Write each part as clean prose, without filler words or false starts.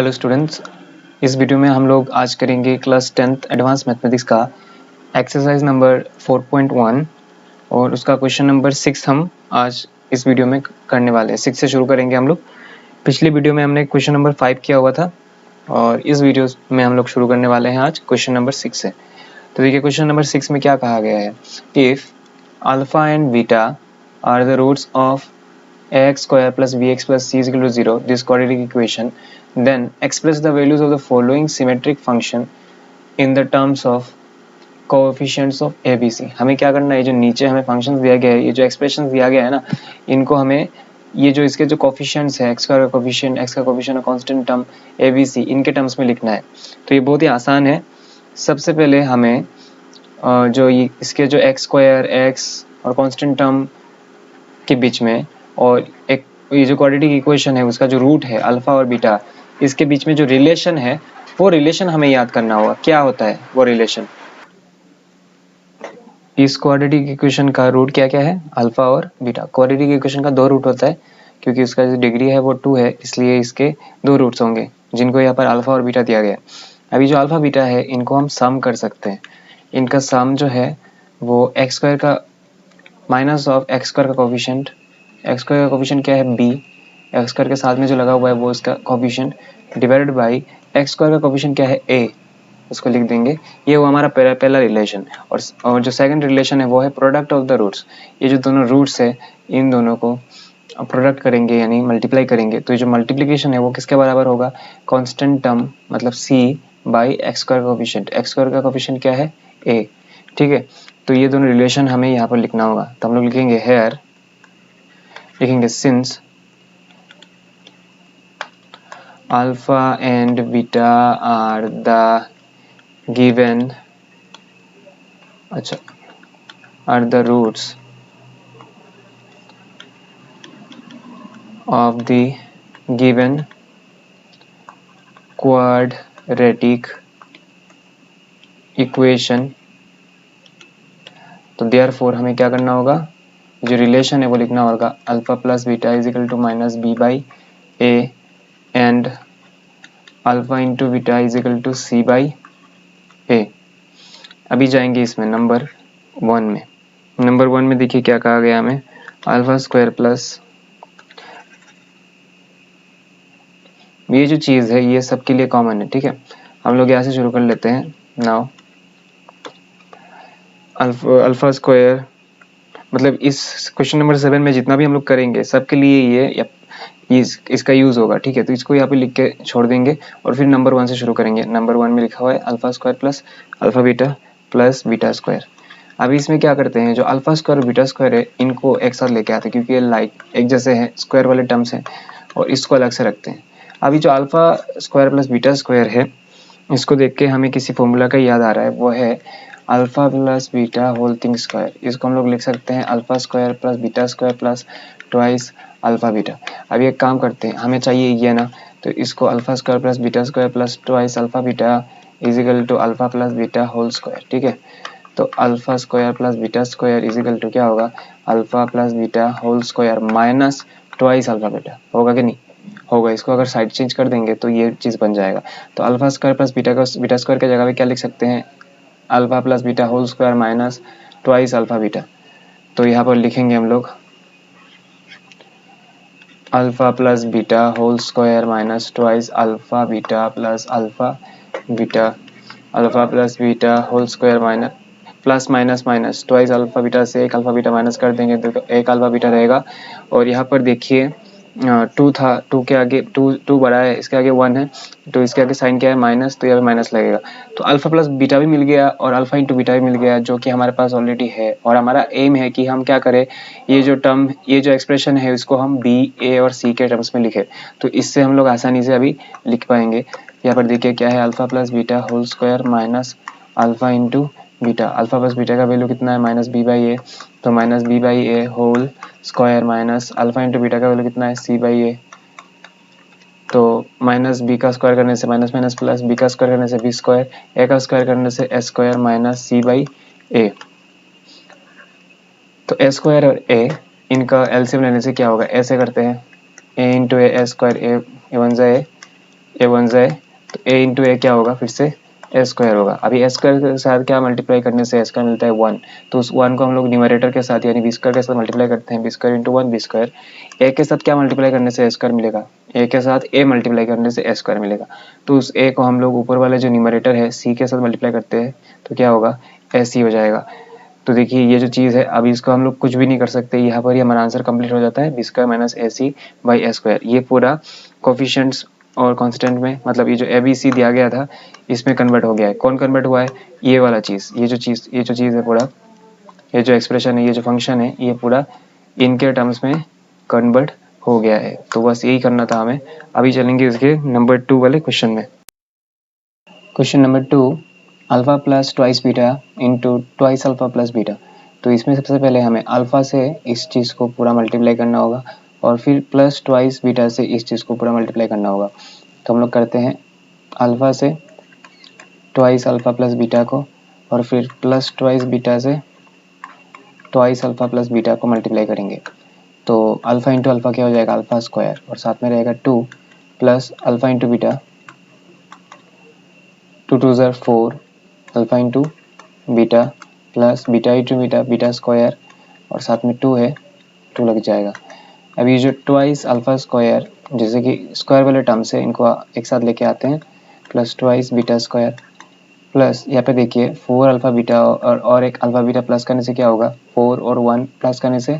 Hello students, इस video में हम लोग आज करेंगे क्लास 10th एडवांस मैथमेटिक्स का एक्सरसाइज नंबर 4.1 और उसका क्वेश्चन नंबर 6 हम आज इस वीडियो में करने वाले हैं। 6 से शुरू करेंगे हम लोग। पिछली वीडियो में हमने क्वेश्चन नंबर 5 किया हुआ था और इस वीडियो में हम लोग शुरू करने वाले हैं आज क्वेश्चन नंबर 6 से। तो देखिए क्वेश्चन नंबर 6 में क्या कहा गया है, if alpha and beta are the roots of ax square plus bx plus c is equal to 0, this quadratic equation, then express the values of the following symmetric function in the terms of coefficients of abc। हमें क्या करना है, जो नीचे हमें function दिया गया है, ये जो एक्सप्रेशन दिया गया है ना, इनको हमें ये जो इसके जो कोफिशिएंट्स है, x का कोफिशिएंट, x का कोफिशिएंट और कांस्टेंट टर्म abc, इनके टर्म्स में लिखना है। तो ये बहुत ही आसान है। सबसे पहले हमें जो ये इसके जो x स्क्वायर, x और कांस्टेंट टर्म के बीच में और एक ये जो क्वाड्रेटिक इक्वेशन है उसका जो रूट है अल्फा और बीटा, इसके बीच में जो रिलेशन है वो रिलेशन हमें याद करना होगा। क्या होता है वो रिलेशन? इस क्वाड्रेटिक इक्वेशन का रूट क्या क्या है? अल्फा और बीटा। क्वाड्रेटिक इक्वेशन का दो रूट होता है, क्योंकि उसका जो डिग्री है वो 2 है, इसलिए इसके दो रूट्स होंगे जिनको यहाँ पर अल्फा और बीटा दिया गया है। अभी जो अल्फा बीटा है इनको हम सम कर सकते हैं। इनका सम जो है वो एक्स स्क्वायर का माइनस ऑफ एक्स स्क्वायर का कोफिशिएंट, एक्स स्क्वायर का कोफिशिएंट क्या है b, एक्स स्क्वायर के साथ में जो लगा हुआ है वो इसका coefficient, divided by x square का कोफिशिएंट क्या है a, उसको लिख देंगे। ये वो हमारा पहला रिलेशन। और जो सेकंड रिलेशन है वो है प्रोडक्ट ऑफ द रूट्स। ये जो दोनों रूट्स है इन दोनों को प्रोडक्ट करेंगे यानी मल्टीप्लाई करेंगे, तो ये जो मल्टीप्लिकेशन है वो किसके बराबर होगा? कांस्टेंट टर्म मतलब c बाई एक्स स्क्वायर का कोफिशिएंट। एक्स स्क्वायर का कोफिशिएंट क्या है? a। ठीक है, तो ये दोनों रिलेशन हमें यहाँ पर लिखना होगा। तो हम लोग लिखेंगे हेयर, लिखेंगे since alpha and beta are the given, अच्छा, are the roots of the given quadratic equation, तो देयरफॉर हमें क्या करना होगा, जो रिलेशन है वो लिखना होगा alpha plus beta is equal to minus B by a and alpha into beta is equal to c by ए। अभी जाएंगे इसमें नंबर 1 में। नंबर 1 में देखिए क्या कहा गया हमें, अल्फा स्क्वायर प्लस, ये जो चीज़ है ये सबके लिए कॉमन है। ठीक है, हम लोग यहाँ से शुरू कर लेते हैं। नाउ अल्फा स्क्वायर मतलब इस क्वेश्चन नंबर 7 में जितना भी हम लोग करेंगे सबके लिए ये इसका यूज होगा। ठीक है, तो इसको यहाँ पे लिख के छोड़ देंगे और फिर नंबर 1 से शुरू करेंगे। नंबर 1 में लिखा हुआ है alpha square plus alpha beta plus beta square. अभी इसमें क्या करते हैं, जो अल्फा स्क्वायर और बीटा स्क्वायर है इनको एक साथ लेके आते हैं, क्योंकि ये लाइक एक जैसे हैं, स्क्वायर वाले टर्म्स हैं, और इसको अलग से रखते हैं। अभी जो alpha square plus beta square है इसको देख के हमें किसी फॉर्मूला का याद आ रहा है, वो है alpha plus beta whole thing square. इसको हम लोग लिख सकते हैं alpha square plus beta square plus twice alpha beta. अभी एक काम करते हैं, हमें चाहिए ये ना, तो इसको alpha square plus beta square plus twice alpha beta is equal to alpha plus beta whole square. ठीक है, तो alpha square plus beta square is equal to क्या होगा, alpha plus beta whole square minus twice alpha beta. होगा कि नहीं होगा? इसको अगर साइड चेंज कर देंगे तो ये चीज़ बन जाएगा। तो alpha square plus beta square की जगह पे क्या लिख सकते हैं, alpha plus beta whole square minus twice alpha beta. तो यहाँ पर लिखेंगे हम लोग alpha plus beta whole square minus twice alpha beta plus alpha beta, alpha plus beta whole square minus plus minus minus twice alpha beta से एक alpha beta minus कर देंगे तो एक अल्फा बीटा रहेगा। और यहाँ पर देखिए 2 था, 2 के आगे 2 बड़ा है, इसके आगे 1 है, तो इसके आगे साइन क्या है, माइनस, तो यहाँ पे माइनस लगेगा। तो अल्फा प्लस बीटा भी मिल गया और अल्फा इंटू बीटा भी मिल गया, जो कि हमारे पास ऑलरेडी है। और हमारा एम है कि हम क्या करें, ये जो टर्म, ये जो एक्सप्रेशन है इसको हम बी, ए और सी के टर्म्स में लिखे, तो इससे हम लोग आसानी से अभी लिख पाएंगे। यहाँ पर देखिए क्या है, alpha plus beta whole square minus alpha into beta. Alpha plus beta का वैल्यू कितना है, माइनस बी बाई ए, तो minus B by A whole square minus alpha into beta का वैल्यू कितना है, सी बाई ए, तो माइनस बी का square करने से माइनस माइनस प्लस, बी का स्क्वायर करने से बी स्क्वायर, ए का स्क्वायर करने से ए स्क्वायर माइनस सी बाई ए। तो ए स्क्वायर और ए, इनका एलसीएम लेने से क्या होगा, ऐसे करते हैं, ए इंटू ए स्क्वायर, ए वन जा ए, ए वन जाए तो ए इंटू ए क्या होगा, फिर से ए स्क्वायर होगा। अभी ए स्क्वायर के साथ क्या मल्टीप्लाई करने से ए स्क्वायर मिलता है 1, तो उस 1 को हम लोग न्यूमरेटर के साथ यानी बी स्क्वायर के साथ मल्टीप्लाई करते हैं, b square into 1 b square. A के साथ क्या मल्टीप्लाई करने से ए स्क्वायर मिलेगा, ए के साथ ए मल्टीप्लाई करने से ए स्क्वायर मिलेगा। तो उस ए को हम लोग ऊपर वाले जो न्यूमरेटर है सी के साथ मल्टीप्लाई करते हैं तो क्या होगा, ए सी हो जाएगा। तो देखिए ये जो चीज़ है, अभी इसको हम लोग कुछ भी नहीं कर सकते, यहाँ पर ही हमारा आंसर कंप्लीट हो जाता है, B square minus A C by A square. ये पूरा कोफिशिएंट्स और कांस्टेंट में, मतलब ये जो ए बी सी दिया गया था इसमें कन्वर्ट हो गया है। कौन कन्वर्ट हुआ है, ये वाला चीज़, ये जो चीज़ है पूरा, ये जो एक्सप्रेशन है, ये जो फंक्शन है, ये पूरा इनके टर्म्स में कन्वर्ट हो गया है। तो बस यही करना था हमें। अभी चलेंगे इसके नंबर 2 वाले क्वेश्चन में। Question number 2, alpha plus twice beta into twice alpha plus beta. तो इसमें सबसे पहले हमें अल्फा से इस चीज़ को पूरा मल्टीप्लाई करना होगा और फिर प्लस ट्वाइस बीटा से इस चीज़ को पूरा मल्टीप्लाई करना होगा। तो हम लोग करते हैं अल्फा से ट्वाइस अल्फा प्लस बीटा को और फिर प्लस ट्वाइस बीटा से ट्वाइस अल्फा प्लस बीटा को मल्टीप्लाई करेंगे। तो अल्फा इंटू अल्फा क्या हो जाएगा, अल्फा स्क्वायर, और साथ में रहेगा 2 प्लस अल्फा इंटू बीटा, 2 2 ज़र 4 alpha into beta plus beta into beta, beta square, और साथ में 2 है, 2 लग जाएगा। अब ये जो ट्वाइस अल्फा स्क्वायर, जैसे कि स्क्वायर वाले टर्म से इनको एक साथ लेके आते हैं, plus twice beta square plus यहाँ पे देखिए 4 अल्फा बीटा और एक अल्फा बीटा प्लस करने से क्या होगा, 4 और 1 प्लस करने से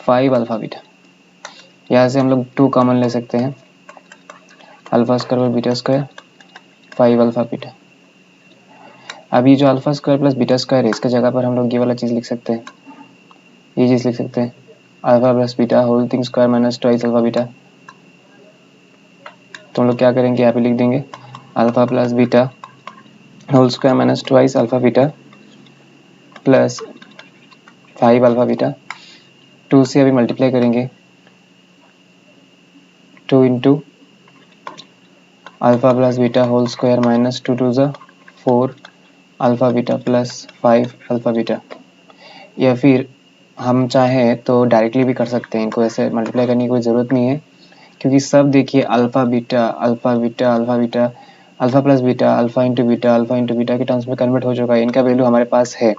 5 अल्फा बीटा। यहाँ से हम लोग 2 कॉमन ले सकते हैं, अल्फा स्क्वायर और बीटा स्क्वायर, 5 अल्फा बीटा। अब ये जो alpha square plus beta square है, इसके जगह पर हम लोग ये वाला चीज़ लिख सकते हैं, ये चीज़ लिख सकते हैं, alpha plus beta whole thing square minus twice alpha beta. तो हम लोग क्या करेंगे, यहाँ पे लिख देंगे alpha plus beta whole square minus twice alpha beta plus 5 alpha beta. 2 से अभी मल्टीप्लाई करेंगे, 2 into alpha plus beta whole square minus 2 2 ज़ा 4 alpha beta plus 5 alpha beta. या फिर हम चाहें तो डायरेक्टली भी कर सकते हैं, इनको ऐसे मल्टीप्लाई करने की कोई ज़रूरत नहीं है, क्योंकि सब देखिए alpha beta alpha beta alpha beta alpha plus beta alpha into beta के टर्म्स में कन्वर्ट हो चुका है, इनका वैल्यू हमारे पास है।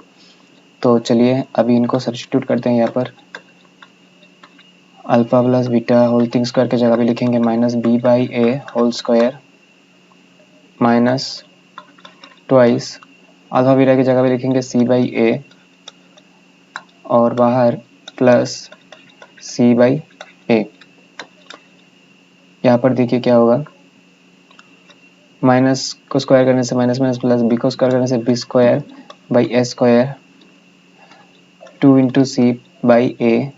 तो चलिए अभी इनको सब्स्टिट्यूट करते हैं। यहाँ पर alpha plus beta whole thing square के जगह भी लिखेंगे minus B by A whole square minus twice, alpha beta की जगह भी लिखेंगे सी बाई ए और बाहर प्लस सी बाई ए। यहाँ पर देखिए क्या होगा, माइनस को स्क्वायर करने से माइनस माइनस प्लस, बी को स्क्वायर करने से b square by A square, 2 into c by a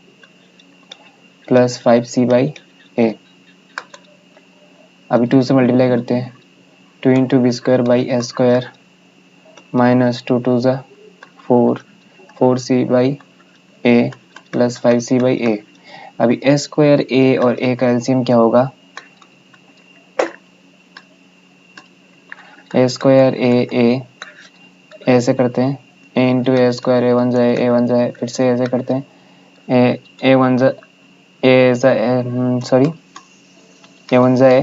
plus 5 c by ए। अभी 2 से मल्टीप्लाई करते हैं, 2 into B square by A square minus 2 2 ज़ा 4 c by a plus 5 c by ए। अभी a square ए और ए का एलसीएम क्या होगा, ए स्क्वायर ए ऐसे करते हैं, ए इंटू ए स्क्वायर ए वन जाए, फिर से ऐसे करते हैं, ए वन जाए,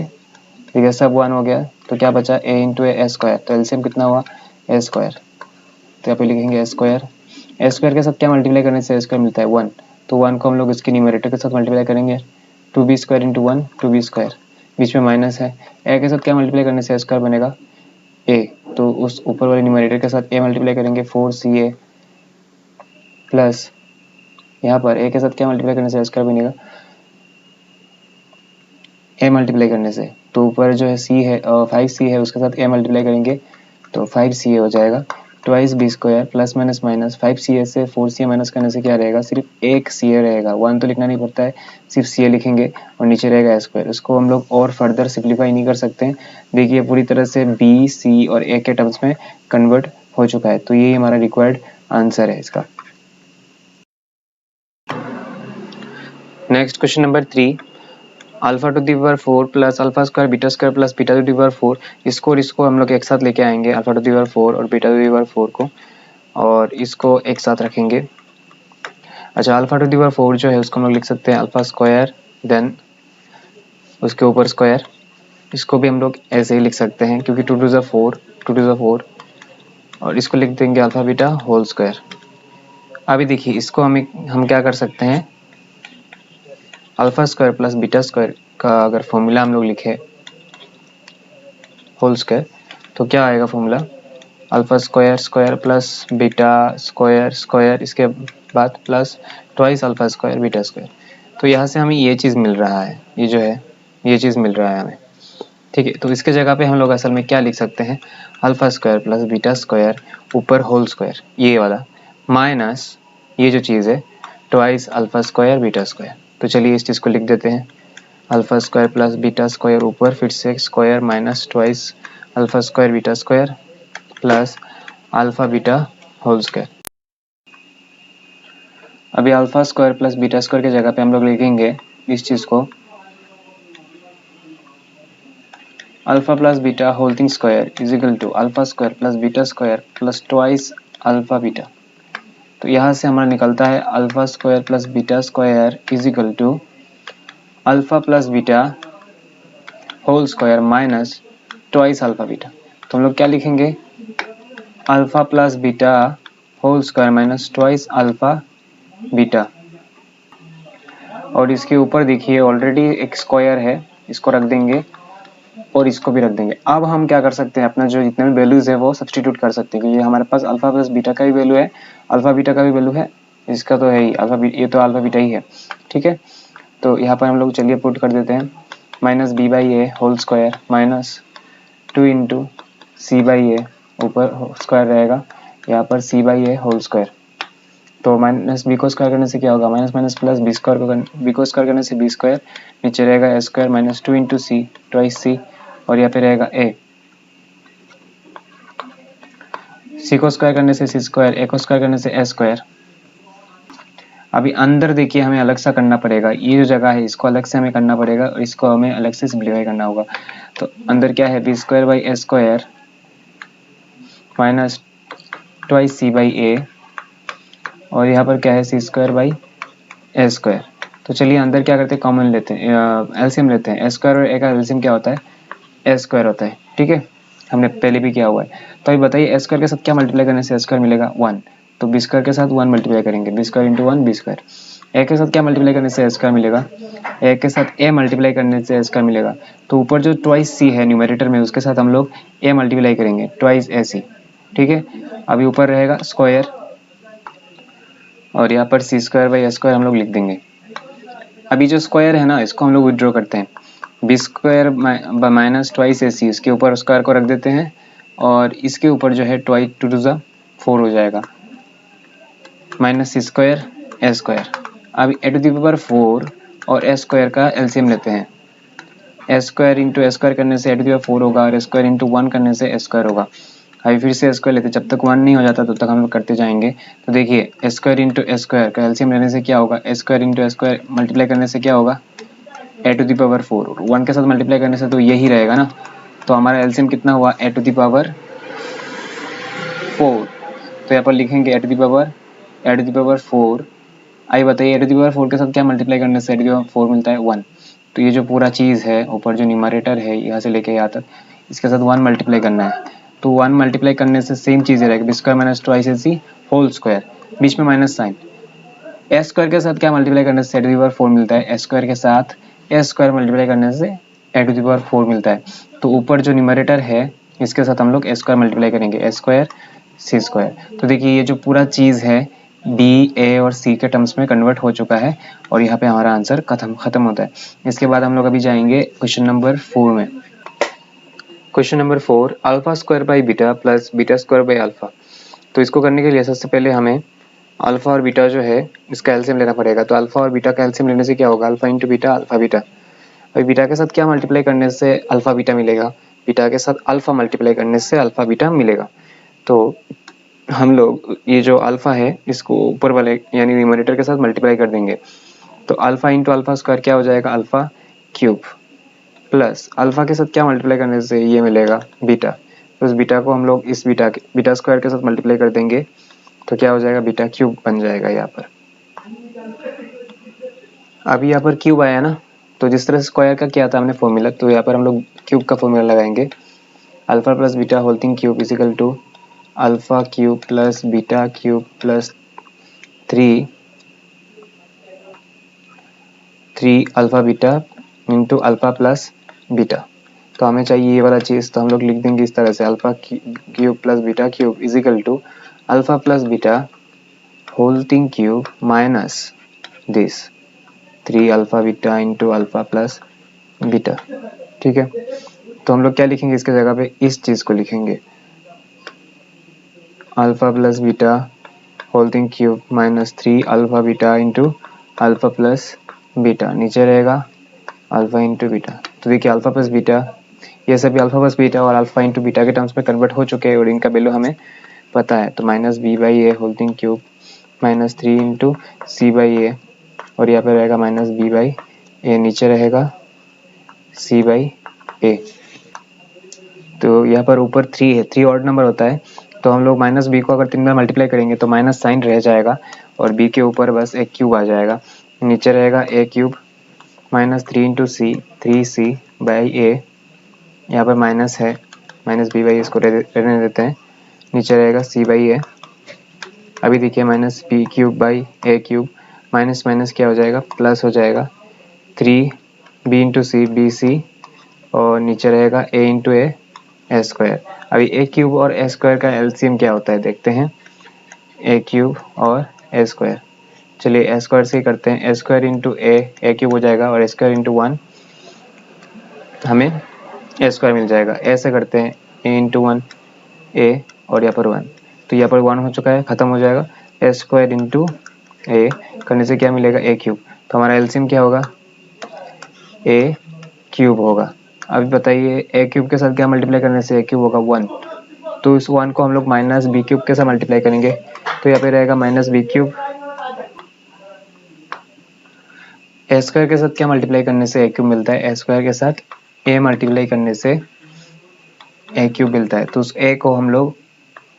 ठीक है, सब 1 हो गया, तो क्या बचा, ए इंटू ए स्क्वायर, तो एलसीएम कितना हुआ, ए स्क्वायर। तो यहाँ पे लिखेंगे ए स्क्वायर के साथ क्या मल्टीप्लाई करने से ए स्क्वायर मिलता है 1, तो 1 को हम लोग इसके न्यूमरेटर के साथ मल्टीप्लाई करेंगे, 2b square into 1 2b square, बीच में माइनस है, ए के साथ क्या मल्टीप्लाई करने से ए स्क्वायर बनेगा ए, तो उस ऊपर वाले न्यूमरेटर के साथ ए मल्टीप्लाई करेंगे 4ca प्लस यहाँ पर ए के साथ क्या मल्टीप्लाई करने से ए स्क्वायर बनेगा, ए मल्टीप्लाई करने से, तो ऊपर जो है सी है 5c है, उसके साथ ए मल्टीप्लाई करेंगे तो 5ca हो जाएगा, twice B square plus minus minus 5ca से 4ca माइनस करने से क्या रहेगा, सिर्फ एक ca रहेगा, 1 तो लिखना नहीं पड़ता है, सिर्फ ca लिखेंगे और नीचे रहेगा ए स्क्वायर। उसको हम लोग और फर्दर सिंप्लीफाई नहीं कर सकते हैं, देखिए पूरी तरह से b c और a के टर्म्स में कन्वर्ट हो चुका है। तो यही हमारा रिक्वायर्ड आंसर है इसका। Next question number 3, alpha to the power 4 plus alpha square beta square plus beta to the power 4, इसको हम लोग एक साथ लेके आएंगे, अल्फा टू दी पावर 4 और बीटा टू दी पावर 4 को, और इसको एक साथ रखेंगे। अच्छा, अल्फा टू दी पावर 4 जो है उसको हम लोग लिख सकते हैं अल्फा स्क्वायर, देन उसके ऊपर स्क्वायर इसको भी हम लोग ऐसे ही लिख सकते हैं क्योंकि 2 टू ज़ 4, 2 टू ज़ 4, और इसको लिख देंगे अल्फ़ा बीटा होल स्क्वायर। अभी देखिए इसको हम क्या कर सकते हैं, alpha square plus beta square का अगर फॉर्मूला हम लोग लिखे होल स्क्वायर तो क्या आएगा formula, alpha square square plus beta square square, इसके बाद plus twice alpha square beta square. तो यहाँ से हमें ये चीज़ मिल रहा है, ये जो है ये चीज़ मिल रहा है हमें, ठीक है। तो इसके जगह पे हम लोग असल में क्या लिख सकते हैं, alpha square plus beta square ऊपर होल स्क्वायर ये वाला माइनस ये जो चीज़ है twice alpha square beta square. तो चलिए इस चीज़ को लिख देते हैं, alpha square plus beta square ऊपर फिर से square minus twice alpha square beta square plus alpha beta whole square. अभी alpha square plus beta square की जगह पे हम लोग लिखेंगे इस चीज़ को, alpha plus beta whole thing square is equal to alpha square plus beta square plus twice alpha beta. तो यहाँ से हमारा निकलता है alpha square plus beta square is equal to alpha plus beta whole square minus twice alpha beta. तो हम लोग क्या लिखेंगे, alpha plus beta whole square minus twice alpha beta, और इसके ऊपर देखिए ऑलरेडी एक स्क्वायर है, इसको रख देंगे और इसको भी रख देंगे। अब हम क्या कर सकते हैं, अपना जो जितने भी वैल्यूज़ है वो सब्स्टिट्यूट कर सकते हैं, क्योंकि हमारे पास अल्फ़ा प्लस बीटा का भी वैल्यू है, अल्फ़ा बीटा का भी वैल्यू है, इसका तो है ही ये तो अल्फ़ा बीटा ही है, ठीक है। तो यहाँ पर हम लोग चलिए पुट कर देते हैं, minus B by A whole square minus 2 into c by a, ऊपर स्क्वायर रहेगा, यहाँ पर c by A whole square. तो माइनस बी को स्क्वायर करने से क्या होगा, minus minus plus b square को बी को स्क्वायर करने से बी स्क्वायर, नीचे रहेगा ए square minus 2 into c twice c, और यहाँ पे रहेगा ए, सी को स्क्वायर करने से सी स्क्वायर, ए को स्क्वायर करने से ए स्क्वायर। अभी अंदर देखिए हमें अलग सा करना पड़ेगा, ये जो जगह है इसको अलग से हमें करना पड़ेगा और इसको हमें अलग से सिंप्लीफाई करना होगा। तो अंदर क्या है, B square by A square minus twice c by ए, और यहाँ पर क्या है c square by A square. तो चलिए अंदर क्या करते हैं, कॉमन लेते हैं, एलसीएम लेते हैं। ए स्क्वायर और ए का एलसीएम क्या होता है, ए स्क्वायर होता है, ठीक है, हमने पहले भी किया हुआ है। तो अभी बताइए ए स्क्वायर के साथ क्या मल्टीप्लाई करने से ए स्क्वायर मिलेगा 1, तो बी स्क्वायर के साथ 1 मल्टीप्लाई करेंगे, b square into 1 b square. A के साथ क्या मल्टीप्लाई करने से ए स्क्वायर मिलेगा, ए के साथ ए मल्टीप्लाई करने से ए स्क्वायर मिलेगा। तो ऊपर जो ट्वाइस सी है न्यूमरेटर में, उसके साथ हम लोग ए मल्टीप्लाई करेंगे, ट्वाइस ए सी, ठीक है। अभी ऊपर रहेगा स्क्वायर और यहाँ पर सी स्क्वायर बाई ए स्क्वायर हम लोग लिख देंगे। अभी जो स्क्वायर है ना इसको हम लोग विड्रॉ करते हैं, बी स्क्वायर माइनस ट्वाइस ए सी, इसके ऊपर स्क्वायर को रख देते हैं और इसके ऊपर जो है ट्वाइस 2 टू ज़ा 4 हो जाएगा, minus C square a square. अब ए टू द पावर 4 और ए स्क्वायर का एलसीएम लेते हैं, ए स्क्वायर इंटू ए स्क्वायर करने से ए टू द पावर 4 होगा और ए स्क्वायर इंटू 1 करने से ए स्क्वायर होगा। अभी फिर से ए स्क्वायर लेते हैं, जब तक 1 नहीं हो जाता तब तक हम लोग करते जाएंगे। तो देखिए ए स्क्वायर इंटू ए स्क्वायर का एलसीएम लेने से क्या होगा, ए स्क्वायर इंटू ए स्क्वायर मल्टीप्लाई करने से क्या होगा, ए टू द पावर 4, 1 के साथ मल्टीप्लाई करने से तो यही रहेगा ना। तो हमारा एलसीएम कितना हुआ, ए टू द पावर 4। तो यहाँ पर लिखेंगे ए टू द पावर 4। आइए बताइए ए टू द पावर 4 के साथ क्या मल्टीप्लाई करने से ए टू द पावर 4 मिलता है 1। तो ये जो पूरा चीज़ है ऊपर जो न्यूमरेटर है यहाँ से लेके यहाँ तक, इसके साथ 1 मल्टीप्लाई करना है। तो 1 मल्टीप्लाई करने से सेम चीज़ रहेगी, बी स्क्वायर माइनस ट्वाइस ए सी होल स्क्वायर, बीच में माइनस साइन। ए स्क्वायर के साथ क्या मल्टीप्लाई करने से ए टू द पावर 4 मिलता है, ए स्क्वायर के साथ ए स्क्वायर मल्टीप्लाई करने से ए टू द पावर 4 मिलता है। तो ऊपर जो न्यूमरेटर है इसके साथ हम लोग ए स्क्वायर मल्टीप्लाई करेंगे, ए स्क्वायर सी स्क्वायर। तो देखिए ये जो पूरा चीज़ है बी ए और सी के टर्म्स में कन्वर्ट हो चुका है और यहाँ पे हमारा आंसर खत्म होता है। इसके बाद हम लोग अभी जाएंगे क्वेश्चन नंबर 4 में। Question number 4, alpha square by beta plus beta square by alpha. तो इसको करने के लिए सबसे पहले हमें अल्फा और बीटा जो है इसका एलसीएम लेना पड़ेगा। तो अल्फा और बीटा का एलसीएम लेने से क्या होगा, alpha into beta alpha beta. और बीटा के साथ क्या मल्टीप्लाई करने से अल्फा बीटा मिलेगा, बीटा के साथ अल्फा मल्टीप्लाई करने से अल्फा बीटा मिलेगा। तो हम लोग ये जो अल्फा है इसको ऊपर वाले यानी न्यूमरेटर के साथ मल्टीप्लाई कर देंगे। तो अल्फा इंटू अल्फा स्क्वायर क्या हो जाएगा, अल्फा क्यूब, प्लस अल्फा के साथ क्या मल्टीप्लाई करने से ये मिलेगा बीटा। तो उस बीटा को हम लोग इस बीटा स्क्वायर के साथ मल्टीप्लाई कर देंगे तो क्या हो जाएगा, बीटा क्यूब बन जाएगा यहाँ पर। अभी यहाँ पर क्यूब आया ना, तो जिस तरह स्क्वायर का किया था हमने फॉर्मूला, तो यहाँ पर हम लोग क्यूब का फॉर्मूला लगाएंगे। Alpha plus beta whole thing cube is equal to alpha cube plus beta cube plus 3 alpha beta into alpha plus beta. तो हमें चाहिए ये वाला चीज़, तो हम लोग लिख देंगे इस तरह से alpha cube plus beta cube is equal to alpha plus beta whole thing cube minus this 3 alpha beta into alpha plus beta. ठीक है, तो हम लोग क्या लिखेंगे इसके जगह पे, इस चीज़ को लिखेंगे alpha plus beta whole thing cube minus 3 alpha beta into alpha plus beta, नीचे रहेगा अल्फा इंटू बीटा। तो देखिए अल्फा प्लस बीटा, ये सभी अल्फा प्लस बीटा और अल्फा इंटू बीटा के टर्म्स में कन्वर्ट हो चुके हैं और इनका वैल्यू हमें पता है। तो minus B by A whole thing cube minus 3 into c by ए, और यहाँ पे रहेगा माइनस बी बाई ए, नीचे रहेगा सी बाई ए। तो यहाँ पर ऊपर 3 है, 3 ऑड नंबर होता है, तो हम लोग माइनस बी को अगर 3 बार मल्टीप्लाई करेंगे तो माइनस साइन रह जाएगा और बी के ऊपर बस एक क्यूब आ जाएगा, नीचे रहेगा a cube minus 3 into c 3c by a, यहाँ पर माइनस है, माइनस बी बाई इसको रहने देते हैं, नीचे रहेगा सी बाई ए। अभी देखिए minus B cube by A cube, minus minus क्या हो जाएगा, प्लस हो जाएगा 3 B into C B C, और नीचे रहेगा ए इंटू ए स्क्वायर। अभी ए क्यूब और ए स्क्वायर का एलसीएम क्या होता है देखते हैं, ए क्यूब और ए स्क्वायर। चलिए ए स्क्वायर से ही करते हैं, ए स्क्वायर इंटू ए क्यूब हो जाएगा और ए स्क्वायर इंटू 1 हमें ए स्क्वायर मिल जाएगा। ऐसे करते हैं ए इंटू 1 ए और यहाँ पर 1, तो यहाँ पर 1 हो चुका है, ख़त्म हो जाएगा। ए स्क्वायर इंटू ए करने से क्या मिलेगा, ए क्यूब। तो हमारा एलसीएम क्या होगा, ए क्यूब होगा। अभी बताइए ए क्यूब के साथ क्या मल्टीप्लाई करने से ए क्यूब होगा 1, तो इस 1 को हम लोग माइनस बी क्यूब के साथ मल्टीप्लाई करेंगे, तो यहाँ पे रहेगा माइनस बी क्यूब। ए स्क्वायर के साथ क्या मल्टीप्लाई करने से ए क्यूब मिलता है, ए स्क्वायर के साथ ए मल्टीप्लाई करने से ए क्यूब मिलता है। तो उस ए को हम लोग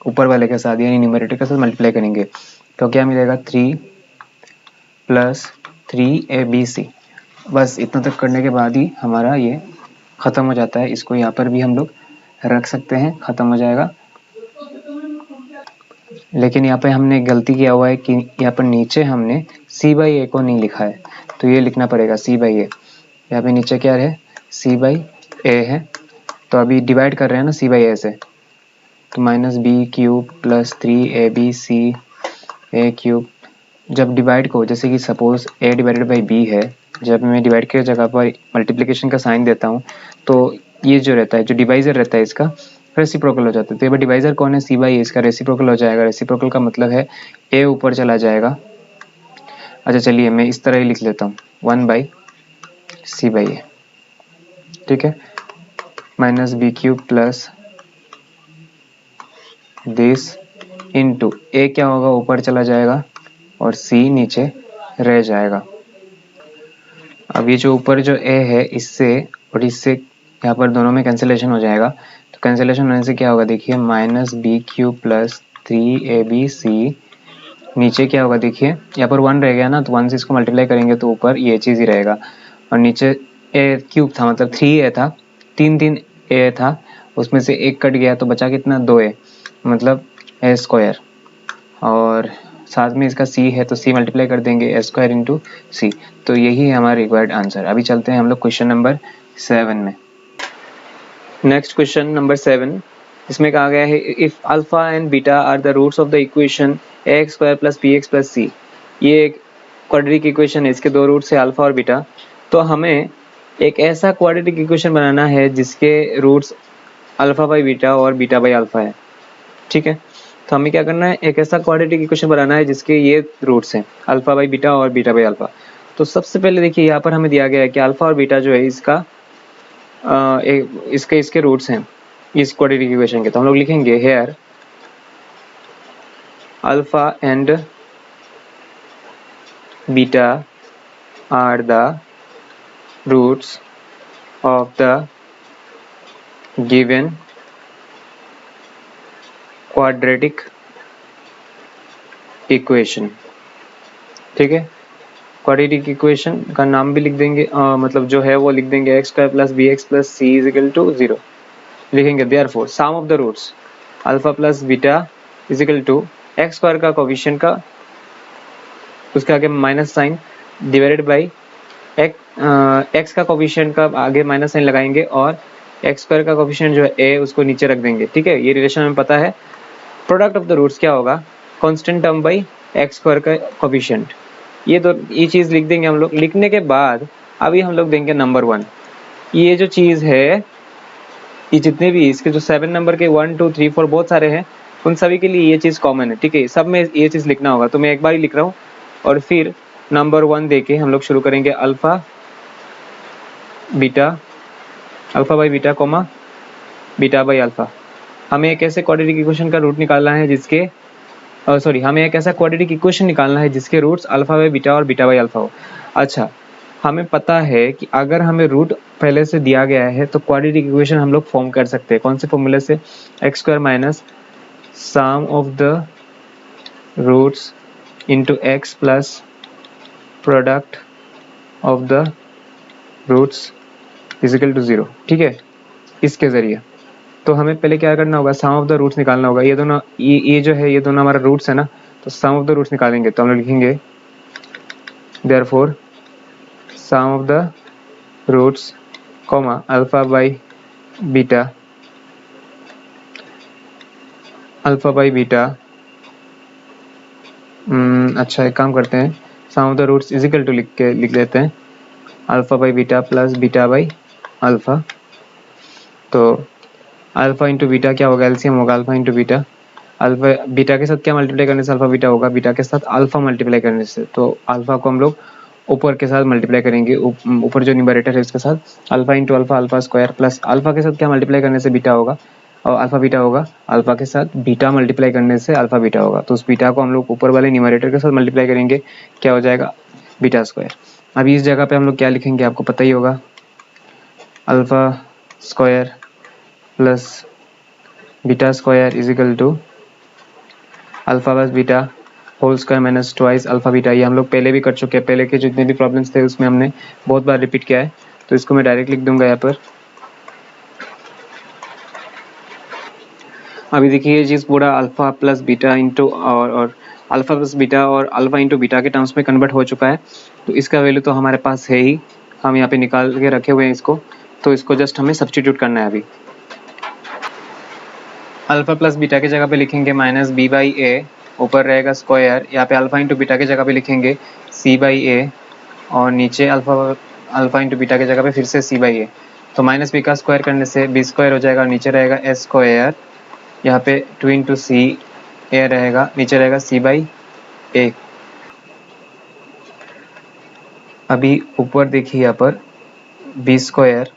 ऊपर वाले के साथ यानी न्यूमरेटर के साथ मल्टीप्लाई करेंगे, तो क्या मिलेगा 3 प्लस 3abc। बस इतना तक करने के बाद ही हमारा ये ख़त्म हो जाता है। इसको यहाँ पर भी हम लोग रख सकते हैं, ख़त्म हो जाएगा। लेकिन यहाँ पे हमने गलती किया हुआ है कि यहाँ पर नीचे हमने c बाई ए को नहीं लिखा है, तो ये लिखना पड़ेगा c बाई ए। यहाँ पे नीचे क्या है, c बाई ए है, तो अभी डिवाइड कर रहे हैं ना c बाई ए से, तो minus B cube plus 3abc A cube. जब डिवाइड को, जैसे कि suppose a divided by b है, जब मैं डिवाइड के जगह पर मल्टीप्लिकेशन का साइन देता हूँ तो ये जो रहता है, जो डिवाइजर रहता है इसका रेसिप्रोकल हो जाता है। तो ये डिवाइजर कौन है, c बाई ए, इसका रेसिप्रोकल हो जाएगा। रेसिप्रोकल का मतलब है a ऊपर चला जाएगा। अच्छा चलिए मैं इस तरह ही लिख लेता हूँ 1 बाई सी बाई ए, ठीक है, minus B cube plus this into a क्या होगा, ऊपर चला जाएगा और c नीचे रह जाएगा। अब ये जो ऊपर जो a है, इससे और इससे यहाँ पर दोनों में कैंसिलेशन हो जाएगा। तो कैंसिलेशन होने से क्या होगा, देखिए minus B cube plus 3abc, नीचे क्या होगा, देखिए यहाँ पर 1 रह गया ना, तो 1 से इसको मल्टीप्लाई करेंगे तो ऊपर ये चीज़ ही रहेगा, और नीचे a क्यूब था मतलब 3a था, 3 a था, उसमें से एक कट गया तो बचा कितना, 2a, मतलब a स्क्वायर, और साथ में इसका c है तो c मल्टीप्लाई कर देंगे a स्क्वायर इंटू सी। तो यही है हमारा रिक्वायर्ड आंसर। अभी चलते हैं हम लोग क्वेश्चन नंबर 7 में। नेक्स्ट क्वेश्चन नंबर 7, इसमें कहा गया है if alpha and beta are the roots of the equation ax square plus bx plus c। ये एक क्वाड्रेटिक इक्वेशन है, इसके दो रूट्स है अल्फा और बीटा। तो हमें एक ऐसा क्वाड्रेटिक इक्वेशन बनाना है जिसके रूट्स अल्फा बाई बीटा और बीटा बाई अल्फा है, ठीक है। तो हमें क्या करना है, एक ऐसा क्वाड्रेटिक इक्वेशन बनाना है जिसके ये रूट्स हैं अल्फा बाई बीटा और बीटा बाई अल्फा। तो सबसे पहले देखिए यहाँ पर हमें दिया गया है कि अल्फा और बीटा जो है इसका इसके रूट्स हैं इस क्वाड्रेटिक इक्वेशन के। तो हम लोग लिखेंगे here alpha and beta are the roots of the given quadratic equation, ठीक है। क्वाड्रेटिक इक्वेशन का नाम भी लिख देंगे, मतलब जो है वो लिख देंगे X square plus B x plus C is equal to 0 लिखेंगे। Therefore sum of the roots alpha plus beta is equal to X square का कोफिशिएंट का उसके आगे minus sign divided by X का कोफिशिएंट का आगे माइनस साइन लगाएंगे और एक्स स्क्वायर का कोफिशिएंट जो है ए उसको नीचे रख देंगे। ठीक है, ये रिलेशन हमें पता है। प्रोडक्ट ऑफ द रूट्स क्या होगा, constant term by x square का कोफिशिएंट। ये चीज़ लिख देंगे हम लोग। लिखने के बाद अभी हम लोग देंगे नंबर 1। ये जो चीज़ है, ये जितने भी इसके जो 7 नंबर के 1 2 3 4 बहुत सारे हैं, उन सभी के लिए ये चीज़ कॉमन है। ठीक है, सब में ये चीज़ लिखना होगा, तो मैं एक बार ही लिख रहा हूँ और फिर नंबर 1 देके हम लोग शुरू करेंगे। Alpha by beta comma beta by alpha. हमें एक ऐसे क्वाड्रेटिक इक्वेशन का रूट निकालना है जिसके हमें एक ऐसा क्वाड्रेटिक इक्वेशन निकालना है जिसके रूट्स अल्फा बाई बीटा और बीटा बाई अल्फा हो। अच्छा, हमें पता है कि अगर हमें रूट पहले से दिया गया है तो क्वाड्रेटिक इक्वेशन हम लोग फॉर्म कर सकते हैं। कौन से फॉर्मूले से, X square minus sum of the roots into x plus product of the roots is equal to 0। ठीक है, इसके जरिए तो हमें पहले क्या करना होगा, सम ऑफ द रूट्स निकालना होगा। ये दोनों ये जो है ये दोनों हमारा रूट्स है ना, तो सम ऑफ द रूट्स निकालेंगे तो हम लोग लिखेंगे therefore sum of the roots comma alpha by beta अच्छा एक काम करते हैं, sum of the roots is equal to लिख लेते हैं alpha by beta plus beta by alpha. तो अल्फा इंटू बीटा क्या होगा, एलसीएम होगा alpha into beta. Alpha beta के साथ क्या मल्टीप्लाई करने से अल्फा बीटा होगा, बीटा के साथ अल्फा मल्टीप्लाई करने से। तो अल्फा को हम लोग ऊपर के साथ मल्टीप्लाई करेंगे, ऊपर जो न्यूमरेटर है उसके साथ alpha into alpha alpha square plus alpha के साथ क्या मल्टीप्लाई करने से बीटा होगा और अल्फा बीटा होगा, अल्फा के साथ बीटा मल्टीप्लाई करने से अल्फा बीटा होगा। तो उस बीटा को हम लोग ऊपर वाले न्यूमरेटर के साथ मल्टीप्लाई करेंगे, क्या हो जाएगा, बीटा स्क्वायर। अभी इस जगह पे हम लोग क्या लिखेंगे आपको पता ही होगा, alpha square plus beta square is equal to alpha plus beta whole square minus twice alpha beta. ये हम लोग पहले भी कर चुके हैं, पहले के जितने भी प्रॉब्लम्स थे उसमें हमने बहुत बार रिपीट किया है, तो इसको मैं डायरेक्ट लिख दूंगा यहाँ पर। अभी देखिए ये चीज़ पूरा अल्फा प्लस बीटा इंटू और अल्फा प्लस बीटा और अल्फा इंटू बीटा के टर्म्स में कन्वर्ट हो चुका है। तो इसका वैल्यू तो हमारे पास है ही, हम यहाँ पे निकाल के रखे हुए हैं इसको, तो इसको जस्ट हमें सब्स्टिट्यूट करना है। अभी अल्फा प्लस बीटा की जगह पे लिखेंगे माइनस बी बाई ए, ऊपर रहेगा स्क्वायर, यहाँ पे अल्फा इंटू बीटा की जगह पे लिखेंगे सी बाई ए और नीचे अल्फा इंटू बीटा की जगह पे फिर से सी बाई ए। तो माइनस बी का स्क्वायर करने से बी स्क्वायर हो जाएगा और नीचे रहेगा ए स्क्वायर, यहाँ पे 2 इंटू सी ए रहेगा, नीचे रहेगा सी बाई ए। अभी ऊपर देखिए यहाँ पर बी स्क्वायर,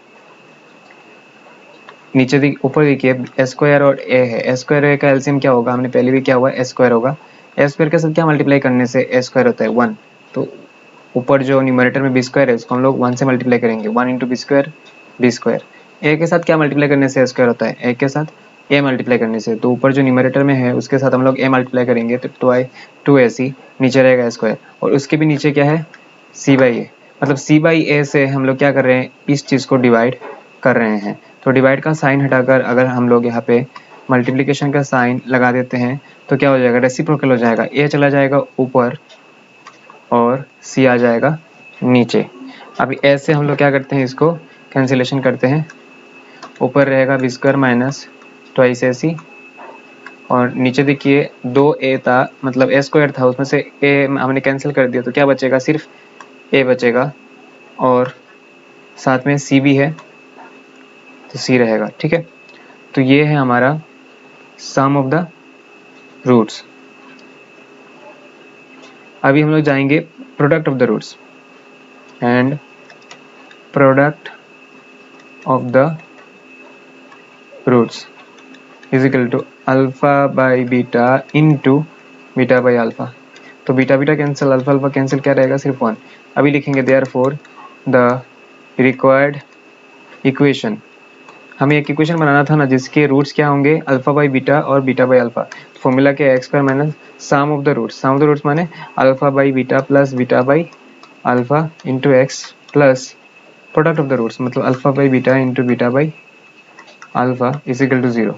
नीचे ऊपर देखिए ए स्क्वायर और ए है, ए स्क्वायर ए का एलसीएम क्या होगा, हमने पहले भी क्या हुआ ए स्क्वायर होगा, ए स्क्वायर के साथ क्या मल्टीप्लाई करने से ए स्क्वायर होता है 1। तो ऊपर जो न्यूमरेटर में बी स्क्वायर है उसको हम लोग 1 से मल्टीप्लाई करेंगे, 1 इंटू बी स्क्वायर। ए के साथ क्या मल्टीप्लाई करने से ए स्क्वायर होता है, ए के साथ ए मल्टीप्लाई करने से। तो ऊपर जो न्यूमरेटर में है उसके साथ हम लोग ए मल्टीप्लाई करेंगे तो 2ac, नीचे रहेगा ए स्क्वायर और उसके भी नीचे क्या है सी बाई ए। मतलब सी बाई ए से हम लोग क्या कर रहे हैं, इस चीज़ को डिवाइड कर रहे हैं। तो डिवाइड का साइन हटाकर अगर हम लोग यहाँ पे मल्टीप्लिकेशन का साइन लगा देते हैं तो क्या हो जाएगा, रेसिप्रोकल हो जाएगा, ए चला जाएगा ऊपर और सी आ जाएगा नीचे। अभी ए से हम लोग क्या करते हैं, इसको कैंसिलेशन करते हैं, ऊपर रहेगा बी स्क्वायर माइनस ट्वाइस ए सी और नीचे देखिए 2a था, मतलब ए स्क्वायर था, उसमें से ए हमने कैंसिल कर दिया तो क्या बचेगा, सिर्फ ए बचेगा और साथ में सी भी है तो सी रहेगा। ठीक है, तो ये है हमारा सम ऑफ द रूट्स। अभी हम लोग जाएंगे product of the roots and product of the roots is equal to alpha by beta into beta by alpha. तो beta beta cancel, alpha alpha cancel, क्या रहेगा सिर्फ 1। अभी लिखेंगे देयरफॉर द रिक्वायर्ड इक्वेशन, हमें एक इक्वेशन बनाना था ना जिसके रूट्स क्या होंगे, अल्फा बाई बीटा और बीटा बाई अल्फा। फॉर्मूला क्या है, x square minus sum of the roots, sum of the roots माने alpha by beta plus beta by alpha into x plus product of the roots, मतलब alpha by beta into beta by alpha is equal to 0।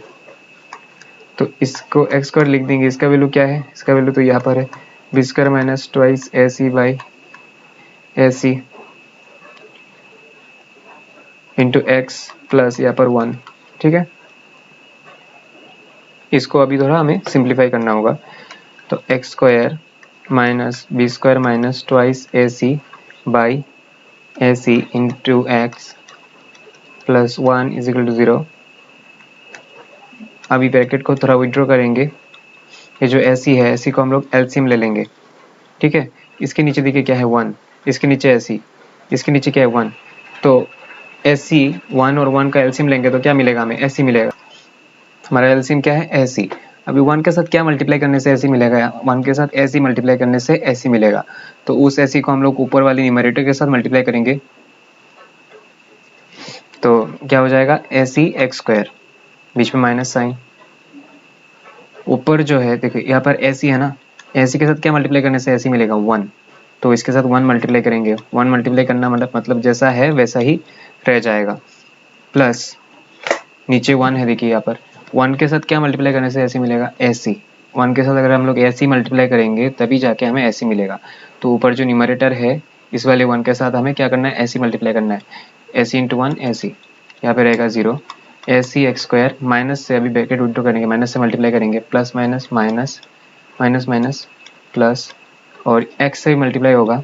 तो इसको x square लिख देंगे, इसका value क्या है, इसका वैल्यू तो यहाँ पर है B square minus twice A C by A C into x plus यहाँ पर 1। ठीक है, इसको अभी थोड़ा हमें सिंप्लीफाई करना होगा। तो x square minus B square minus twice A C by A C into x plus 1 is equal to 0। अभी ब्रैकेट को थोड़ा विड्रॉ करेंगे, ये जो ए सी है ए सी को हम लोग एलसीएम ले लेंगे। ठीक है, इसके नीचे देखिए क्या है 1, इसके नीचे ए सी, इसके नीचे क्या है 1, तो ए सी 1 और 1 का एलसीएम लेंगे तो क्या मिलेगा हमें, ए सी मिलेगा। हमारा एलसीएम क्या है, ए सी। अभी 1 के साथ क्या मल्टीप्लाई करने से ए सी मिलेगा, 1 के साथ ए सी मल्टीप्लाई करने से ए सी मिलेगा। तो उस ए सी को हम लोग ऊपर वाले न्यूमरेटर के साथ मल्टीप्लाई करेंगे तो क्या हो जाएगा, ए सी एक्स स्क्वायर, बीच में माइनस साइन। ऊपर जो है देखिए यहाँ पर ए सी है ना, ए सी के साथ क्या मल्टीप्लाई करने से ए सी मिलेगा 1, तो इसके साथ 1 मल्टीप्लाई करेंगे। 1 मल्टीप्लाई करना मतलब जैसा है वैसा ही रह जाएगा, प्लस नीचे 1 है देखिए यहाँ पर, 1 के साथ क्या मल्टीप्लाई करने से ए सी मिलेगा, ए सी। 1 के साथ अगर हम लोग ए सी मल्टीप्लाई करेंगे तभी जाके हमें ए सी मिलेगा। तो ऊपर जो न्यूमरेटर है इस वाले 1 के साथ हमें क्या करना है, ए सी मल्टीप्लाई करना है। ए सी इंटू 1 ए सी, यहाँ पे रहेगा 0, ए सी एक्स स्क्वायर माइनस से अभी ब्रैकेट उल्टो करेंगे, माइनस से मल्टीप्लाई करेंगे, plus minus minus minus minus plus, और x से मल्टीप्लाई होगा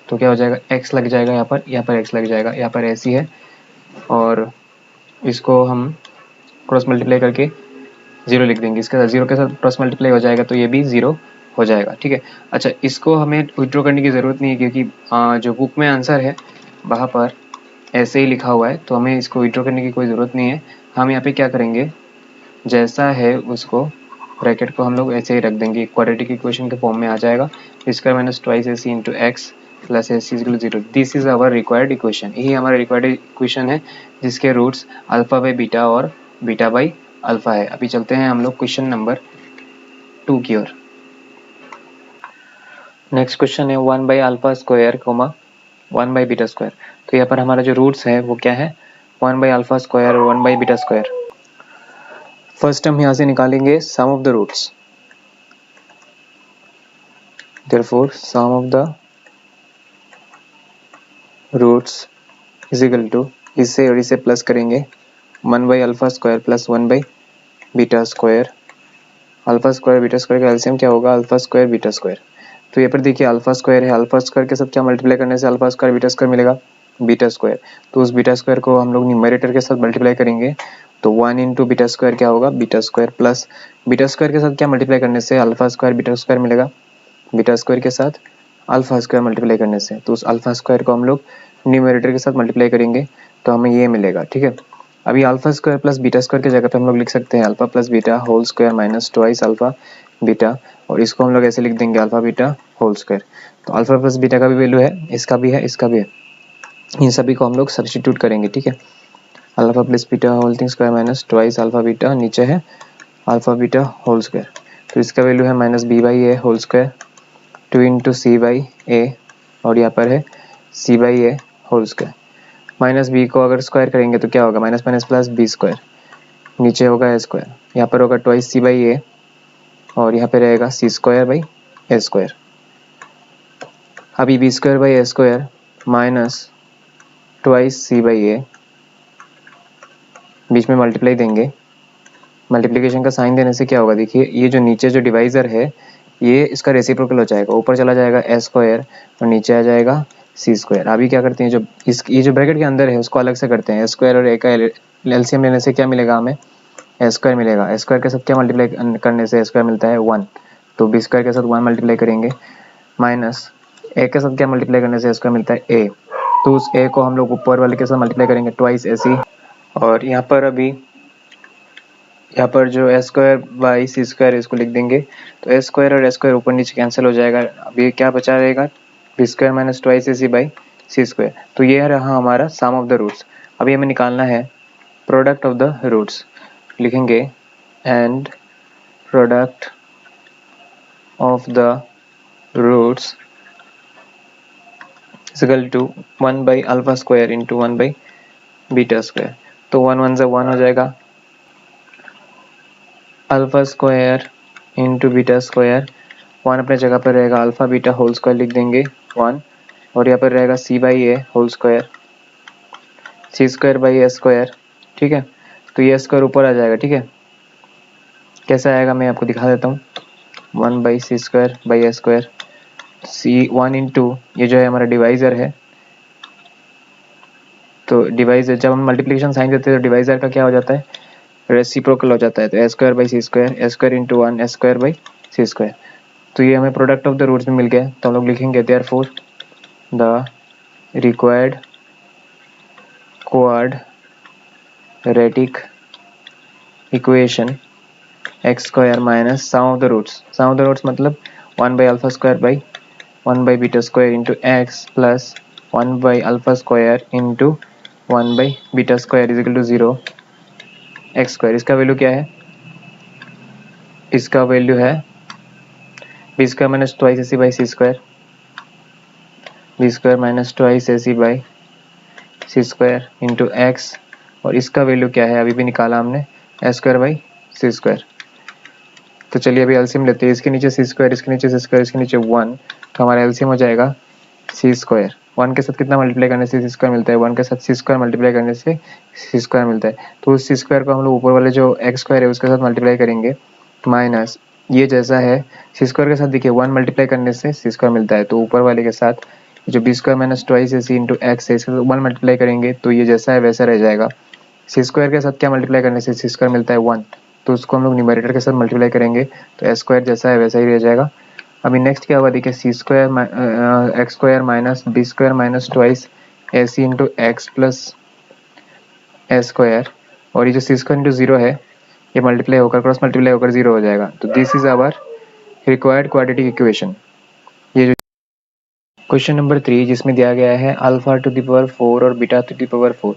तो क्या हो जाएगा, x लग जाएगा यहाँ पर x लग जाएगा, यहाँ पर ऐसी है और इसको हम क्रॉस मल्टीप्लाई करके 0 लिख देंगे। इसके साथ 0 के साथ क्रॉस मल्टीप्लाई हो जाएगा तो ये भी 0 हो जाएगा। ठीक है, अच्छा इसको हमें विड्रॉ करने की ज़रूरत नहीं है क्योंकि जो बुक में आंसर है वहाँ पर ऐसे ही लिखा हुआ है, तो हमें इसको विड्रॉ करने की कोई ज़रूरत नहीं है। हम यहाँ पे क्या करेंगे, जैसा है उसको ब्रैकेट को हम लोग ऐसे ही रख देंगे, क्वाड्रेटिक इक्वेशन के फॉर्म में आ जाएगा। Square minus twice A C into x plus A C equal 0। This is our required equation, यही हमारा रिक्वायर्ड इक्वेशन है जिसके रूट्स अल्फा बाई बीटा और बीटा बाई अल्फा है। अभी चलते हैं हम लोग क्वेश्चन नंबर 2 की ओर। नेक्स्ट क्वेश्चन है 1 by alpha square comma 1 by beta square. तो यहाँ पर हमारा जो रूट्स है वो क्या है, 1 बाई अल्फा स्क्वायर और 1 बाई बीटा स्क्वायर। फर्स्ट हम यहाँ से निकालेंगे sum of the roots, therefore sum of the roots is equal to, इससे और इसे प्लस करेंगे 1 by alpha square plus 1 by beta square. Alpha square beta square का एलसीएम क्या होगा, अल्फा स्क्वायर बीटा स्क्वायर। तो यहाँ पर देखिए अल्फा स्क्वायर है, अल्फा स्क्वायर के साथ क्या मल्टीप्लाई करने से अल्फा स्क्वायर बीटा स्क्वायर मिलेगा, बीटा स्क्वायर। तो उस बीटा स्क्वायर को हम लोग न्यूमरेटर के साथ मल्टीप्लाई करेंगे तो 1 इंटू बीटा स्क्वायर क्या होगा, beta square, plus beta square के साथ क्या मल्टीप्लाई करने से अल्फा स्क्वायर बीटा स्क्वायर मिलेगा, बीटा स्क्वायर के साथ अल्फा स्क्वायर मल्टीप्लाई करने से। तो उस अल्फा स्क्वायर को हम लोग न्यूमरेटर के साथ मल्टीप्लाई करेंगे तो हमें ये मिलेगा। ठीक है, अभी alpha square plus beta square की जगह पे हम लोग लिख सकते हैं alpha plus beta whole square minus twice alpha beta, और इसको हम लोग ऐसे लिख देंगे अल्फा बीटा होल स्क्वायर। तो अल्फा प्लस बीटा का भी वैल्यू है, इसका भी है, इसका भी है, इन सभी को हम लोग सब्स्टिट्यूट करेंगे। ठीक है, alpha plus beta whole thing square minus twice alpha beta, नीचे है अल्फा बीटा होल स्क्वायर, तो इसका वैल्यू है minus B by A whole square 2 into c by ए, और यहाँ पर है c by A whole square. Minus b को अगर स्क्वायर करेंगे तो क्या होगा, minus minus plus b square, नीचे होगा ए स्क्वायर, यहाँ पर होगा ट्वाइस सी बाई ए और यहाँ पे रहेगा c square by A square. अभी b square by A square minus twice c by a, बीच में मल्टीप्लाई देंगे, मल्टीप्लिकेशन का साइन देने से क्या होगा, देखिए ये जो नीचे जो डिवाइजर है ये इसका रेसिप्रोकल हो जाएगा, ऊपर चला जाएगा ए स्क्वायर और नीचे आ जाएगा सी स्क्वायर। अभी क्या करते हैं, जो ये जो ब्रैकेट के अंदर है उसको अलग से करते हैं, ए स्क्वायर और ए का एलसीएम लेने से क्या मिलेगा हमें, ए स्क्वायर मिलेगा। ए स्क्वायर के साथ क्या मल्टीप्लाई करने से ए स्क्वायर मिलता है 1, तो बी स्क्वायर के साथ 1 मल्टीप्लाई करेंगे, माइनस ए के साथ क्या मल्टीप्लाई करने से ए स्क्वायर मिलता है ए, तो उस ए को हम लोग ऊपर वाले के साथ मल्टीप्लाई करेंगे ट्वाइस ए सी। और यहाँ पर अभी यहाँ पर जो ए स्क्वायर बाई सी स्क्वायर इसको लिख देंगे, तो ए स्क्वायर और ए स्क्वायर ऊपर नीचे कैंसिल हो जाएगा, अभी क्या बचा रहेगा, B square minus twice A C by C square. तो ये रहा हमारा सम ऑफ द रूट्स। अभी हमें निकालना है प्रोडक्ट ऑफ द रूट्स, लिखेंगे and product of the roots equal to 1 by alpha square into 1 by beta square. तो 1 1 से 1 हो जाएगा, alpha square into beta square, 1 अपने जगह पर रहेगा, अल्फा बीटा होल स्क्वायर लिख देंगे 1, और यहाँ पर रहेगा c by A whole square, C square by A square. ठीक है, तो ये स्क्वायर ऊपर आ जाएगा। ठीक है, कैसा आएगा मैं आपको दिखा देता हूँ। 1 by C square by A square, C 1 into ये जो है हमारा डिवाइज़र है, तो डिवाइज़र जब हम मल्टीप्लिकेशन साइन देते हैं तो डिवाइज़र का क्या हो जाता है, रेसिप्रोकल हो जाता है। तो a square by C square, a square into 1 a square by C square. तो ये हमें प्रोडक्ट ऑफ द रूट्स में मिल गया, तो हम लोग लिखेंगे therefore the required quadratic equation x square minus sum of the roots, sum of the roots मतलब 1 by alpha square by 1 by beta square into x plus 1 by alpha square into 1 by beta square is equal to 0 x square. इसका value क्या है, इसका value है B square minus twice A C by C square, B square minus twice A C by C square into X, और इसका value क्या है अभी भी निकाला हमने, A square by C square. तो चलिए अभी एलसीएम लेते हैं, इसके नीचे सी स्क्वायर, इसके नीचे सी स्क्वायर, इसके नीचे 1, तो हमारा एलसीएम हो जाएगा सी स्क्वायर। 1 के साथ कितना मल्टीप्लाई करने से सी स्क्वायर मिलता है, 1 के साथ सी स्क्वायर मल्टीप्लाई करने से सी स्क्वायर मिलता है। तो उस सी स्क्वायर को हम लोग ऊपर वाले जो एक्स स्क्वायर है उसके साथ मल्टीप्लाई करेंगे, माइनस ये जैसा है सी स्क्वायर के साथ देखिए 1 मल्टीप्लाई करने से सी स्क्वायर मिलता है, तो ऊपर वाले के साथ जो बी स्क्वायर माइनस ट्वाइस ए सी इंटू एक्स है इसके साथ 1 मल्टीप्लाई करेंगे तो ये जैसा है वैसा रह जाएगा। सी स्क्वायर के साथ क्या मल्टीप्लाई करने से सी स्क्वायर मिलता है 1, तो उसको हम लोग न्यूमरेटर के साथ मल्टीप्लाई करेंगे तो ए स्क्वायर जैसा है वैसा ही रह जाएगा। अभी नेक्स्ट क्या होगा देखिए, c square x square minus B square minus twice A C into x plus a square, और ये जो सी स्क्वायर इंटू जीरो है ये मल्टीप्लाई होकर क्रॉस मल्टीप्लाई होकर जीरो हो जाएगा। तो this is our required quadratic equation. ये जो क्वेश्चन नंबर 3 जिसमें दिया गया है अल्फा टू द पावर 4 और बीटा टू द पावर 4,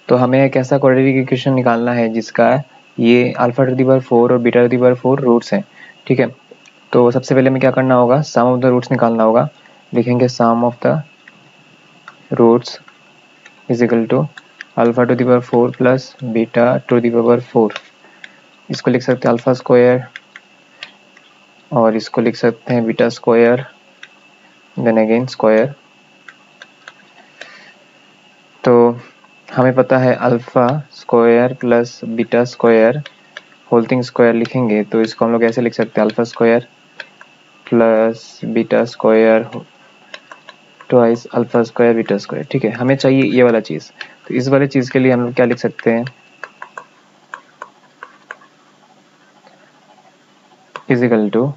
तो हमें एक ऐसा क्वाड्रेटिक इक्वेशन निकालना है जिसका ये अल्फा टू द पावर 4 और beta to the power 4 roots हैं। ठीक है, तो सबसे पहले हमें क्या करना होगा, सम ऑफ द रूट्स निकालना होगा। लिखेंगे sum of the roots is equal to alpha to the power 4 plus beta to the power 4। इसको लिख सकते हैं अल्फा स्क्वायर और इसको लिख सकते हैं beta square, then again square. तो हमें पता है alpha square plus beta square whole thing square लिखेंगे, तो इसको हम लोग ऐसे लिख सकते हैं alpha square plus beta square twice alpha square beta square. ठीक है, हमें चाहिए ये वाला चीज़, तो इस वाले चीज़ के लिए हम लोग क्या लिख सकते हैं, is equal to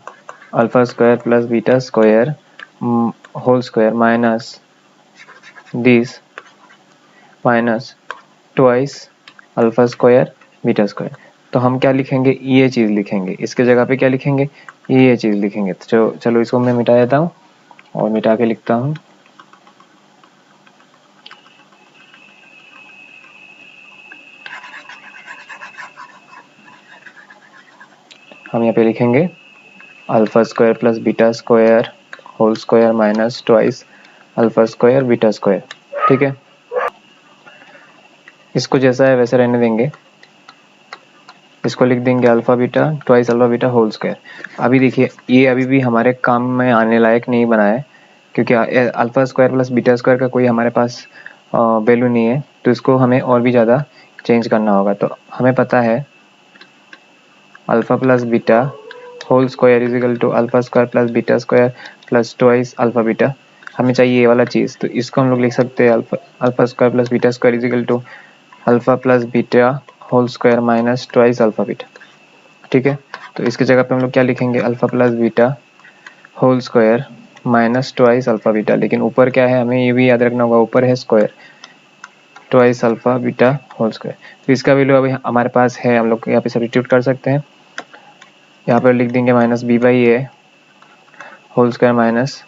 alpha square plus beta square whole square minus this minus twice alpha square beta square. तो हम क्या लिखेंगे, ये चीज़ लिखेंगे, इसके जगह पे क्या लिखेंगे, ये चीज़ लिखेंगे। तो चलो इसको मैं मिटा देता हूँ और मिटा के लिखता हूँ, हम यहाँ पे लिखेंगे alpha square plus beta square whole square minus twice alpha square beta square. ठीक है, इसको जैसा है वैसे रहने देंगे, इसको लिख देंगे alpha beta twice alpha beta whole square. अभी देखिए ये अभी भी हमारे काम में आने लायक नहीं बना है, क्योंकि alpha square plus beta square का कोई हमारे पास वैल्यू नहीं है, तो इसको हमें और भी ज़्यादा चेंज करना होगा। तो हमें पता है alpha plus beta whole square is equal to alpha square plus beta square plus twice alpha beta. हमें चाहिए ये वाला चीज़, तो इसको हम लोग लिख सकते हैं alpha square plus beta square is equal to alpha plus beta whole square minus twice alpha beta. ठीक है, तो इसकी जगह पे हम लोग क्या लिखेंगे, alpha plus beta whole square minus twice alpha beta, लेकिन ऊपर क्या है हमें ये भी याद रखना होगा, ऊपर है square twice alpha beta whole square. तो इसका वैल्यू अभी हमारे पास है, हम लोग यहाँ पे सब्स्टिट्यूट कर सकते हैं। यहाँ पर लिख देंगे minus B by A whole square minus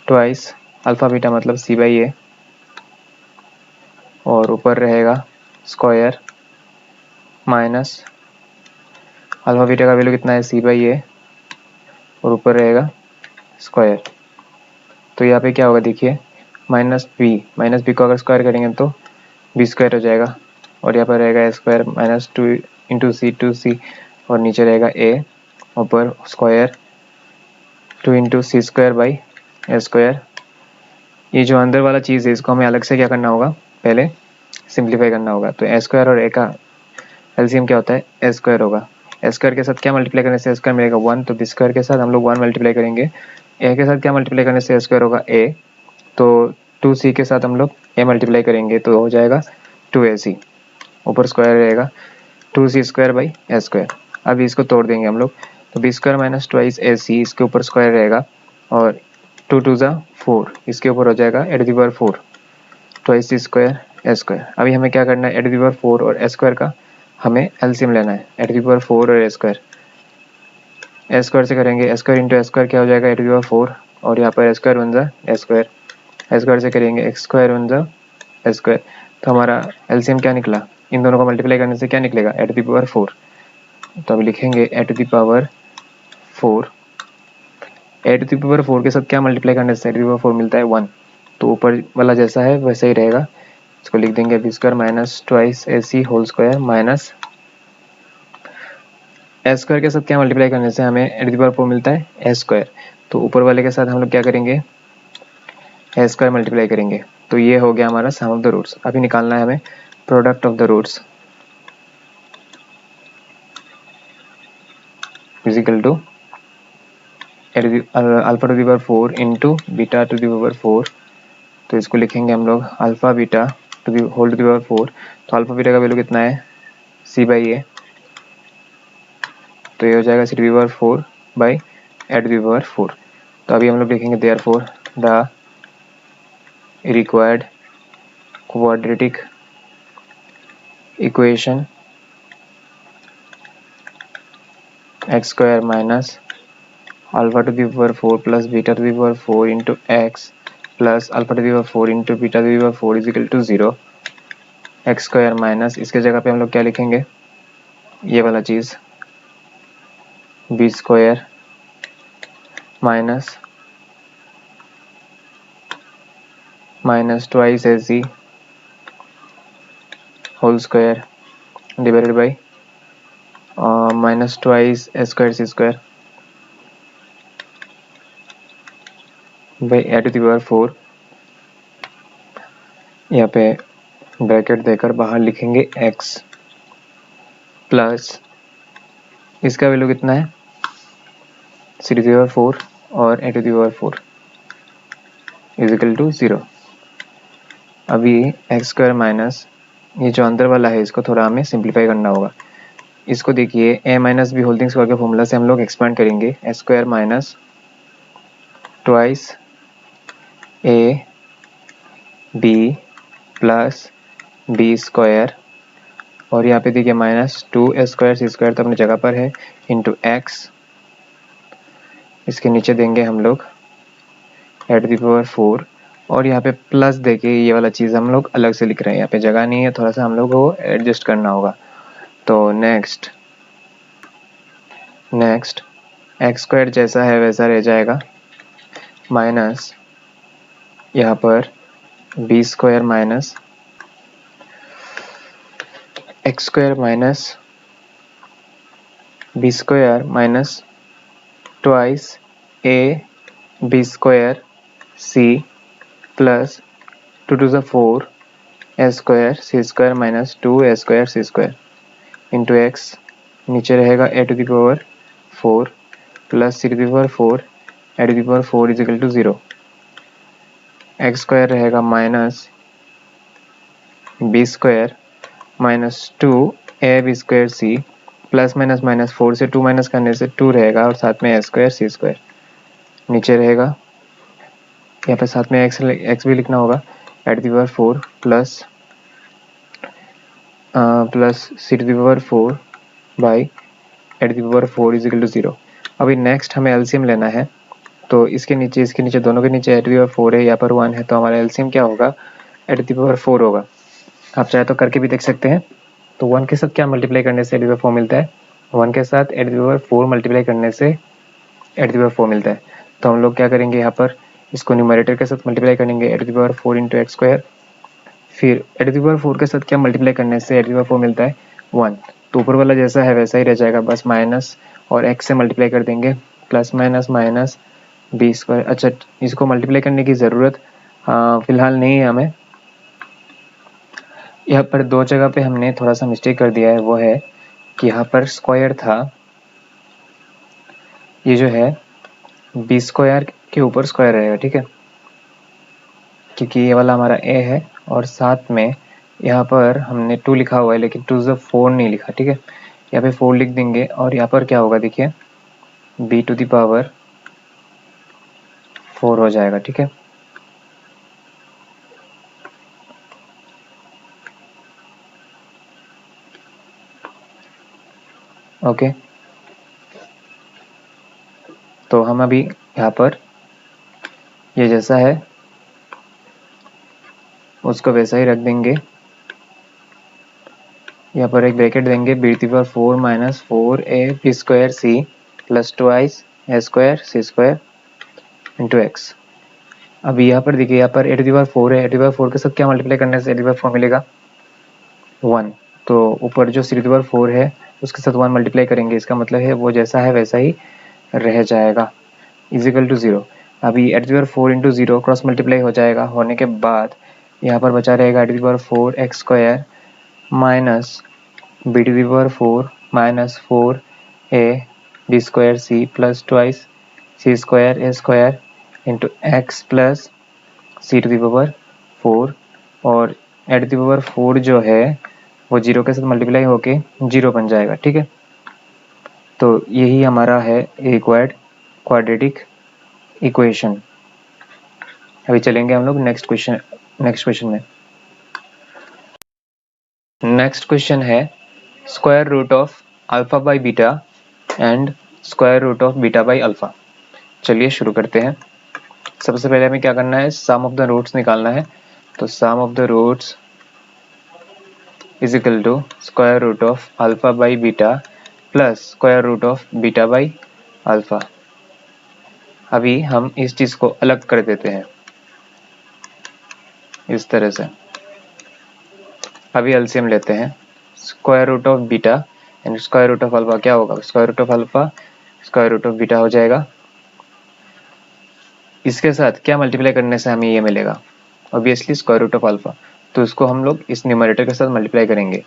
twice alpha beta मतलब सी बाई ए, और ऊपर रहेगा स्क्वायर माइनस अल्फा बीटा का वैल्यू कितना है सी बाई ए, और ऊपर रहेगा स्क्वायर। तो यहाँ पे क्या होगा देखिए, माइनस बी को अगर स्क्वायर करेंगे तो बी स्क्वायर हो जाएगा, और यहाँ पर रहेगा ए स्क्वायर माइनस 2 इंटू सी और नीचे रहेगा ए, ऊपर square 2 into C square by A square. ये जो अंदर वाला चीज़ है इसको हमें अलग से क्या करना होगा, पहले सिंप्लीफाई करना होगा। तो ए स्क्वायर और ए का एलसीएम क्या होता है, ए स्क्वायर होगा। ए स्क्वायर के साथ क्या मल्टीप्लाई करने से ए स्क्वायर मिलेगा 1, तो बी स्क्वायर के साथ हम लोग 1 मल्टीप्लाई करेंगे। ए के साथ क्या मल्टीप्लाई करने से ए स्क्वायर होगा ए, तो 2c के साथ हम लोग ए मल्टीप्लाई करेंगे तो हो जाएगा 2ac, ऊपर स्क्वायर रहेगा 2c square by A square. अब इसको तोड़ देंगे हम लोग, तो बी स्क्वायर माइनस ट्वाइस ए सी, इसके ऊपर स्क्वायर रहेगा, और 2 2 ज़ा 4, इसके ऊपर हो जाएगा a to the power 4 twice c square a square. अभी हमें क्या करना है, ए टू द पावर 4 और ए स्क्वायर का हमें एलसीएम लेना है। ए टू द पावर 4 और ए स्क्वायर से करेंगे, a square into A square क्या हो जाएगा, ए टू द पावर 4, और यहाँ पर ए स्क्वायर 1 ज़ा ए स्क्वायर से करेंगे एक्स स्क्वायर 1 ज़ा ए स्क्वायर। तो हमारा एलसीएम क्या निकला, इन दोनों को मल्टीप्लाई करने से क्या निकलेगा, ए टू द पावर 4। तो अभी लिखेंगे a to the power 4, a to the power 4 के साथ क्या मल्टीप्लाई करने से ए टू द पावर 4 मिलता है 1, तो ऊपर वाला जैसा है वैसा ही रहेगा। इसको लिख देंगे बी स्क्वायर माइनस ट्वाइस ए सी होल स्क्वायर माइनस ए स्क्वायर के साथ क्या मल्टीप्लाई करने से हमें ए टू द पावर 4 मिलता है ए स्क्वायर, तो ऊपर वाले के साथ हम लोग क्या करेंगे, ए स्क्वायर मल्टीप्लाई करेंगे। तो ये हो गया हमारा सम ऑफ द रूट्स। अभी निकालना है हमें product of the roots is equal to alpha to the power 4 into beta to the power 4। तो इसको लिखेंगे हम लोग alpha beta to the whole to the power 4। तो अल्फा बीटा का वैल्यू कितना है, सी बाई ए, तो ये हो जाएगा c to the power 4 by A to the power 4। तो अभी हम लोग लिखेंगे therefore the required quadratic equation x square minus alpha to the power 4 plus beta to the power 4 into x plus alpha to the power 4 into beta to the power 4 is equal to 0। X square minus इसके जगह पे हम लोग क्या लिखेंगे, ये वाला चीज़ B square minus twice A C whole square divided by minus twice A square C square by A to the power 4। यहाँ पे ब्रैकेट देकर बाहर लिखेंगे x प्लस इसका वैल्यू कितना है, सी टू द पावर 4 और a to the power 4 is equal to 0। अभी एक्स स्क्वायर माइनस ये जो अंदर वाला है इसको थोड़ा हमें सिंप्लीफाई करना होगा। इसको देखिए a minus b holding square के फॉर्मूला से हम लोग एक्सपेंड करेंगे, a square minus twice a b plus b square, और यहाँ पे देखिए minus 2 a square C square तो अपनी जगह पर है इंटू एक्स, इसके नीचे देंगे हम लोग ए टू द पावर 4, और यहाँ पे प्लस देखिए ये वाला चीज़ हम लोग अलग से लिख रहे हैं, यहाँ पे जगह नहीं है, थोड़ा सा हम लोग को एडजस्ट करना होगा। तो नेक्स्ट एक्स स्क्वायर जैसा है वैसा रह जाएगा माइनस यहाँ पर b square minus x square minus B square minus twice a b square C plus 2 to the 4 a square C square minus 2 a square C square into x, नीचे रहेगा a to the power 4 plus c to the power 4 a to the power 4 is equal to 0। X square रहेगा minus B square minus 2 a b square C plus minus minus 4 से 2 minus करने से 2 रहेगा, और साथ में ए स्क्वायर सी square नीचे रहेगा, यहाँ पे साथ में एक्स भी लिखना होगा a to the power 4 plus c to the power 4 by A to the power 4 is equal to 0। अभी नेक्स्ट हमें एलसीएम लेना है, तो इसके नीचे दोनों के नीचे ए टू द पावर 4 है, यहाँ पर 1 है, तो हमारा एलसीएम क्या होगा, ए टू द पावर 4 होगा। आप चाहे तो करके भी देख सकते हैं। तो 1 के साथ क्या मल्टीप्लाई करने से ए टू द पावर 4 मिलता है, 1 के साथ ए टू द पावर 4 मल्टीप्लाई करने से ए टू द पावर 4 मिलता है। तो हम लोग क्या करेंगे, यहाँ पर इसको न्यूमरेटर के साथ मल्टीप्लाई करेंगे a to the power 4 into x square, फिर ए टू द पावर 4 के साथ क्या मल्टीप्लाई करने से ए टू द पावर 4 मिलता है 1, तो ऊपर वाला जैसा है वैसा ही रह जाएगा, बस माइनस और एक्स से मल्टीप्लाई कर देंगे, plus minus minus B square. अच्छा, इसको मल्टीप्लाई करने की ज़रूरत फिलहाल नहीं है हमें। यहाँ पर दो जगह पे हमने थोड़ा सा मिस्टेक कर दिया है, वो है कि यहाँ पर स्क्वायर था, ये जो है बी स्क्वायर के ऊपर स्क्वायर रहेगा, ठीक है, क्योंकि ये वाला हमारा ए है और साथ में यहाँ पर हमने 2 लिखा हुआ है लेकिन 2 से 4 नहीं लिखा, ठीक है, यहाँ पे 4 लिख देंगे और यहाँ पर क्या होगा देखिए बी टू द पावर 4 हो जाएगा, ठीक है। ओके, तो हम अभी यहाँ पर ये जैसा है उसको वैसा ही रख देंगे, यहाँ पर एक ब्रैकेट देंगे B to the power 4 minus 4a B square C plus twice A square C square into X. अभी यहाँ पर देखिए, यहाँ पर ए टू द पावर 4 है, ए टू द पावर 4 के साथ क्या मल्टीप्लाई करने से ए टू द पावर 4 मिलेगा 1, तो ऊपर जो सी टू द पावर 4 है उसके साथ 1 मल्टीप्लाई करेंगे, इसका मतलब है वो जैसा है वैसा ही रह जाएगा, इजिकल टू 0। अभी a to the power 4 into 0 cross multiply हो जाएगा, होने के बाद यहाँ पर बचा रहेगा a to the power 4 x square minus b to the power 4 minus 4a B square C plus twice c square a square into x plus c to the power 4, और ए टू द पावर 4 जो है वो 0 के साथ multiply होके 0 बन जाएगा, ठीक है। तो यही हमारा है रिक्वायर्ड क्वाड्रेटिक इक्वेशन। अभी चलेंगे हम लोग नेक्स्ट क्वेश्चन में। नेक्स्ट क्वेश्चन है square root of alpha by beta and square root of beta by alpha. चलिए शुरू करते हैं। सबसे पहले हमें क्या करना है, सम ऑफ द रूट्स निकालना है, तो sum of the roots is equal to square root of alpha by beta plus square root of beta by alpha. अभी हम इस चीज को अलग कर देते हैं इस तरह से। अभी एलसीएम लेते हैं, square root of beta and square root of alpha क्या होगा, square root of alpha square root of beta हो जाएगा। इसके साथ क्या मल्टीप्लाई करने से हमें ये मिलेगा, obviously square root of alpha, तो इसको हम लोग इस न्यूमरेटर के साथ मल्टीप्लाई करेंगे,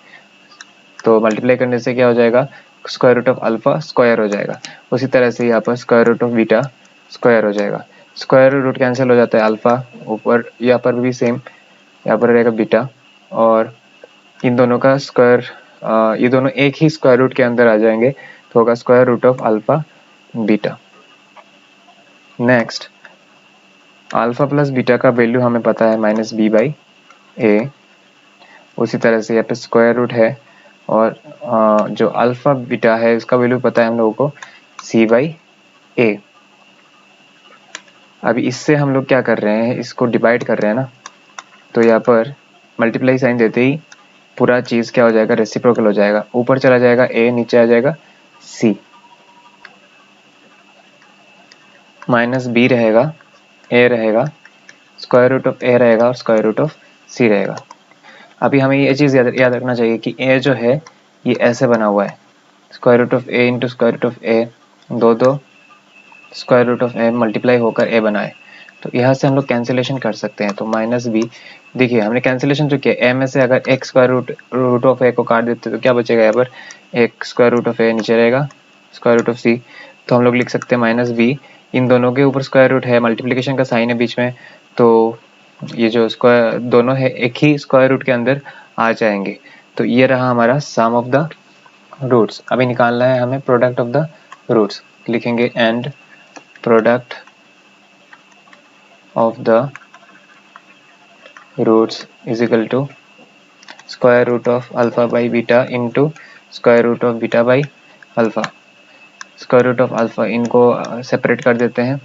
तो मल्टीप्लाई करने से क्या हो जाएगा, square root of alpha square हो जाएगा। उसी तरह से यहाँ पर square root of beta square हो जाएगा, स्क्वायर रूट कैंसिल हो जाता है, अल्फा ऊपर, यहाँ पर भी सेम, यहाँ पर रहेगा बीटा, और इन दोनों का स्क्वायर, ये दोनों एक ही स्क्वायर रूट के अंदर आ जाएंगे, तो होगा square root of alpha beta. Next, alpha plus beta का वैल्यू हमें पता है माइनस बी बाई ए, उसी तरह से यहाँ पे स्क्वायर रूट है, और जो अल्फा बीटा है उसका वैल्यू पता है हम लोगों को सी बाई ए। अभी इससे हम लोग क्या कर रहे हैं, इसको डिवाइड कर रहे हैं ना, तो यहाँ पर मल्टीप्लाई साइन देते ही पूरा चीज क्या हो जाएगा, रेसिप्रोकल हो जाएगा, ऊपर चला जाएगा ए, नीचे आ जाएगा सी, माइनस बी रहेगा, ए रहेगा, स्क्वायर रूट ऑफ ए रहेगा और स्क्वायर रूट ऑफ सी रहेगा। अभी हमें ये चीज याद रखना चाहिए कि ए जो है ये ऐसे बना हुआ है, square root of a into square root of a, दो square root of a multiply होकर ए बनाए, तो यहाँ से हम लोग कैंसिलेशन कर सकते हैं, तो माइनस बी, देखिए हमने कैंसिलेशन जो किया, ए में से अगर एक स्क्वायर रूट ऑफ ए को काट देते तो क्या बचेगा, यहाँ पर एक स्क्वायर रूट ऑफ ए नीचे रहेगा स्क्वायर रूट ऑफ सी, तो हम लोग लिख सकते हैं माइनस बी, इन दोनों के ऊपर स्क्वायर रूट है, मल्टीप्लीकेशन का साइन है बीच में, तो ये जो स्क्वायर दोनों है एक ही स्क्वायर रूट के अंदर आ जाएंगे। तो ये रहा हमारा सम ऑफ द रूट्स। अभी निकालना है हमें प्रोडक्ट ऑफ द रूट्स, लिखेंगे and product of the roots is equal to square root of alpha by beta into square root of beta by alpha। Square root of alpha इनको separate कर देते हैं,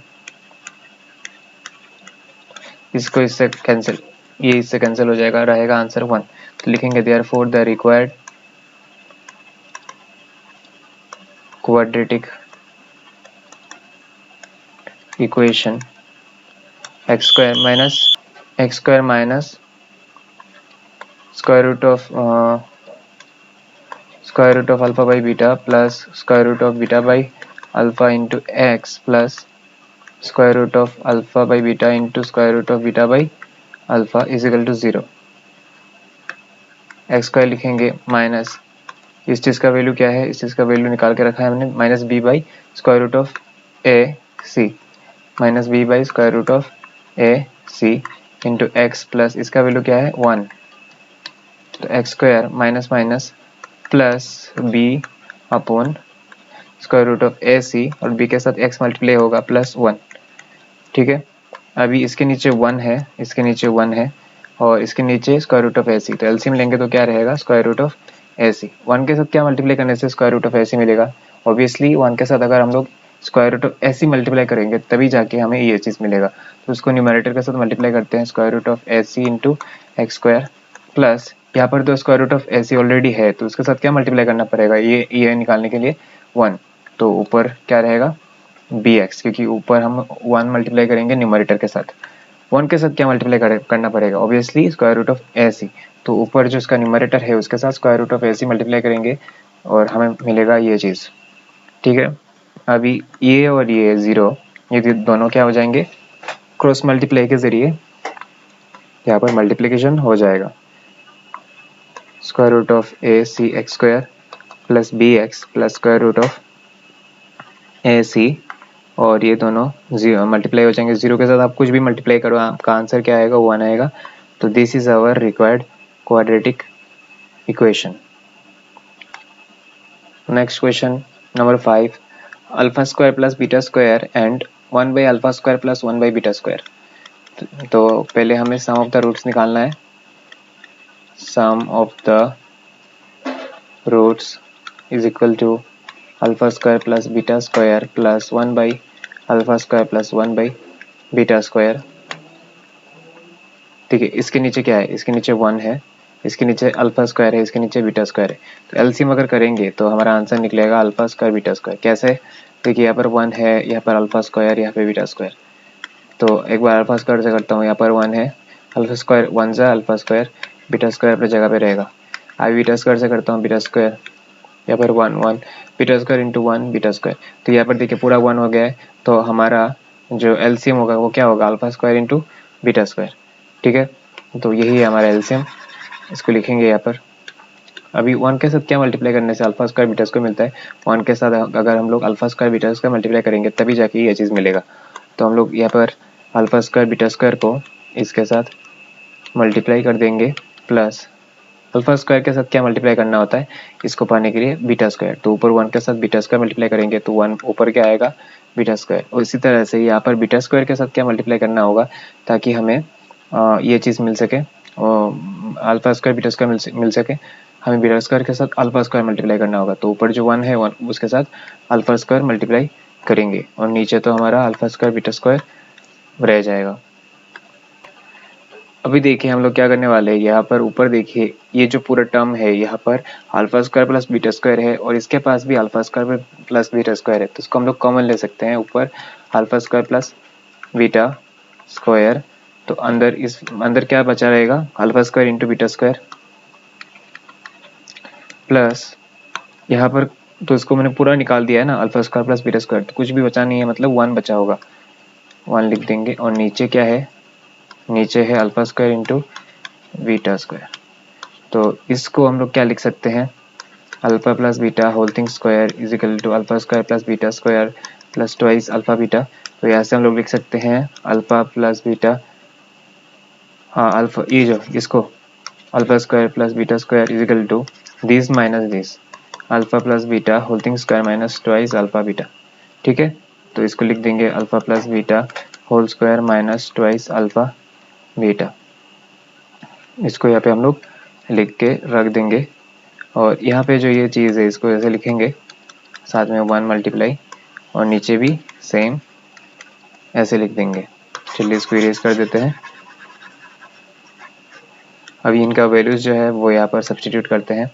इसको इससे कैंसिल, ये इससे cancel हो जाएगा, रहेगा आंसर 1। तो लिखेंगे therefore the required quadratic equation x square minus square root of alpha by beta plus square root of beta by alpha into x plus square root of alpha by beta into square root of beta by alpha is equal to 0। X square लिखेंगे minus इस चीज़ का value क्या है, इस चीज़ का value निकाल के रखा है हमने minus B by square root of A c, minus B by square root of A C into x plus इसका वैल्यू क्या है 1, तो x square minus minus plus b upon square root of A c और b के साथ x multiply होगा plus 1। ठीक है, अभी इसके नीचे 1 है, इसके नीचे 1 है और इसके नीचे square root of A C, तो एलसीएम लेंगे तो क्या रहेगा square root of A C. 1 के साथ क्या मल्टीप्लाई करने से square root of A C मिलेगा, ऑब्वियसली 1 के साथ अगर हम लोग square root of A C multiply करेंगे तभी जाके हमें ये चीज़ मिलेगा, तो उसको न्यूमरेटर के साथ मल्टीप्लाई करते हैं square root of A C into x square plus यहाँ पर तो square root of A C already है तो उसके साथ क्या मल्टीप्लाई करना पड़ेगा ये निकालने के लिए 1, तो ऊपर क्या रहेगा बी एक्स, क्योंकि ऊपर हम 1 मल्टीप्लाई करेंगे न्यूमरेटर के साथ, 1 के साथ क्या मल्टीप्लाई करना पड़ेगा obviously square root of A C, तो ऊपर जो इसका न्यूमरेटर है उसके साथ square root of A C multiply करेंगे और हमें मिलेगा ये चीज़। ठीक है, अभी ये और ये 0 ये दोनों क्या हो जाएंगे क्रॉस मल्टीप्लाई के ज़रिए यहाँ पर मल्टीप्लिकेशन हो जाएगा, square root of A c x square plus B x plus square root of A c और ये दोनों 0 मल्टीप्लाई हो जाएंगे, 0 के साथ आप कुछ भी मल्टीप्लाई करो आपका आंसर क्या आएगा 1 आएगा, तो this is our required quadratic equation. Next question number 5, alpha square plus beta square and 1 by alpha square plus 1 by beta square. तो पहले हमें सम ऑफ द रूट्स निकालना है, sum of the roots is equal to alpha square plus beta square plus 1 by alpha square plus 1 by beta square. ठीक है, इसके नीचे क्या है, इसके नीचे 1 है, इसके नीचे अल्फा स्क्वायर है, इसके नीचे बीटा स्क्वायर है, तो एलसीएम अगर करेंगे तो हमारा आंसर निकलेगा अल्फा स्क्वायर बीटा स्क्वायर। कैसे, देखिए यहाँ पर 1 है, यहाँ पर अल्फा स्क्वायर, यहाँ पे बीटा स्क्वायर, तो एक बार अल्फा स्क्वायर से करता हूँ, यहाँ पर 1 है, अल्फा स्क्वायर 1 से अल्फा स्क्वायर, बीटा स्क्वायर अपनी जगह पे रहेगा। अभी बीटा स्क्वायर से करता हूँ, बीटा स्क्वायर यहाँ पर 1 beta square into 1 beta square, तो यहाँ पर देखिए पूरा 1 हो गया है, तो हमारा जो एलसीएम होगा वो क्या होगा alpha square into beta square. ठीक है, तो यही है हमारा एलसीएम, इसको लिखेंगे यहाँ पर। अभी 1 के साथ क्या मल्टीप्लाई करने से अल्फा स्क्वायर बीटा स्क्वायर मिलता है, 1 के साथ अगर हम लोग alpha square beta square multiply करेंगे तभी जाके ये चीज़ मिलेगा, तो हम लोग यहाँ पर अल्फा स्क्वायर बीटा स्क्वायर को इसके साथ मल्टीप्लाई कर देंगे प्लस अल्फा स्क्वायर के साथ क्या मल्टीप्लाई करना होता है इसको पाने के लिए बीटा स्क्वायर, तो ऊपर 1 के साथ बीटा स्क्वायर मल्टीप्लाई करेंगे तो 1 ऊपर क्या आएगा बीटा स्क्वायर, और इसी तरह से यहाँ पर बीटा स्क्वायर के साथ क्या मल्टीप्लाई करना होगा ताकि हमें ये चीज़ मिल सके, अल्फा स्क्वायर बीटा स्क्वायर मिल सके, हमें बीटा स्क्वायर के साथ अल्फा स्क्वायर मल्टीप्लाई करना होगा, तो ऊपर जो 1 है 1 उसके साथ अल्फा स्क्वायर मल्टीप्लाई करेंगे और नीचे तो हमारा अल्फा स्क्वायर बीटा स्क्वायर रह जाएगा। अभी देखिए हम लोग क्या करने वाले हैं, यहाँ पर ऊपर देखिए ये जो पूरा टर्म है यहाँ पर alpha square plus beta square है और इसके पास भी alpha square plus beta square है, तो इसको हम लोग कॉमन ले सकते हैं, ऊपर alpha square plus beta square, तो अंदर क्या बचा रहेगा alpha square into beta square plus यहाँ पर, तो इसको मैंने पूरा निकाल दिया है ना alpha square plus beta square, तो कुछ भी बचा नहीं है, मतलब 1 बचा होगा, 1 लिख देंगे और नीचे क्या है, नीचे है alpha square into beta square, तो इसको हम लोग क्या लिख सकते हैं alpha plus beta whole thing square is equal to alpha square plus beta square plus twice alpha beta, तो यहाँ से हम लोग लिख सकते हैं अल्फा प्लस बीटा, हाँ अल्फा ये जो इसको alpha square plus beta square is equal to this minus this alpha plus beta whole thing square minus twice alpha beta. ठीक है, तो इसको लिख देंगे alpha plus beta whole square minus twice alpha beta, इसको यहाँ पे हम लोग लिख के रख देंगे और यहाँ पे जो ये चीज़ है इसको ऐसे लिखेंगे साथ में 1 मल्टीप्लाई और नीचे भी सेम ऐसे लिख देंगे। चलिए इसको इरेज कर देते हैं। अभी इनका वैल्यूज जो है वो यहाँ पर सब्स्टिट्यूट करते हैं,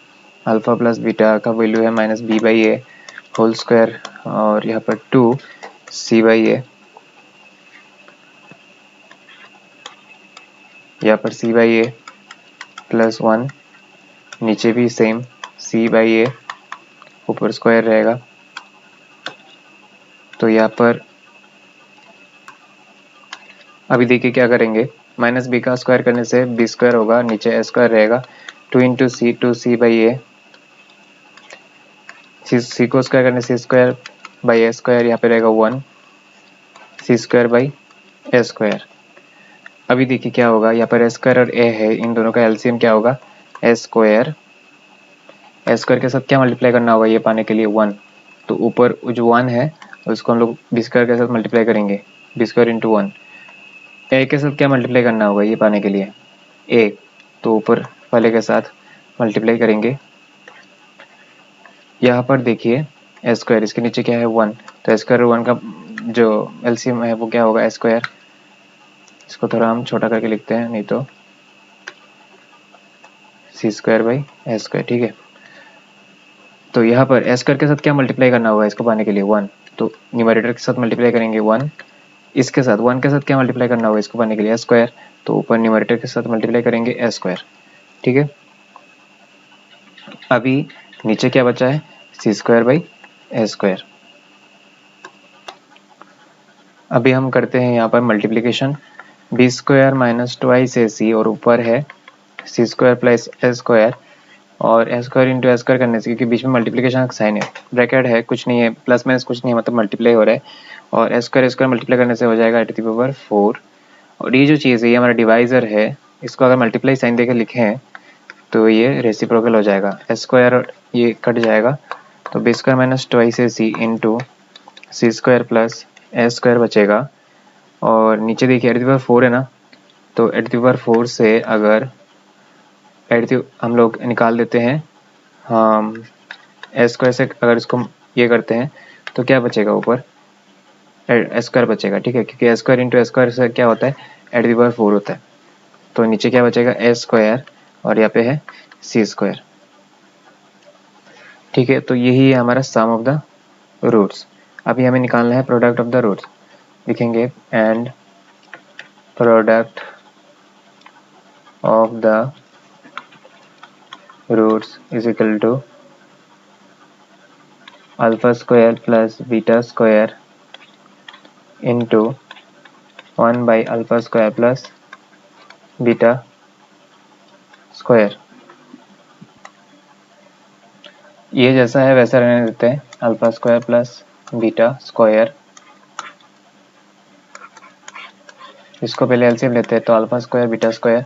अल्फा प्लस बीटा का वैल्यू है minus B by A whole square और यहाँ पर 2 सी बाई ए यहाँ पर सी बाई ए प्लस 1, नीचे भी सेम सी बाई ए, ऊपर स्क्वायर रहेगा। तो यहाँ पर अभी देखिए क्या करेंगे, माइनस बी का स्क्वायर करने से बी स्क्वायर होगा, नीचे ए स्क्वायर रहेगा, 2 into c, 2c by A, सी को स्क्वायर करने से स्क्वायर बाई ए स्क्वायर, यहाँ पे रहेगा 1 सी स्क्वायर बाई ए स्क्वायर। अभी देखिए क्या होगा, यहाँ पर ए स्क्वायर और ए है, इन दोनों का एलसीएम क्या होगा, ए स्क्वायर। ए स्क्वायर के साथ क्या मल्टीप्लाई करना होगा ये पाने के लिए, 1। तो ऊपर जो 1 है उसको हम लोग बी स्क्वायर के साथ मल्टीप्लाई करेंगे, बी स्क्वायर इंटू 1। ए के साथ क्या मल्टीप्लाई करना होगा ये पाने के लिए, ए, तो ऊपर वाले के साथ मल्टीप्लाई करेंगे। यहाँ पर देखिए ए स्क्वायर, इसके नीचे क्या है 1, तो ए स्क्वायर 1 का जो एलसीएम है वो क्या होगा, ए स्क्वायर। इसको थोड़ा हम छोटा करके लिखते हैं, नहीं तो सी स्क्वायर बाई ए स्क्वायर, ठीक है। तो यहाँ पर ए स्क्वायर के साथ क्या मल्टीप्लाई करना होगा इसको पाने के लिए, 1, तो न्यूमरेटर के साथ मल्टीप्लाई करेंगे 1, इसके साथ 1 के साथ क्या मल्टीप्लाई करना होगा इसको पाने के लिए, ए स्क्वायर, तो ऊपर न्यूमरेटर के साथ मल्टीप्लाई करेंगे ए स्क्वायर, ठीक है। अभी नीचे क्या बचा है, c square by A square. अभी हम करते हैं यहाँ पर multiplication, b square minus twice ए सी, और ऊपर है c square plus a square, और a square into A square करने से, क्योंकि बीच में मल्टीप्लिकेशन का साइन है, ब्रैकेट है, कुछ नहीं है, प्लस माइनस कुछ नहीं है, मतलब मल्टीप्लाई हो रहा है, और ए स्क्वायर मल्टीप्लाई करने से हो जाएगा e to the power 4। और ये जो चीज़ है ये हमारा डिवाइज़र है, इसको अगर मल्टीप्लाई साइन देकर लिखें तो ये रेसिप्रोकल हो जाएगा, ए स्क्वायर और ये कट जाएगा, तो b square minus twice A C into C square plus a square बचेगा। और नीचे देखिए e to the power 4 है ना, तो e to the power 4 से अगर हम लोग निकाल देते हैं, हम ए स्क्वायर से अगर इसको ये करते हैं तो क्या बचेगा, ऊपर ए स्क्वायर बचेगा, ठीक है, क्योंकि ए स्क्वायर इंटू ए स्क्वायर से क्या होता है, e to the power 4 होता है। तो नीचे क्या बचेगा, ए स्क्वायर, और यहाँ पे है सी स्क्वायर, ठीक है। तो यही है हमारा सम ऑफ द रूट्स। अभी हमें निकालना है प्रोडक्ट ऑफ द रूट्स, लिखेंगे and product of the roots is equal to alpha square plus beta square into 1 by alpha square plus beta square. ये जैसा है वैसा रहने देते हैं, alpha square plus beta square. इसको पहले एलसीएम लेते हैं, तो alpha square beta square,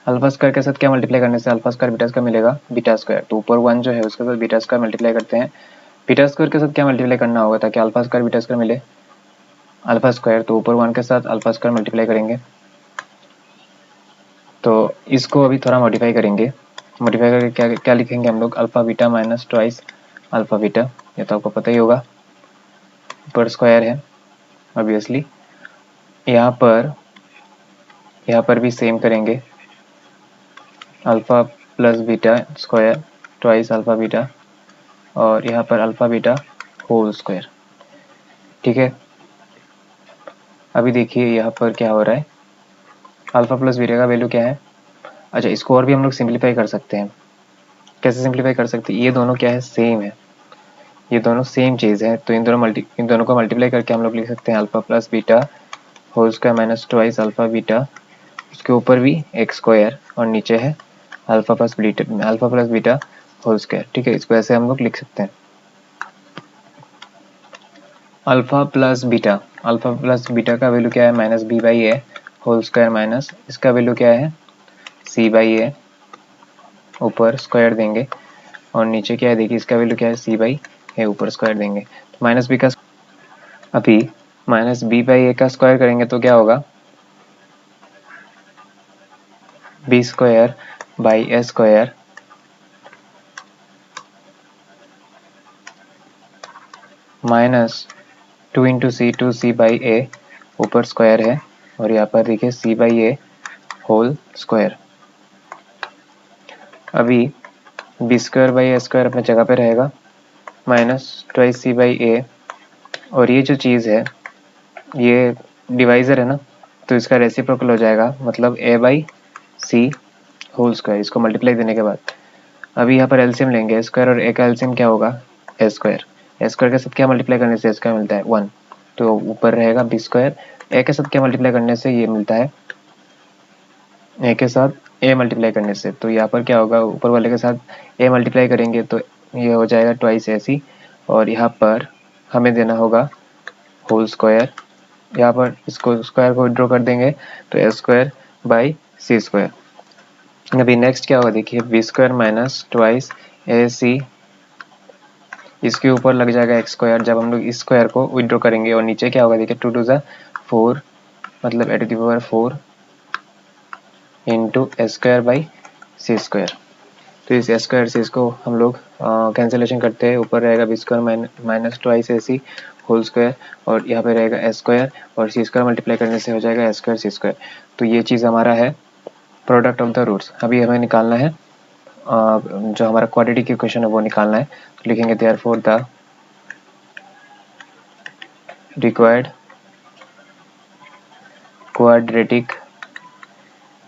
alpha square के साथ क्या मल्टीप्लाई करने से अल्फा स्क्वायर बीटा स्क्वायर मिलेगा, बीटा स्क्वायर, तो ऊपर 1 जो है उसके साथ बीटा स्क्वायर मल्टीप्लाई करते हैं। बीटा स्क्वायर के साथ क्या मल्टीप्लाई करना होगा ताकि अल्फा स्क्वायर बीटा स्क्वायर मिले, अल्फा स्क्वायर, तो ऊपर 1 के साथ अल्फा स्क्वायर मल्टीप्लाई करेंगे। तो इसको अभी थोड़ा मॉडिफाई करेंगे, मॉडिफाई करके क्या क्या लिखेंगे हम लोग, alpha beta minus twice alpha beta, ये तो आपको पता ही होगा, ऊपर स्क्वायर है ऑब्वियसली। यहाँ पर भी सेम करेंगे, alpha plus beta square twice alpha beta, और यहाँ पर अल्फा बीटा होल स्क्वायर, ठीक है। अभी देखिए यहाँ पर क्या हो रहा है, अल्फा प्लस बीटा का वैल्यू क्या है, अच्छा इसको और भी हम लोग सिंप्लीफाई कर सकते हैं। कैसे सिंप्लीफाई कर सकते हैं, ये दोनों क्या है, सेम है, ये दोनों सेम चीज़ है, तो इन दोनों को मल्टीप्लाई करके हम लोग लिख सकते हैं alpha plus beta whole square minus twice alpha beta, उसके ऊपर भी एक स्क्वायर, और नीचे है alpha plus beta whole square, ठीक है। इसको ऐसे हम लोग लिख सकते हैं, अल्फा प्लस बीटा का वैल्यू क्या है, minus B by A whole square minus इसका वैल्यू क्या है, सी बाई ए, ऊपर स्क्वायर देंगे, और नीचे क्या है देखिए इसका वैल्यू क्या है, सी बाई ए, ऊपर स्क्वायर देंगे, तो माइनस बी का, अभी माइनस बी बाई ए का स्क्वायर करेंगे तो क्या होगा, b square by A square minus 2 into c, 2c by a, ऊपर स्क्वायर है, और यहाँ पर देखिए c by A whole square. अभी b square by A square अपने जगह पे रहेगा, माइनस ट्वाइस सी बाई ए, और ये जो चीज़ है ये डिवाइज़र है ना, तो इसका रेसिप्रोकल हो जाएगा, मतलब ए बाई सी होल स्क्वायर, इसको मल्टीप्लाई देने के बाद अभी यहाँ पर एलसीएम लेंगे, स्क्वायर और ए का एलसीएम क्या होगा ए स्क्वायर, ए स्क्वायर के साथ क्या मल्टीप्लाई करने से स्क्वायर मिलता है 1, तो ऊपर रहेगा बी स्क्वायर, ए के साथ क्या मल्टीप्लाई करने से ये मिलता है ए के साथ ए मल्टीप्लाई करने से, तो यहाँ पर क्या होगा ऊपर वाले के साथ ए मल्टीप्लाई करेंगे तो ये हो जाएगा ट्वाइस ए सी, और यहाँ पर हमें देना होगा होल स्क्वायर, यहाँ पर इसको स्क्वायर को ड्रॉ कर देंगे तो a square by C square. अभी नेक्स्ट क्या होगा देखिए, बी स्क्वायर माइनस ट्वाइस ए सी, इसके ऊपर लग जाएगा एक्स स्क्वायर जब हम लोग इस स्क्वायर को विड्रॉ करेंगे, और नीचे क्या होगा देखिए 2 टू ज़ा 4 मतलब a to the power 4 into A square by C square. तो इस ए स्क्वायर से इसको हम लोग कैंसिलेशन करते हैं, ऊपर रहेगा बी स्क्वायर माइनस ट्वाइस ए सी होल स्क्वायर, और यहाँ पे रहेगा ए स्क्वायर और सी स्क्वायर मल्टीप्लाई करने से हो जाएगा ए स्क्वायर सी स्क्वायर। तो ये चीज़ हमारा है प्रोडक्ट ऑफ द रूट्स। अभी हमें निकालना है जो हमारा क्वाड्रेटिक इक्वेशन है वो निकालना है, तो लिखेंगे therefore the required quadratic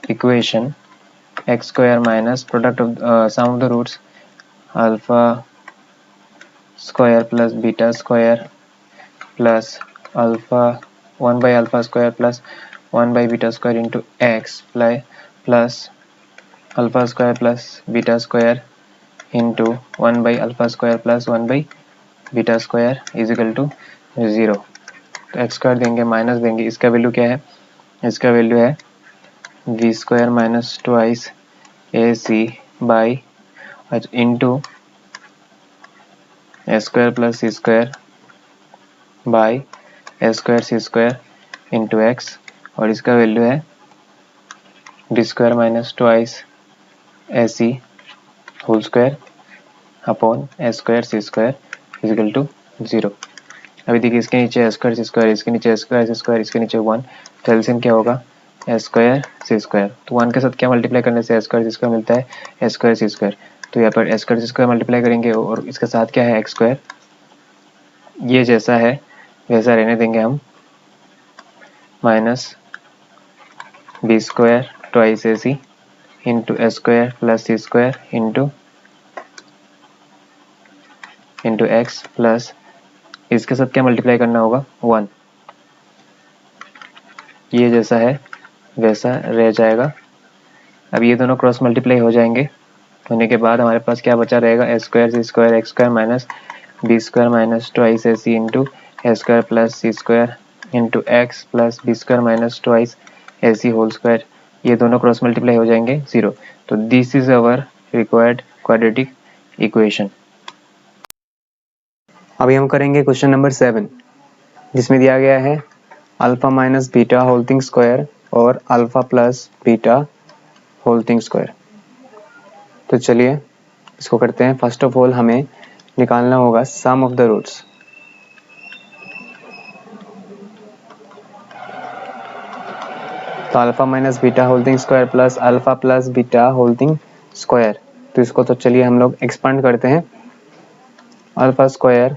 equation x square minus product of sum of the roots alpha square plus beta square plus alpha 1 by alpha square plus 1 by beta square into x plus alpha square plus beta square into 1 by alpha square plus 1 by beta square is equal to 0। तो x square देंगे minus देंगे, इसका value क्या है, इसका value है V square minus twice A C by into A square plus C square by A square C square into X, और इसका वैल्यू है D square minus twice A C whole square upon A square C square is equal to 0। अभी देखिए इसके नीचे ए square सी square, इसके नीचे ए square सी square, इसके नीचे 1, तो एलसीएम क्या होगा ए स्क्वायर सी स्क्वायर, तो 1 के साथ क्या मल्टीप्लाई करने से ए स्क्वायर सी स्क्वायर मिलता है ए स्क्वायर सी स्क्वायर, तो यहाँ पर ए स्क्वायर सी स्क्वायर मल्टीप्लाई करेंगे और इसके साथ क्या है एक्स स्क्वायर, ये जैसा है वैसा रहने देंगे हम, माइनस बी स्क्वायर ट्वाइस ए सी इंटू ए स्क्वायर प्लस सी स्क्वायर इंटू एक्स प्लस इसके साथ क्या मल्टीप्लाई करना होगा 1, ये जैसा है वैसा रह जाएगा। अब ये दोनों क्रॉस मल्टीप्लाई हो जाएंगे, होने के बाद हमारे पास क्या बचा रहेगा ए स्क्वायर सी square x square minus B square minus twice ए सी इंटू ए स्क्वायर प्लस सी square into x plus b square minus twice ए सी होल स्क्वायर, ये दोनों क्रॉस मल्टीप्लाई हो जाएंगे 0। तो this is our required quadratic equation. अभी हम करेंगे क्वेश्चन नंबर 7 जिसमें दिया गया है alpha minus beta whole thing square और alpha plus beta whole thing square. तो चलिए इसको करते हैं। फर्स्ट ऑफ ऑल हमें निकालना होगा सम ऑफ द रूट्स। तो alpha minus beta whole thing square plus alpha plus beta whole thing square, तो इसको तो चलिए हम लोग एक्सपांड करते हैं। Alpha square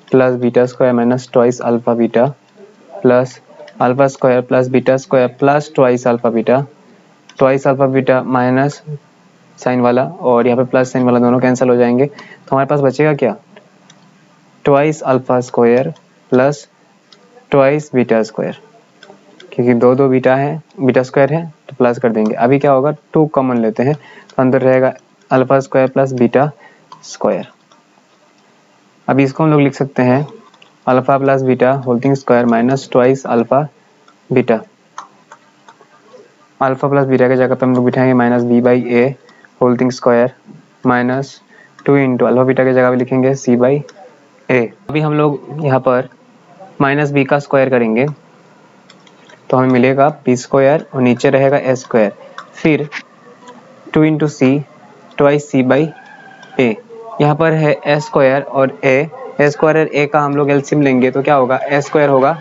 plus beta square minus twice alpha beta plus alpha square plus beta square plus twice alpha beta minus sign वाला और यहाँ पे प्लस साइन वाला दोनों कैंसिल हो जाएंगे, तो हमारे पास बचेगा क्या, twice alpha square plus twice beta square, क्योंकि दो बीटा स्क्वायर है तो प्लस कर देंगे। अभी क्या होगा 2 कॉमन लेते हैं तो अंदर रहेगा alpha square plus beta square. अभी इसको हम लोग लिख सकते हैं alpha plus beta whole thing square minus twice alpha beta. Alpha plus beta की जगह पे हम लोग बिठाएंगे minus B by A whole thing square minus 2 into alpha beta की जगह पे लिखेंगे सी बाई ए। अभी हम लोग यहाँ पर माइनस बी का स्क्वायर करेंगे तो हमें मिलेगा बी स्क्वायर और नीचे रहेगा ए स्क्वायर, फिर 2 into c twice c by a. यहाँ पर है ए स्क्वायर और ए स्क्वायर और ए का हम लोग एलसीएम लेंगे तो क्या होगा ए स्क्वायर होगा,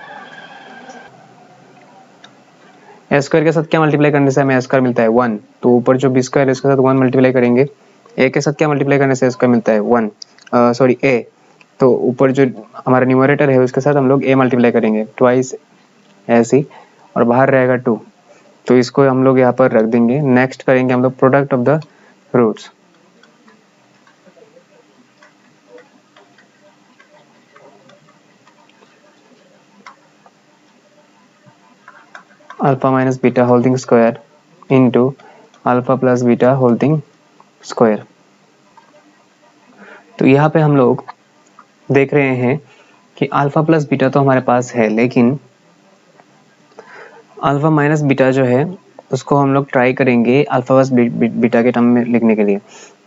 ए स्क्वायर के साथ क्या मल्टीप्लाई करने से हमें ए स्क्वायर मिलता है 1, तो ऊपर जो बी स्क्वायर है उसके साथ 1 मल्टीप्लाई करेंगे, ए के साथ क्या मल्टीप्लाई करने से ए स्क्वायर मिलता है 1 ए, तो ऊपर जो हमारा न्यूमरेटर है उसके साथ हम लोग ए मल्टीप्लाई करेंगे ट्वाइस ए सी और बाहर रहेगा 2, तो इसको हम लोग यहाँ पर रख देंगे। नेक्स्ट करेंगे हम लोग product of the roots. Alpha minus beta holding square into alpha plus beta holding square. तो यहाँ पे हम लोग देख रहे हैं कि अल्फा प्लस बीटा तो हमारे पास है, लेकिन अल्फा माइनस बीटा जो है उसको हम लोग ट्राई करेंगे अल्फा प्लस बीटा के टर्म में लिखने के लिए।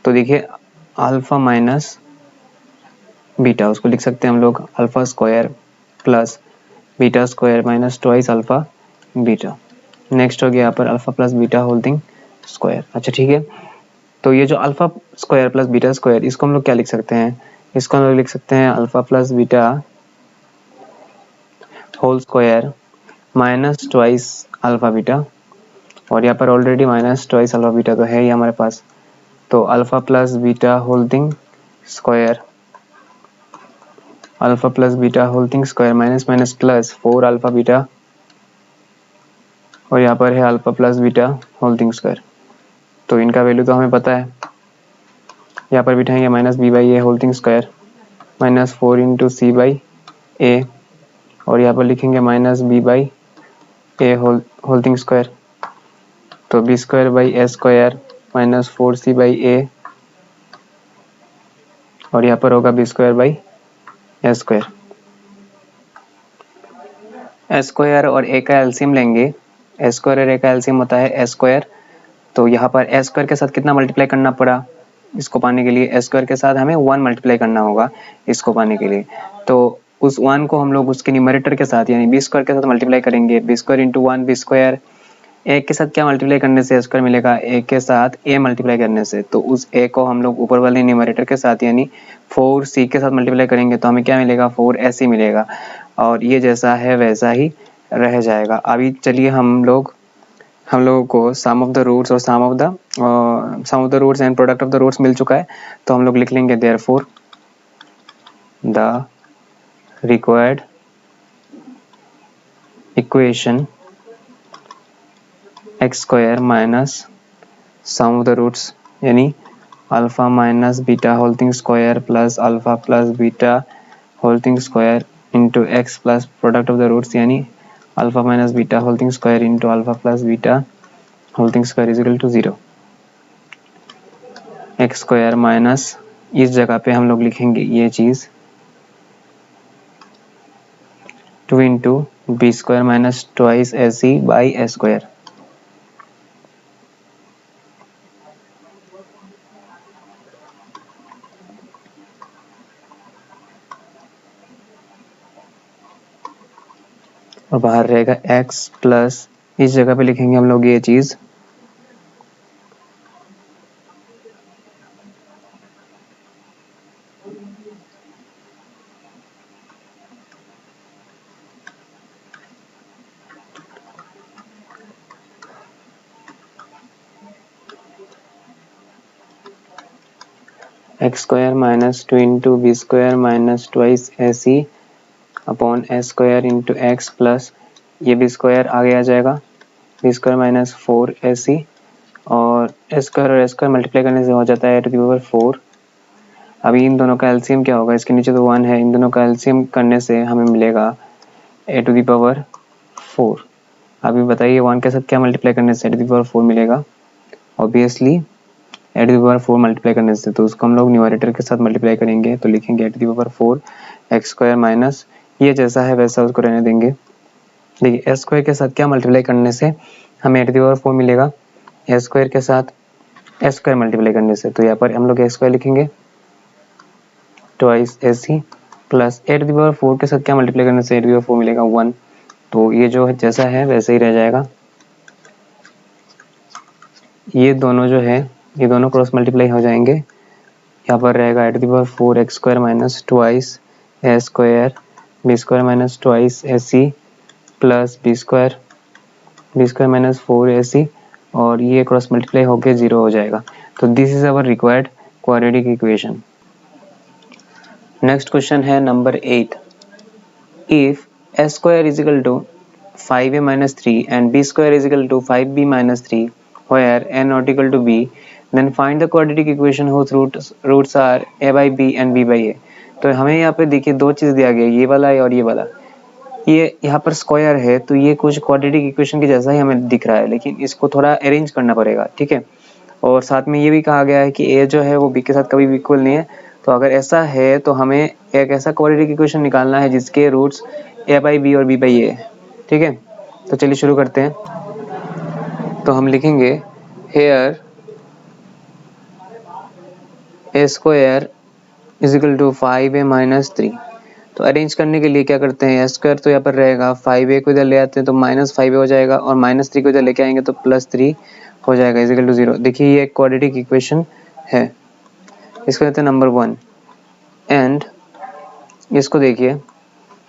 तो देखिए अल्फा माइनस बीटा, उसको लिख सकते हैं हम लोग alpha square plus beta square minus twice alpha beta. Next हो गया यहाँ पर alpha plus beta holding square. अच्छा ठीक है, तो ये जो alpha square plus beta square, इसको हम लोग क्या लिख सकते हैं, इसको हम लोग लिख सकते हैं alpha plus beta whole square minus twice alpha beta, और यहाँ पर already minus twice alpha beta तो है ही हमारे पास। तो alpha plus beta holding square, alpha plus beta holding square minus minus plus 4 alpha beta, और यहाँ पर है alpha plus beta holding square. तो इनका वैल्यू तो हमें पता है, यहाँ पर बिठाएंगे minus B by a whole thing square minus 4 into c by ए, और यहाँ पर लिखेंगे minus B by a whole thing square. तो b square by A square minus 4c by ए, और यहाँ पर होगा b square by A square. A square और ए का एलसीएम लेंगे, ए स्क्वायर और ए का एलसीएम होता है ए स्क्वायर। तो यहाँ पर ए स्क्वायर के साथ कितना मल्टीप्लाई करना पड़ा इसको पाने के लिए, ए स्क्वायर के साथ हमें 1 मल्टीप्लाई करना होगा इसको पाने के लिए। तो उस 1 को हम लोग उसके न्यूमरेटर के साथ यानी बी स्क्वायर के साथ मल्टीप्लाई करेंगे। B square into 1 b square, a के साथ क्या मल्टीप्लाई करने से स्क्वायर मिलेगा, ए के साथ ए मल्टीप्लाई करने से। तो उस ए को हम लोग ऊपर वाले न्यूमरेटर के साथ यानी 4c के साथ मल्टीप्लाई करेंगे तो हमें क्या मिलेगा, 4ac मिलेगा, और ये जैसा है वैसा ही रह जाएगा। अभी चलिए हम लोगों को सम ऑफ द रूट्स और sum of the roots and product of the roots मिल चुका है। तो हम लोग लिख लेंगे therefore the required equation x square minus sum of the roots यानी alpha minus beta holding square plus alpha plus beta holding square into x plus product of the roots यानी alpha minus beta holding square into alpha plus beta holding square is equal to 0। X square minus इस जगह पे हम लोग लिखेंगे ये चीज 2 into B square minus twice A C by A square. और बाहर रहेगा x प्लस इस जगह पे लिखेंगे हम लोग ये चीज x square minus 2 into B square minus twice ए सी अपॉन ए स्क्वायर इंटू एक्स प्लस ये बी स्क्वायर आगे आ जाएगा, बी स्क्वायर माइनस 4ac, और ए स्क्वायर और ए स्क्वायर मल्टीप्लाई करने से हो जाता है टू द पावर 4। अभी इन दोनों का एलसीएम क्या होगा, इसके नीचे तो 1 है, इन दोनों का एलसीएम करने से हमें मिलेगा ए टू द पावर 4। अभी बताइए 1 के साथ क्या मल्टीप्लाई करने से ए टू द पावर 4 मिलेगा, obviously A to the power 4 multiply करने से। तो उसको हम लोग न्यूमरेटर के साथ मल्टीप्लाई करेंगे तो लिखेंगे a to the power 4 x square minus ये जैसा है वैसा उसको रहने देंगे। देखिए ए स्क्वायर के साथ क्या मल्टीप्लाई करने से हमें ए टू द पावर 4 मिलेगा, ए स्क्वायर के साथ ए स्क्वायर मल्टीप्लाई करने से। तो यहाँ पर हम लोग ए स्क्वायर लिखेंगे twice A C plus A to the power 4 के साथ क्या मल्टीप्लाई करने से ए टू द पावर 4 मिलेगा 1। तो ये जो जैसा है वैसे ही रह जाएगा। ये दोनों जो है ये दोनों क्रॉस मल्टीप्लाई हो जाएंगे, यहाँ पर रहेगा a to the power 4 x square minus twice A square B square minus twice A C plus b square minus 4ac, और ये क्रॉस मल्टीप्लाई होकर 0 हो जाएगा। तो this is our required quadratic equation. Next question है number 8। If a square is equal to 5a minus 3 and b square is equal to 5b minus 3 where n not equal to b, then find the quadratic equation whose roots are a by b and b by a। तो हमें यहाँ पे देखिए दो चीज़ दिया गया, ये वाला है और ये वाला। ये यहाँ पर स्क्वायर है तो ये कुछ क्वाड्रेटिक इक्वेशन के जैसा ही हमें दिख रहा है, लेकिन इसको थोड़ा अरेंज करना पड़ेगा, ठीक है। और साथ में ये भी कहा गया है कि a जो है वो b के साथ कभी भी इक्वल नहीं है। तो अगर ऐसा है तो हमें एक ऐसा क्वाड्रेटिक इक्वेशन निकालना है जिसके रूट्स a बाई बी और b बाई a है, ठीक है। तो चलिए शुरू करते हैं। तो हम लिखेंगे here a square is equal to 5a minus 3। तो अरेंज करने के लिए क्या करते हैं, a स्क्वायर तो यहाँ पर रहेगा, 5a को इधर ले आते हैं तो माइनस 5a हो जाएगा और माइनस 3 को इधर लेके आएंगे तो प्लस 3 हो जाएगा इज इक्वल टू 0। देखिए ये एक क्वाड्रेटिक इक्वेशन है, इसको कहते हैं नंबर 1। एंड इसको देखिए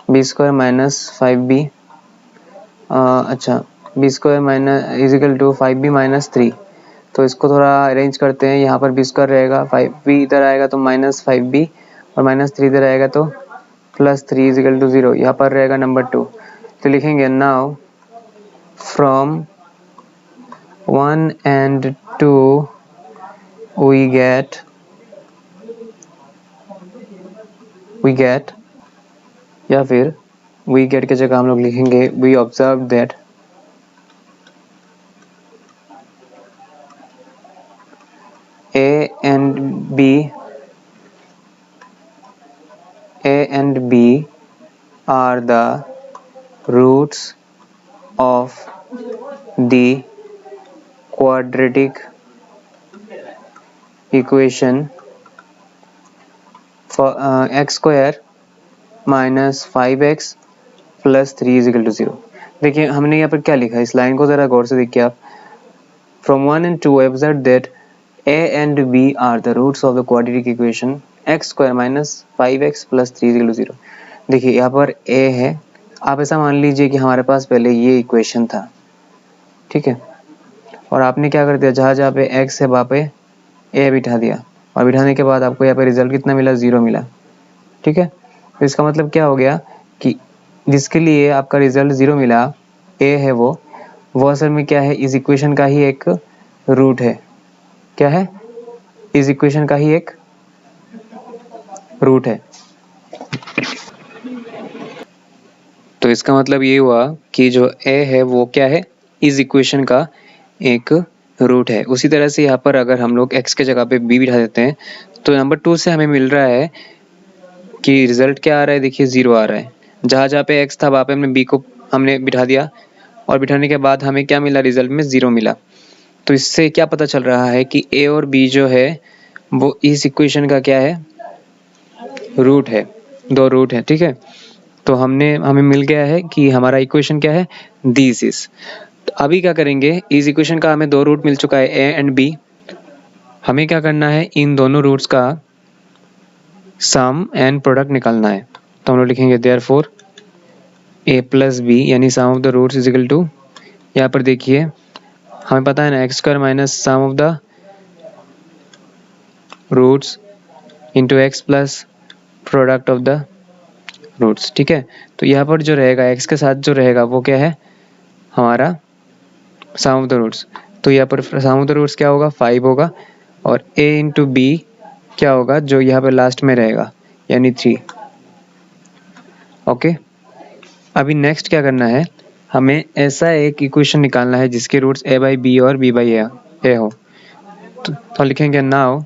बी स्क्वायर माइनस 5b, अच्छा B square minus is equal to 5b minus 3। तो इसको थोड़ा अरेंज करते हैं, यहाँ पर बी स्क्वायर रहेगा, 5b इधर आएगा तो माइनस 5b और माइनस 3 इधर आएगा तो प्लस 3 इज इक्वल टू 0। यहाँ पर रहेगा नंबर 2। तो लिखेंगे now from 1 and 2 we get या फिर we get के जगह हम लोग लिखेंगे we observe that A and B are the roots of the quadratic equation for x square minus 5x plus 3 is equal to 0। देखिए हमने यहाँ पर क्या लिखा है, इस लाइन को ज़रा गौर से देखिए आप। From 1 and 2 observe that a and b are the roots of the quadratic equation x square minus 5x plus 3 is equal to 0। देखिए यहाँ पर a है, आप ऐसा मान लीजिए कि हमारे पास पहले ये इक्वेशन था, ठीक है। और आपने क्या कर दिया, जहाँ जहाँ पे x है वहाँ पे a बिठा दिया और बिठाने के बाद आपको यहाँ पे रिजल्ट कितना मिला, 0 मिला, ठीक है। तो इसका मतलब क्या हो गया कि जिसके लिए आपका रिजल्ट 0 मिला, a है वो असल में क्या है, इस इक्वेशन का ही एक रूट है। क्या है, इस इक्वेशन का ही एक रूट है। तो इसका मतलब ये हुआ कि जो a है वो क्या है, इस इक्वेशन का एक रूट है। उसी तरह से यहाँ पर अगर हम लोग x के जगह पे b बिठा देते हैं तो नंबर 2 से हमें मिल रहा है कि रिजल्ट क्या आ रहा है, देखिए 0 आ रहा है। जहाँ जहाँ पे x था वहाँ पे हमने b को हमने बिठा दिया और बिठाने के बाद हमें क्या मिला, रिजल्ट में 0 मिला। तो इससे क्या पता चल रहा है कि a और b जो है वो इस इक्वेशन का क्या है, रूट है, दो रूट है, ठीक है। तो हमें मिल गया है कि हमारा इक्वेशन क्या है, दिस इज। तो अभी क्या करेंगे, इस इक्वेशन का हमें दो रूट मिल चुका है a एंड b। हमें क्या करना है, इन दोनों रूट्स का सम एंड प्रोडक्ट निकालना है। तो हम लोग लिखेंगे देयरफॉर a प्लस बी यानी sum of the roots is equal to, यहाँ पर देखिए हमें पता है ना x square minus sum of the roots into x plus product of the roots, ठीक है। तो यहाँ पर जो रहेगा x के साथ जो रहेगा वो क्या है, हमारा सम ऑफ द रूट्स। तो यहाँ पर सम ऑफ द रूट्स क्या होगा, 5 होगा और a इंटू बी क्या होगा, जो यहाँ पर लास्ट में रहेगा यानी 3। ओके, अभी नेक्स्ट क्या करना है, हमें ऐसा एक इक्वेशन निकालना है जिसके रूट्स a बाई बी और b बाई a हो। तो लिखेंगे now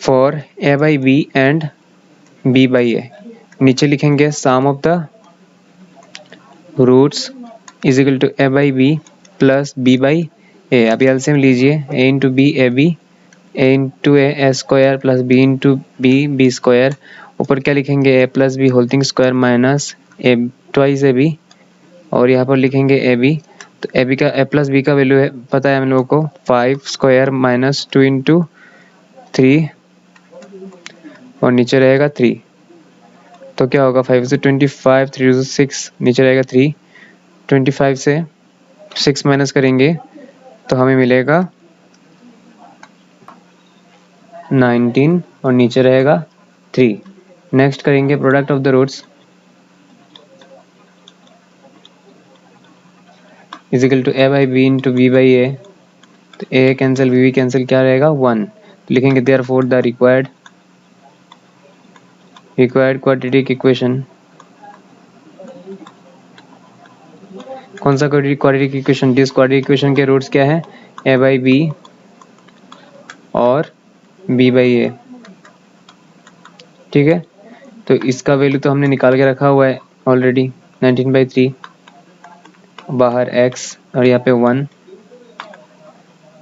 for a by b and b by a, नीचे लिखेंगे sum of the roots is equal to a by b plus b by a। अभी एलसीएम लीजिए, a into b a b, a into A square plus b into B square, ऊपर क्या लिखेंगे a plus b whole thing square minus a twice a B और यहाँ पर लिखेंगे A B. तो ए बी का a प्लस बी का वैल्यू है पता है हम लोगों को, 5 स्क्वायर माइनस 2 इंटू 3 और नीचे रहेगा 3। तो क्या होगा, 5 से 25, 3 से 6, नीचे रहेगा 3, 25 से 6 माइनस करेंगे तो हमें मिलेगा 19 और नीचे रहेगा 3। नेक्स्ट करेंगे product of the roots, is equal to a by b into b by ए, तो ए कैंसिल बी कैंसिल, क्या रहेगा 1, तो लिखेंगे therefore the required quadratic equation, कौन सा quadratic equation, this quadratic equation के रूट्स क्या है, ए बाई बी और बी बाई ए, ठीक है। तो इसका वैल्यू तो हमने निकाल के रखा हुआ है ऑलरेडी, 19/3, बाहर x और यहाँ पे 1,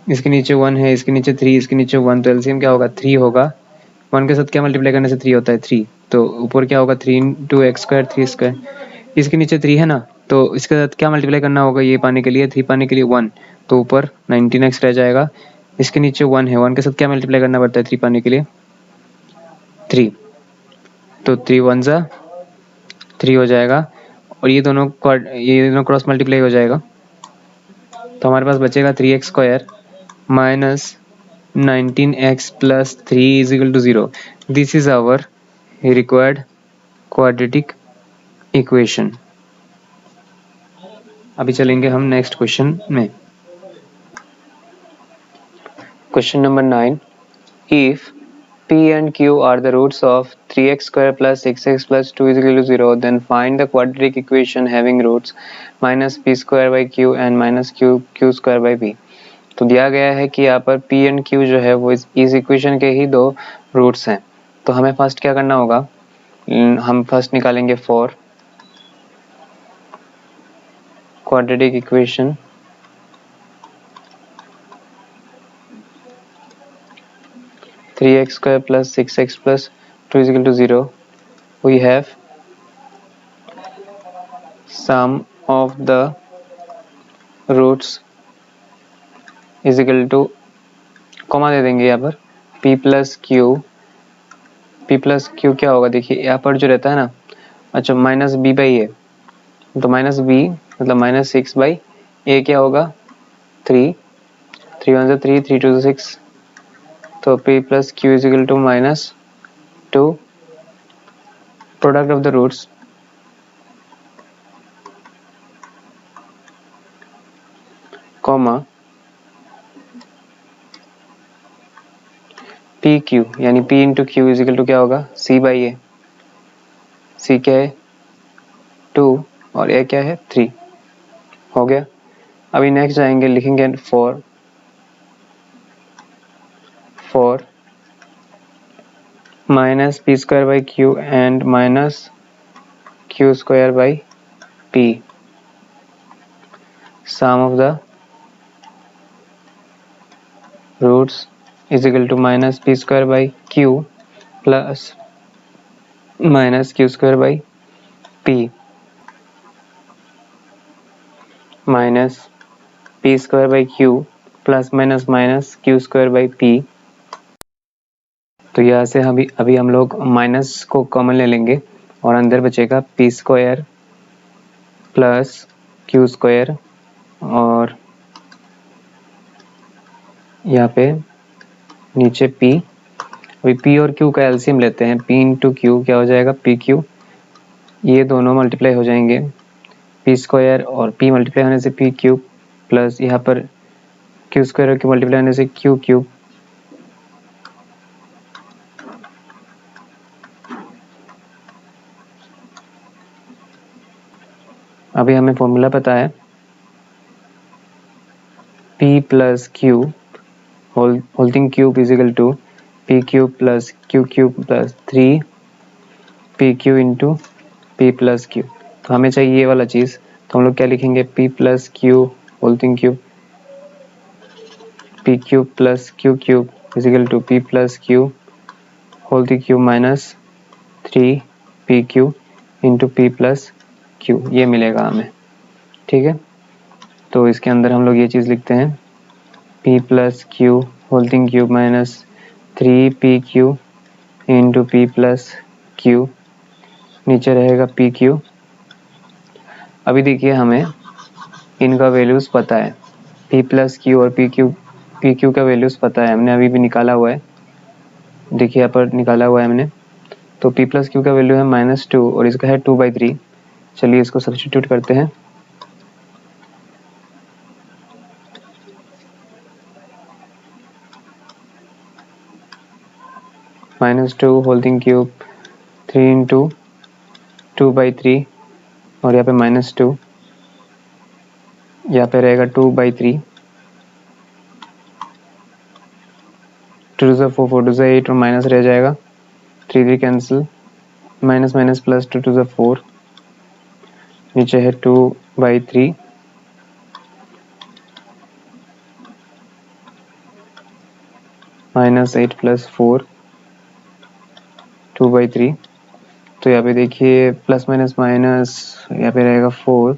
इसके नीचे 1 है, इसके नीचे 3, इसके नीचे 1, तो एलसीएम क्या होगा 3 होगा, 1 के साथ क्या मल्टीप्लाई करने से 3 होता है 3, तो ऊपर क्या होगा 3 इंटू एक्स स्क्वायर 3 स्क्वायर, इसके नीचे 3 है ना, तो इसके साथ क्या मल्टीप्लाई करना होगा, ये पाने के लिए 3 पाने के लिए 1, तो ऊपर 19x रह जाएगा, इसके नीचे 1 है, 1 के साथ क्या मल्टीप्लाई करना पड़ता है 3 पाने के लिए 3, तो 3 1 जा 3 हो जाएगा, और ये दोनों क्रॉस मल्टीप्लाई हो जाएगा, तो हमारे पास बचेगा 3x square minus 19x plus 3 is equal to 0, this is our required quadratic equation. अभी चलेंगे हम नेक्स्ट क्वेश्चन में। Question number 9, if p and q are the roots of 3x square plus 6x plus 2 is equal to 0, then find the quadratic equation having roots minus p square by q and minus q square by p। तो दिया गया है कि यहाँ पर p and q जो है वो इस इक्वेशन के ही दो रूट्स हैं, तो हमें फर्स्ट क्या करना होगा, हम फर्स्ट निकालेंगे for quadratic equation three x square plus 6x plus 2 is equal to 0, we have sum of the roots is equal to, comma दे देंगे यहाँ पर p plus q क्या होगा, देखिए यहाँ पर जो रहता है ना, अच्छा माइनस b बाई ए, तो माइनस b मतलब माइनस 6 बाई ए क्या होगा 3, 3 1 3, 3 2 6, तो p plus q is equal to minus 2, product of the roots comma p q, यानी p into q is equal to क्या होगा c बाई ए, c क्या है 2 और a क्या है 3, हो गया। अभी नेक्स्ट जाएंगे, लिखेंगे for minus p square by q and minus q square by p, sum of the roots is equal to minus p square by q plus minus q square by p minus p square by q plus minus minus q square by p. तो यहाँ से अभी हम लोग minus को common ले लेंगे और अंदर बचेगा P square plus Q square, और यहाँ पे नीचे p, अभी p और q का एलसीएम लेते हैं, p इंटू क्यू क्या हो जाएगा पी क्यू, ये दोनों मल्टीप्लाई हो जाएंगे, पी स्क्वायर और p मल्टीप्लाई होने से पी क्यूब प्लस यहाँ पर क्यू स्क्वायर और क्यू मल्टीप्लाई होने से क्यू क्यूब, अभी हमें फॉर्मूला पता है p plus q whole thing cube is equal to p cube plus q cube plus 3 p q into p plus q. तो हमें चाहिए ये वाला चीज़, तो हम लोग क्या लिखेंगे p plus q whole thing cube p cube plus q cube is equal to p plus q whole thing cube minus 3 p q into p plus q, ये मिलेगा हमें, ठीक है। तो इसके अंदर हम लोग ये चीज़ लिखते हैं p plus q whole thing cube minus 3 p q into p plus q, नीचे रहेगा पी क्यू। अभी देखिए हमें इनका वैल्यूज़ पता है, p प्लस क्यू और पी क्यू का वैल्यूज़ पता है, हमने अभी भी निकाला हुआ है, देखिए यहाँ पर निकाला हुआ है हमने। तो p प्लस क्यू का वैल्यू है -2 और इसका है 2/3, चलिए इसको सब्स्टिट्यूट करते हैं, -2 होल क्यूब 3 इंटू 2/3 और यहाँ पे -2, यहाँ पे रहेगा 2/3, 2 से 4, 4 से 8 और माइनस रह जाएगा, 3 कैंसिल, माइनस माइनस प्लस 2 से 4, नीचे है 2/3 -8 + 4 2/3। तो यहाँ पे देखिए प्लस माइनस माइनस यहाँ पे रहेगा 4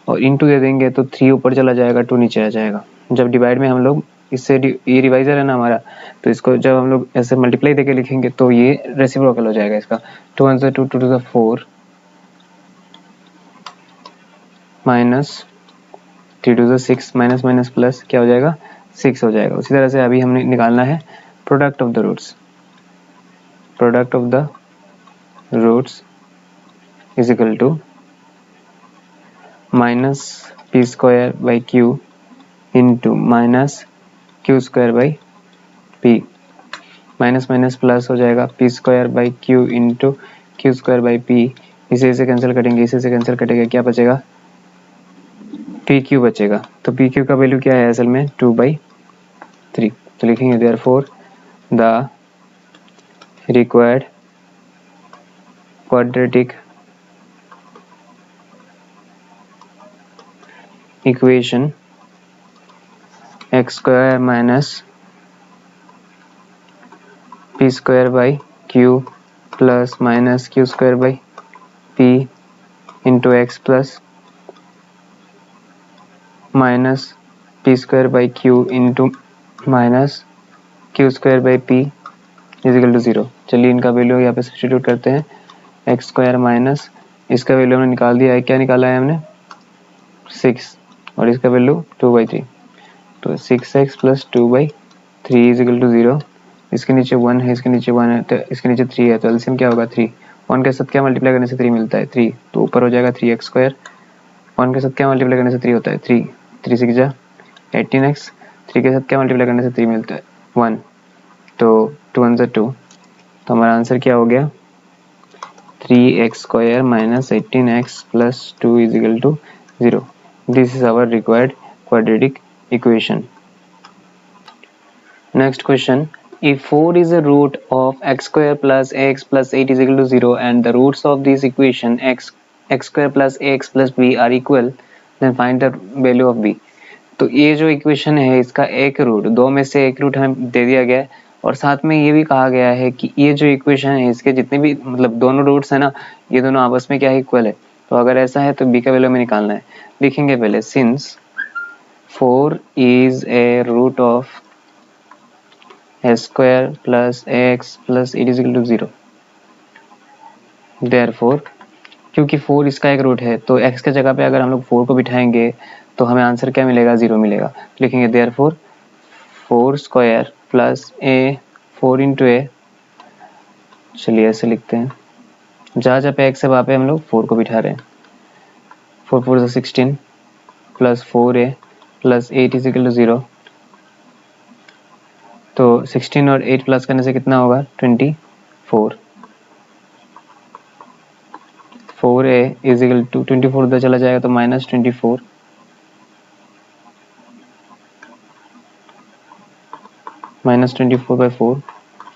और इंटू दे देंगे तो 3 ऊपर चला जाएगा, 2 नीचे आ जाएगा। जब डिवाइड में हम लोग इससे ये रिवाइजर है ना हमारा, तो इसको जब हम लोग ऐसे मल्टीप्लाई देके लिखेंगे तो ये रेसिप्रोकल हो जाएगा इसका। 2 1 से 2, 2 2 से 4 माइनस 3 2 से 6 माइनस माइनस प्लस क्या हो जाएगा 6 हो जाएगा। उसी तरह से अभी हमने निकालना है product of the roots. Product of the roots is equal to minus p square by q into minus q square by p, minus minus plus हो जाएगा p square by q into q square by p. इसे cancel करेंगे, इसे cancel कटेगा, क्या बचेगा P Q बचेगा। तो पी क्यू का वैल्यू क्या है असल में 2/3। तो लिखेंगे therefore the required quadratic equation x square minus p square by q plus minus q square by p into x plus minus p square by q into minus q square by p is equal to 0। चलिए इनका value यहाँ पे substitute करते हैं। X square minus इसका value हमने निकाल दिया है, क्या निकाला है हमने 6 और इसका वैल्यू 2/3। तो 6x plus 2/3 is equal to 0। इसके नीचे 1 है, इसके नीचे 1 है, तो इसके नीचे 3 है, तो एलसीएम क्या होगा 3। 1 के साथ क्या मल्टीप्लाई करने से 3 मिलता है 3, तो ऊपर हो जाएगा 3x स्क्वायर। 1 के साथ क्या मल्टीप्लाई करने से 3 होता है 3, 3 6 जा 18x, 3 के साथ क्या मल्टीप्लाई करने से 3 मिलता है 1, तो 2 1 से 2। तो हमारा आंसर क्या हो गया 3x square minus 18x plus 2 is equal to 0। This is our required quadratic equation. Next question, if 4 is a root of x square plus ax plus 8 is equal to 0 and the roots of this equation x square plus ax plus b are equal, then find the value of b. तो ये जो equation है इसका एक root, दो में से एक रूट हमें दे दिया गया है और साथ में ये भी कहा गया है कि ये जो इक्वेशन है इसके जितने भी मतलब दोनों रूट्स है ना, ये दोनों आपस में क्या है इक्वल है। तो अगर ऐसा है तो b का वैल्यू हमें निकालना है। लिखेंगे पहले since 4 is a root of s square plus ax plus 8 is equal to 0। Therefore क्योंकि 4 इसका एक रूट है तो x के जगह पे अगर हम लोग 4 को बिठाएंगे तो हमें आंसर क्या मिलेगा 0 मिलेगा। लिखेंगे therefore 4 square plus a 4 into a, चलिए ऐसे लिखते हैं, जहाँ पे x है वहाँ पे हम लोग 4 को बिठा रहे हैं। 4 4 से 16 plus 4a plus 8 is equal to 0। तो 16 और 8 प्लस करने से कितना होगा 24। 4a इज इक्वल टू 24 उधर चला जाएगा तो माइनस 24, माइनस 24/4,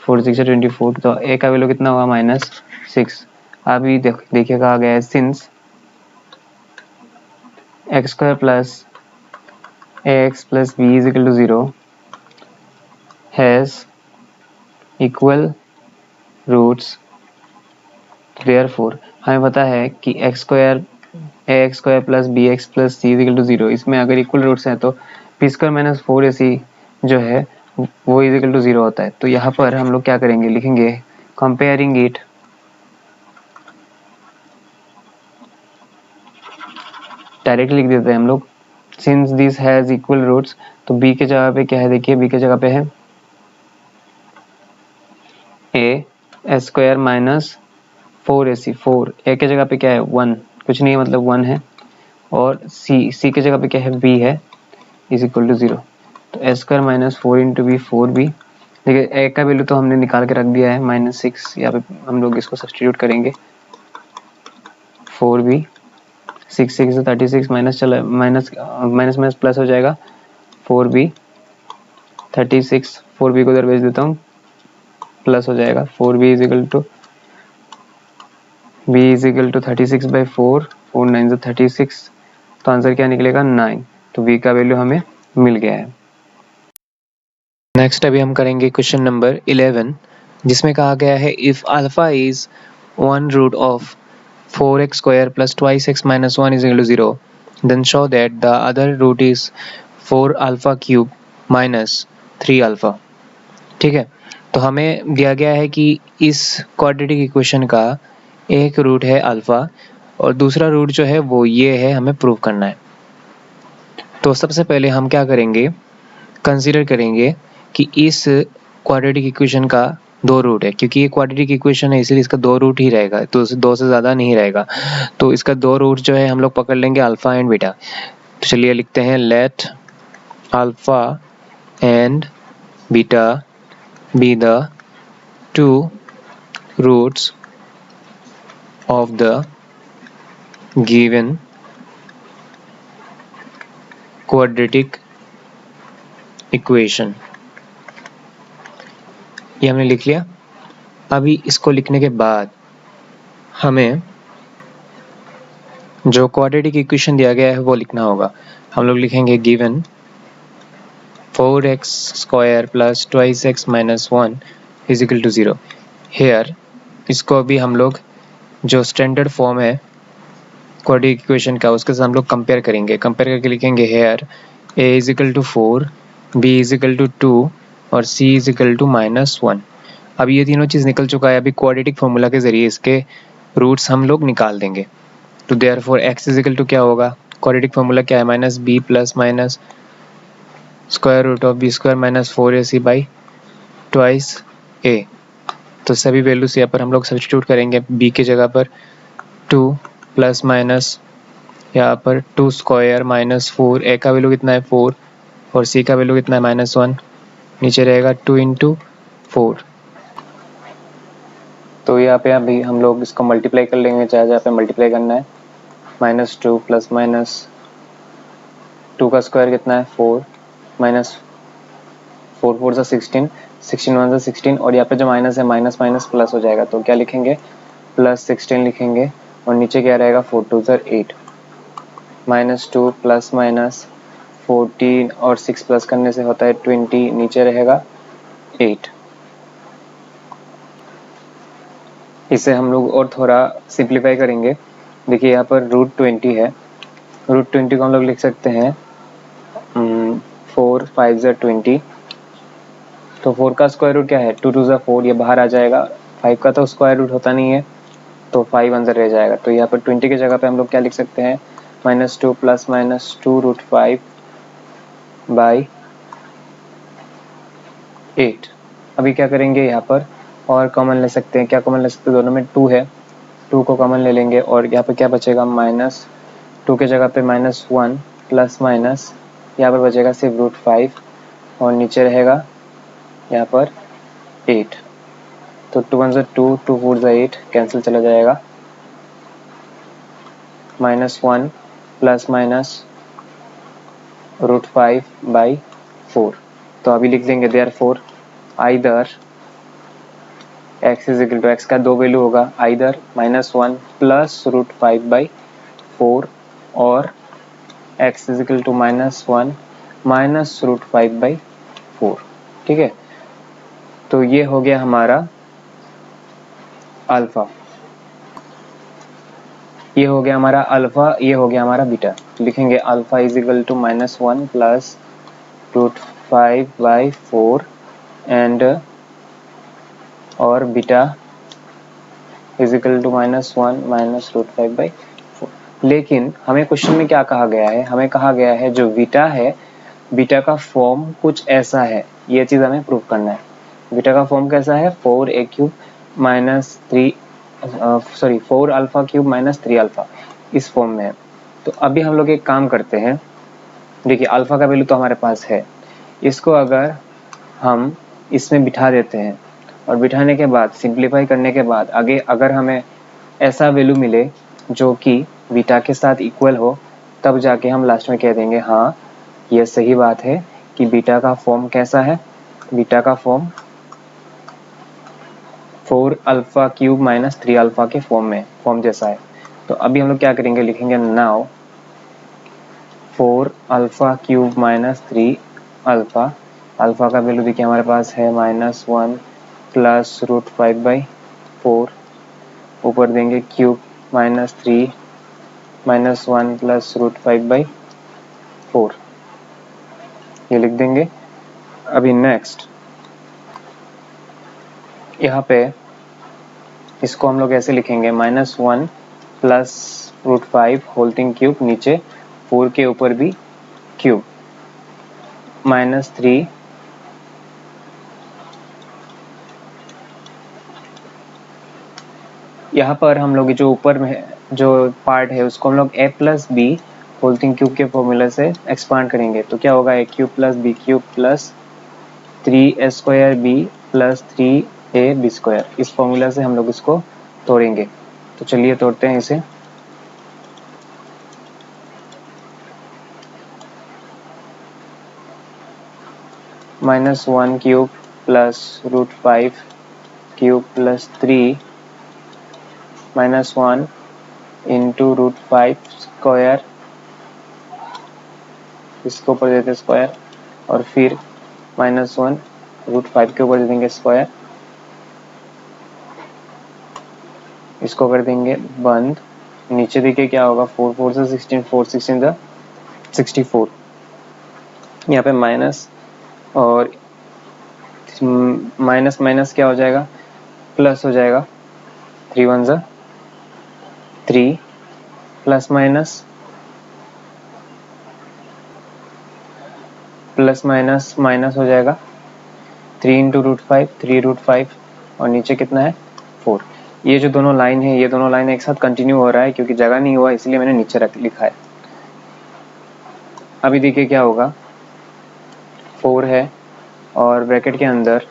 4 6 से 24, तो a का वैल्यू कितना होगा -6। अभी देखिए कहा गया है since x square plus ax plus b is equal to 0 has equal roots, therefore हमें पता है कि x square ax square plus bx plus c is equal to 0, इसमें अगर इक्वल रूट्स हैं तो p स्क्वायर माइनस 4ac जो है वो इज इक्वल टू 0 होता है। तो यहाँ पर हम लोग क्या करेंगे, लिखेंगे कंपेयरिंग इट डायरेक्टली लिख देते हैं हम लोग since this has equal roots. तो b के जगह पे क्या है, देखिए b के जगह पे है a square minus 4ac, 4 a के जगह पे क्या है 1, कुछ नहीं है मतलब 1 है, और c के जगह पे क्या है b है इज इक्वल टू 0। तो a square minus 4 into b 4b देखिए ए का वैल्यू तो हमने निकाल के रख दिया है -6, यहाँ पे हम लोग इसको सब्स्टिट्यूट करेंगे 4b, 6 6 से 36 माइनस चला माइनस माइनस प्लस हो जाएगा 4b 36, 4b को उधर भेज देता हूँ, प्लस हो जाएगा 4b इज इक्वल टू 36/4, 4 9 36, तो आंसर क्या निकलेगा 9। तो v का वैल्यू हमें मिल गया है। नेक्स्ट अभी हम करेंगे क्वेश्चन नंबर 11, जिसमें कहा गया है if alpha is 1 root of 4x² plus 2x minus 1 is equal to 0, then show that the other root is 4 alpha cube minus 3 alpha. ठीक है, तो हमें दिया गया है कि इस क्वाड्रेटिक इक्वेशन का एक रूट है अल्फा और दूसरा रूट जो है वो ये है, हमें प्रूव करना है। तो सबसे पहले हम क्या करेंगे, कंसीडर करेंगे कि इस क्वाड्रेटिक इक्वेशन का 2 रूट है, क्योंकि ये क्वाड्रेटिक इक्वेशन है इसलिए इसका 2 रूट ही रहेगा, तो 2 से ज़्यादा नहीं रहेगा। तो इसका 2 रूट जो है हम लोग पकड़ लेंगे अल्फा एंड बीटा। तो चलिए लिखते हैं let alpha and beta be the 2 roots of the given quadratic equation। ये हमने लिख लिया। अभी इसको लिखने के बाद हमें जो क्वाड्रेटिक इक्वेशन दिया गया है वो लिखना होगा। हम लोग लिखेंगे given 4x² plus 2x minus 1 is equal to 0। Here इसको अभी हम लोग जो स्टैंडर्ड फॉर्म है क्वाड्रेटिक इक्वेशन का उसके साथ हम लोग कंपेयर करेंगे। कंपेयर करके लिखेंगे here a is equal to 4, b is equal to 2 और c इज इक्वल टू -1। अब ये तीनों चीज़ निकल चुका है। अभी क्वाड्रेटिक फॉर्मूला के ज़रिए इसके रूट्स हम लोग निकाल देंगे। तो therefore x is equal to क्या होगा, क्वाड्रेटिक फॉर्मूला क्या है, -b plus minus square root of b² minus 4ac by twice a। तो सभी वैल्यूज यहाँ पर हम लोग सब्स्टिट्यूट करेंगे। b की जगह पर 2 प्लस माइनस यहाँ पर 2 स्क्वायर माइनस 4, a का वैल्यू कितना है 4 और c का वैल्यू कितना है -1, नीचे रहेगा 2 इंटू 4। तो यहाँ पे अभी हम लोग इसको मल्टीप्लाई कर लेंगे, चाहे जहाँ पे मल्टीप्लाई करना है। -2 प्लस माइनस 2 का स्क्वायर कितना है 4 माइनस 4 4 सा 16, 16 1 सा 16 और यहाँ पे जो माइनस है माइनस माइनस प्लस हो जाएगा। तो क्या लिखेंगे +16 लिखेंगे और नीचे क्या रहेगा 4 2 सा 8, -2 प्लस माइनस 14 और 6 प्लस करने से होता है 20, नीचे रहेगा 8। इसे हम लोग और थोड़ा सिंप्लीफाई करेंगे। देखिए यहाँ पर √20 है, √20 को हम लोग लिख सकते हैं 4 5 ज़ा 20। तो 4 का स्क्वायर रूट क्या है 2 2 ज़ा 4, ये बाहर आ जाएगा। 5 का तो स्क्वायर रूट होता नहीं है तो 5 अंदर रह जाएगा। तो यहाँ पर 20 की जगह पे हम लोग क्या लिख सकते हैं -2 प्लस माइनस 2 √5 बाई 8। अभी क्या करेंगे यहाँ पर और कॉमन ले सकते हैं। क्या कॉमन ले सकते हैं, दोनों में 2 है, 2 को कॉमन ले लेंगे और यहाँ पर क्या बचेगा -2 के जगह पे -1 प्लस माइनस यहाँ पर बचेगा सिर्फ √5 और नीचे रहेगा यहाँ पर 8। तो 2 1 ज़ा 2, 2 4 ज़ा 8 कैंसिल चला जाएगा। -1 प्लस माइनस √5 बाई 4। तो अभी लिख देंगे therefore either x is equal to, x का 2 वैल्यू होगा, आइदर -1 प्लस √5 बाई 4 और x is equal to -1 minus √5 by 4। ठीक है, तो ये हो गया हमारा अल्फा, ये हो गया हमारा अल्फा, ये हो गया हमारा बीटा। लिखेंगे alpha is equal to -1 plus √5 by 4 and और beta is equal to -1 minus √5 by 4। लेकिन हमें क्वेश्चन में क्या कहा गया है, हमें कहा गया है जो बीटा है, बीटा का फॉर्म कुछ ऐसा है, ये चीज़ हमें प्रूव करना है। बीटा का फॉर्म कैसा है 4a³ minus 4 alpha cube minus 3 alpha, इस फॉर्म में है। तो अभी हम लोग एक काम करते हैं, देखिए अल्फा का वैल्यू तो हमारे पास है, इसको अगर हम इसमें बिठा देते हैं और बिठाने के बाद सिंप्लीफाई करने के बाद आगे अगर हमें ऐसा वैल्यू मिले जो कि बीटा के साथ इक्वल हो, तब जाके हम लास्ट में कह देंगे हाँ ये सही बात है कि बीटा का फॉर्म कैसा है, बीटा का form 4 alpha cube minus 3 alpha के फॉर्म जैसा है। तो अभी हम लोग क्या करेंगे, लिखेंगे now 4 alpha cube minus 3 alpha, alpha का वैल्यू देखिए हमारे पास है -1 प्लस √5/4, ऊपर देंगे क्यूब -3 -1 प्लस √5/4, ये लिख देंगे। अभी नेक्स्ट यहाँ पे इसको हम लोग ऐसे लिखेंगे -1 प्लस √5 होल थिंग क्यूब, नीचे 4 के ऊपर भी क्यूब, -3 यहाँ पर हम लोग जो ऊपर में जो पार्ट है उसको हम लोग a plus b whole thing cube के फॉर्मूला से एक्सपांड करेंगे। तो क्या होगा, a cube plus b cube plus 3a square b plus 3ab square, इस फॉर्मूला से हम लोग इसको तोड़ेंगे। तो चलिए तोड़ते हैं इसे। -1 cube plus √5 cube plus 3 -1 into √5 square, इसको ऊपर देते स्क्वायर, और फिर -1 √5 के ऊपर दे देंगे स्क्वायर, इसको कर देंगे बंद। नीचे देखिए क्या होगा, 4 4 से 16, 4 16 64, यहाँ पे माइनस और माइनस माइनस क्या हो जाएगा, प्लस हो जाएगा, 3 1 3 plus minus plus minus minus हो जाएगा, 3 इंटू √5 3 √5, और नीचे कितना है 4। ये जो दोनों लाइन है, ये दोनों लाइन एक साथ कंटिन्यू हो रहा है, क्योंकि जगह नहीं हुआ इसलिए मैंने नीचे लिखा है। अभी देखिए क्या होगा, 4 है और ब्रैकेट के अंदर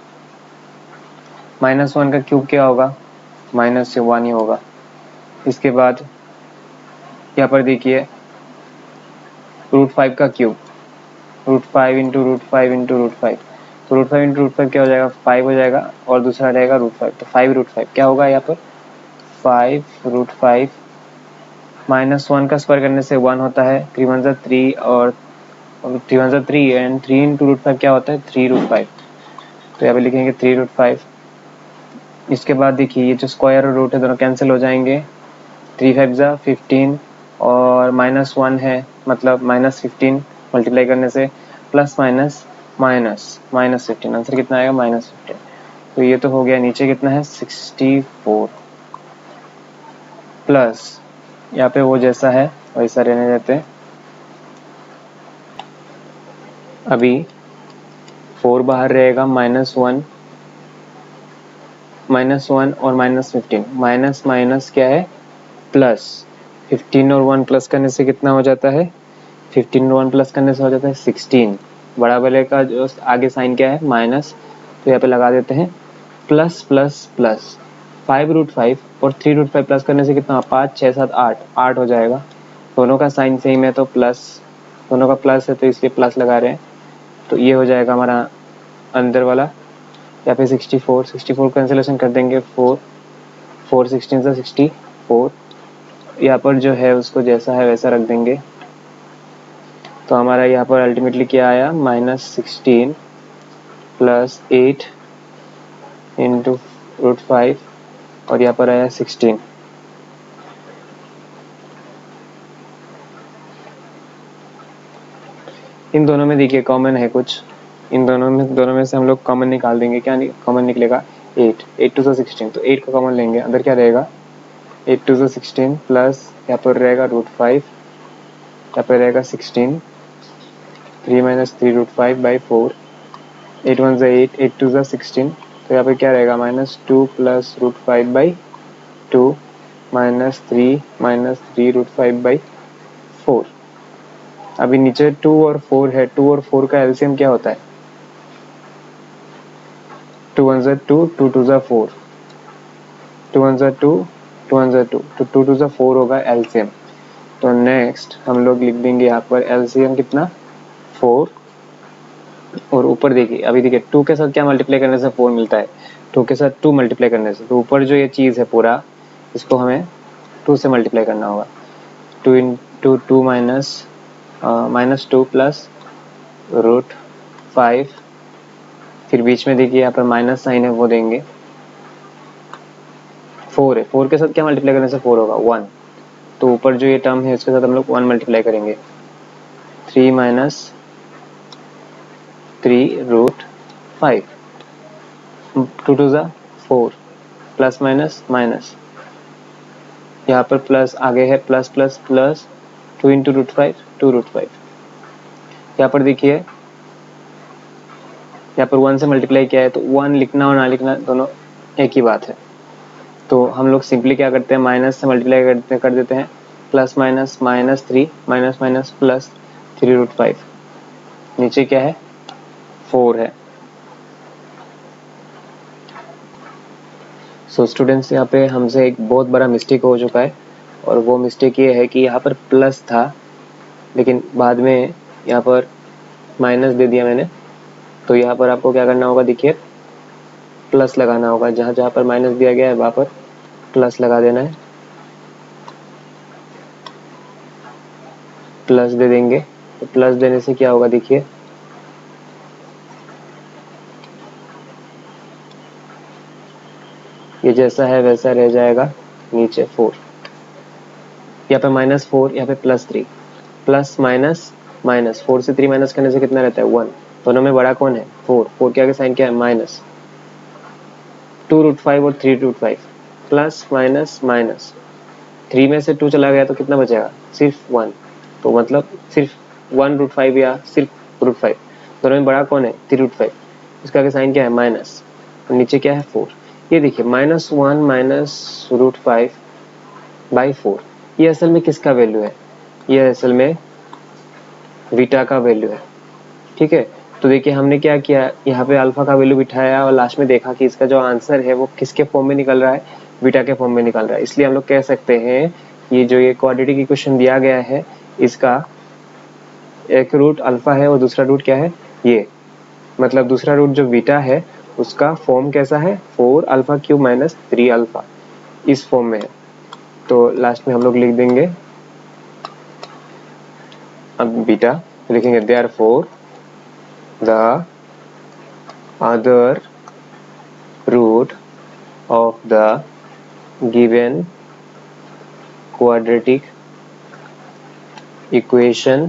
-1 का क्यूब क्या होगा, -1 ही होगा। इसके बाद यहाँ पर देखिए √5 का क्यूब, √5 इंटू √5 इंटू √5, तो √5 इंटू √5 क्या हो जाएगा, 5 हो जाएगा, और दूसरा रहेगा √5, तो 5 √5 क्या होगा यहाँ पर, 5 √5 -1 का स्क्वायर करने से 1 होता है, 3 1 3 और 3 1 3 एंड 3 इंटू √5 क्या होता है 3 √5, तो यहाँ पे लिखेंगे 3 √5। इसके बाद देखिए ये जो स्क्वायर और रूट है दोनों कैंसिल हो जाएंगे, 3 5 15 और -1 है मतलब -15 मल्टीप्लाई करने से, प्लस माइनस -15, आंसर कितना आएगा -15। तो ये तो हो गया, नीचे कितना है 64, प्लस यहाँ पे वो जैसा है वैसा रहने देते हैं। अभी 4 बाहर रहेगा, -1 और -15, माइनस माइनस क्या है प्लस, 15 और 1 प्लस करने से कितना हो जाता है, 15 और 1 प्लस करने से हो जाता है 16। बड़ा वाले का जो आगे साइन क्या है माइनस, तो यहाँ पे लगा देते हैं प्लस प्लस प्लस, 5 √5 और 3 √5 प्लस करने से कितना, 5 6 7 8 हो जाएगा। दोनों का साइन सेम है तो प्लस, दोनों का प्लस है तो इसलिए प्लस लगा रहे हैं, तो ये हो जाएगा हमारा अंदर वाला। यहाँ पे 64 कैंसिलेशन कर देंगे, 4 16 से 64, यहाँ पर जो है उसको जैसा है वैसा रख देंगे। तो हमारा यहाँ पर अल्टीमेटली क्या आया, -16 प्लस 8 इंटू √5, और यहाँ पर आया 16। इन दोनों में देखिए कॉमन है कुछ, इन दोनों में से हम लोग कॉमन निकाल देंगे, क्या कॉमन निकलेगा 8 2 से 16, तो 8 का कॉमन लेंगे, अंदर क्या रहेगा 8 2 से 16 प्लस यहाँ पर रहेगा √5, यहाँ पर रहेगा 16, 3 - 3 √5/4, 8 1 8 8 2 16, तो यहाँ पे क्या रहेगा -2 प्लस √5/2 -3 √5/4। अभी नीचे 2 और 4 है, 2 और 4 का एलसीएम क्या होता है, 2 1 ज़ा 2, 2 2 ज़ा 4, 2 1 ज़ा 2, 2 1 ज़ा 2, तो 2 2 ज़ा 4 होगा एलसीएम। तो नेक्स्ट हम लोग लिख देंगे यहाँ पर एलसीएम कितना 4, और ऊपर देखिए, अभी देखिए 2 के साथ क्या मल्टीप्लाई करने से 4 मिलता है, 2 के साथ 2 मल्टीप्लाई करने से, तो ऊपर जो ये चीज़ है पूरा इसको हमें 2 से मल्टीप्लाई करना होगा। 2 इंटू 2 माइनस 2 प्लस रूट 5, फिर बीच में देखिए यहाँ पर माइनस साइन है वो देंगे, 4 है, 4 के साथ क्या मल्टीप्लाई करने से 4 होगा 1, तो ऊपर जो ये टर्म है इसके साथ हम लोग 1 मल्टीप्लाई करेंगे, 3 माइनस 3 रूट 5, 2 2 ज़ा 4, प्लस माइनस माइनस, यहाँ पर प्लस आगे है plus plus plus 2 into root 5, 2 root 5, यहाँ पर देखिए यहाँ पर 1 से मल्टीप्लाई किया है तो 1 लिखना और ना लिखना दोनों एक ही बात है, तो हम लोग सिंपली क्या करते हैं माइनस से मल्टीप्लाई कर देते हैं, plus minus minus 3 minus minus plus 3 root 5, नीचे क्या है 4 है। सो स्टूडेंट्स यहाँ पे हमसे एक बहुत बड़ा मिस्टेक हो चुका है, और वो मिस्टेक ये है कि यहाँ पर प्लस था लेकिन बाद में यहाँ पर माइनस दे दिया मैंने, तो यहाँ पर आपको क्या करना होगा, देखिए प्लस लगाना होगा, जहाँ जहाँ पर माइनस दिया गया है वहाँ पर प्लस लगा देना है, प्लस दे देंगे, तो प्लस देने से क्या होगा देखिए ये जैसा है वैसा रह जाएगा, नीचे 4, यहाँ पे माइनस 4, यहाँ पे प्लस 3, प्लस माइनस माइनस, 4 से 3 माइनस करने से कितना रहता है 1, दोनों में बड़ा कौन है 4, 4 के आगे साइन क्या है माइनस, 2 रूट 5 और 3 रूट 5, प्लस माइनस माइनस, 3 में से 2 चला गया तो कितना बचेगा सिर्फ 1, तो मतलब सिर्फ 1 रूट 5 या सिर्फ रूट 5, दोनों में बड़ा कौन है 3 रूट 5, इसका आगे साइन क्या है माइनस, और नीचे क्या है 4, ये देखिए -1 माइनस रूट 5 बाई 4, ये असल में किसका वैल्यू है, ये असल में बीटा का वैल्यू है, ठीक है। तो देखिए हमने क्या किया, यहाँ पे अल्फा का वैल्यू बिठाया और लास्ट में देखा कि इसका जो आंसर है वो किसके फॉर्म में निकल रहा है, बीटा के फॉर्म में निकल रहा है, इसलिए हम लोग कह सकते हैं ये जो ये क्वाड्रेटिक इक्वेशन दिया गया है इसका एक रूट अल्फा है और दूसरा रूट क्या है, ये मतलब दूसरा रूट जो बीटा है उसका फॉर्म कैसा है 4 अल्फा क्यूब माइनस 3 अल्फा, इस फॉर्म में है। तो लास्ट में हम लोग लिख देंगे अब बीटा लिखेंगे, therefore the other root of the given quadratic equation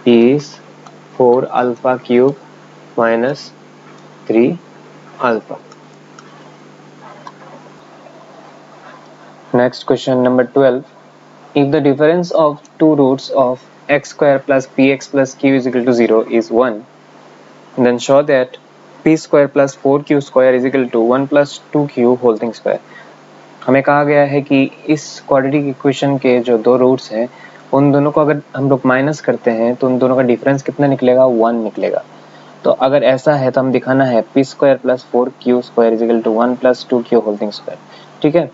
is 4 alpha cube minus 3 alpha. Next question number 12. If the difference of two roots of x square plus px plus q is equal to 0 is 1, then show that p square plus 4q square is equal to 1 plus 2q whole thing square. हमें कहा गया है कि इस quadratic equation के जो दो roots हैं उन दोनों को अगर हम लोग माइनस करते हैं तो उन दोनों का डिफरेंस कितना निकलेगा 1 निकलेगा। तो अगर ऐसा है तो हम दिखाना है p square plus 4q square is equal to 1 plus 2q whole thing square, ठीक है।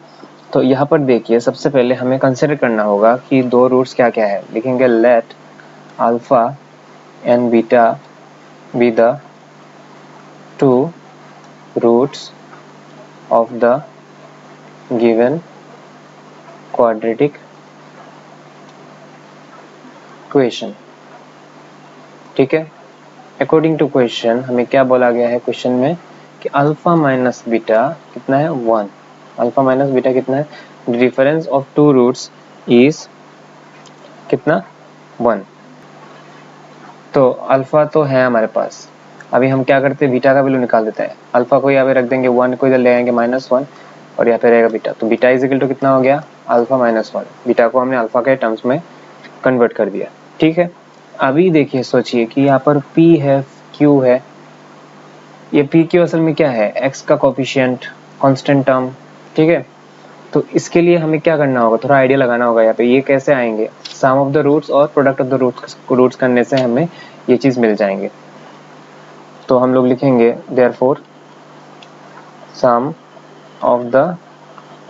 तो यहाँ पर देखिए सबसे पहले हमें कंसिडर करना होगा कि दो रूट्स क्या क्या है, लिखेंगे let alpha and beta be the two roots of the given quadratic equation, ठीक है। अकॉर्डिंग टू क्वेश्चन हमें क्या बोला गया है क्वेश्चन में कि अल्फा माइनस बीटा कितना है 1, अल्फा माइनस बीटा कितना है, difference of two roots is कितना 1। तो अल्फा तो है हमारे पास, अभी हम क्या करते हैं बीटा का वैल्यू निकाल देते हैं, अल्फा को यहाँ पे रख देंगे 1 को इधर ले आएंगे -1 और यहाँ पे रहेगा बीटा, तो बीटा इज इक्वल टू कितना हो गया अल्फा -1, बीटा को हमने अल्फा के टर्म्स में कन्वर्ट कर दिया, ठीक है। अभी देखिए सोचिए कि यहाँ पर p है q है, ये p q असल में क्या है x का कोफिशिएंट कांस्टेंट टर्म, ठीक है। तो इसके लिए हमें क्या करना होगा, थोड़ा आइडिया लगाना होगा यहाँ पे, ये कैसे आएंगे सम ऑफ द रूट्स और प्रोडक्ट ऑफ द रूट्स करने से हमें ये चीज मिल जाएंगे। तो हम लोग लिखेंगे therefore sum of the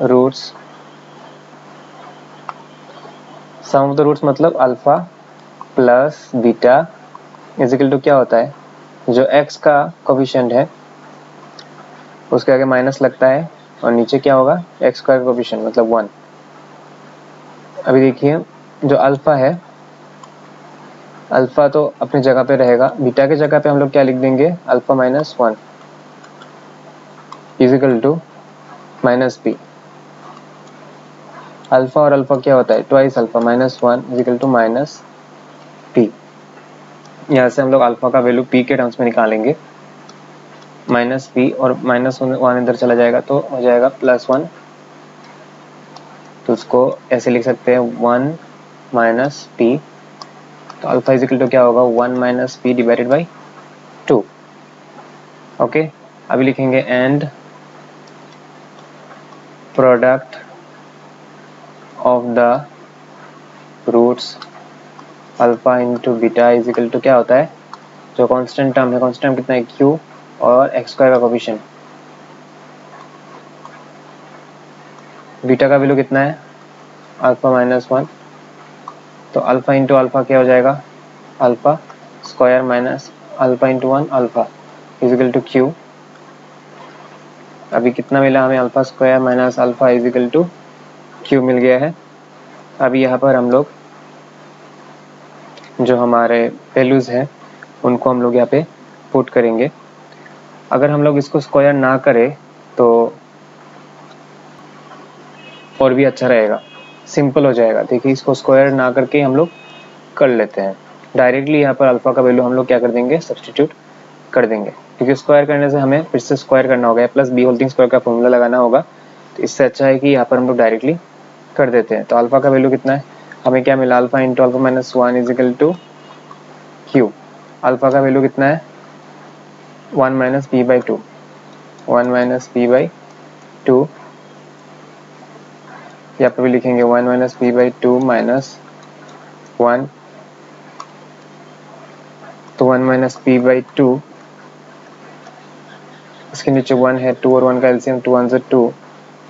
roots, sum of the roots मतलब alpha plus beta is equal to क्या होता है, जो x का कोफिशिएंट है उसके आगे माइनस लगता है और नीचे क्या होगा, x स्क्वायर का कोफिशिएंट मतलब 1। अभी देखिए जो अल्फा है, अल्फा तो अपनी जगह पे रहेगा, बीटा की जगह पे हम लोग क्या लिख देंगे, alpha minus 1 is equal to minus p. Alpha और अल्फा क्या होता है, twice alpha minus 1 is equal to minus p. यहाँ से हम लोग अल्फा का वैल्यू पी के टर्म्स में निकालेंगे, माइनस पी और माइनस 1 इधर चला जाएगा तो हो जाएगा प्लस 1। तो उसको ऐसे लिख सकते हैं 1 माइनस पी, तो अल्फा इजिकल टू क्या होगा 1 minus p divided by 2। Okay, अभी लिखेंगे and product of the roots alpha into beta is equal to क्या होता है, जो कांस्टेंट टर्म है, कांस्टेंट टर्म कितना है क्यू और एक्स स्क्वायर का कोफिशिएंट, बीटा का वैल्यू कितना है अल्फा माइनस 1, तो अल्फा इंटू अल्फा क्या हो जाएगा, alpha square minus alpha into 1 alpha is equal to q. अभी कितना मिला हमें, alpha square minus alpha is equal to q मिल गया है। अभी यहाँ पर हम लोग जो हमारे वैल्यूज हैं उनको हम लोग यहाँ पे पुट करेंगे। अगर हम लोग इसको स्क्वायर ना करें तो और भी अच्छा रहेगा, सिंपल हो जाएगा। देखिए इसको स्क्वायर ना करके हम लोग कर लेते हैं डायरेक्टली, यहाँ पर अल्फा का वैल्यू हम लोग क्या कर देंगे, सब्स्टिट्यूट कर देंगे, क्योंकि स्क्वायर करने से हमें फिर से स्क्वायर करना होगा, प्लस बी होल स्क्वायर का फॉर्मूला लगाना होगा। तो इससे अच्छा है कि यहाँ पर हम लोग डायरेक्टली कर देते हैं। तो अल्फा का वैल्यू कितना है, हमें क्या मिला, alpha into alpha minus 1 is equal to q. Alpha का वैल्यू कितना है 1 minus p by 2, 1 minus p by 2, यहाँ पर भी लिखेंगे 1 माइनस पी बाई 2 माइनस 1, तो 1 माइनस पी बाई 2, इसके नीचे 1 है, 2 और 1 का एलसीएम 2 1 से 2,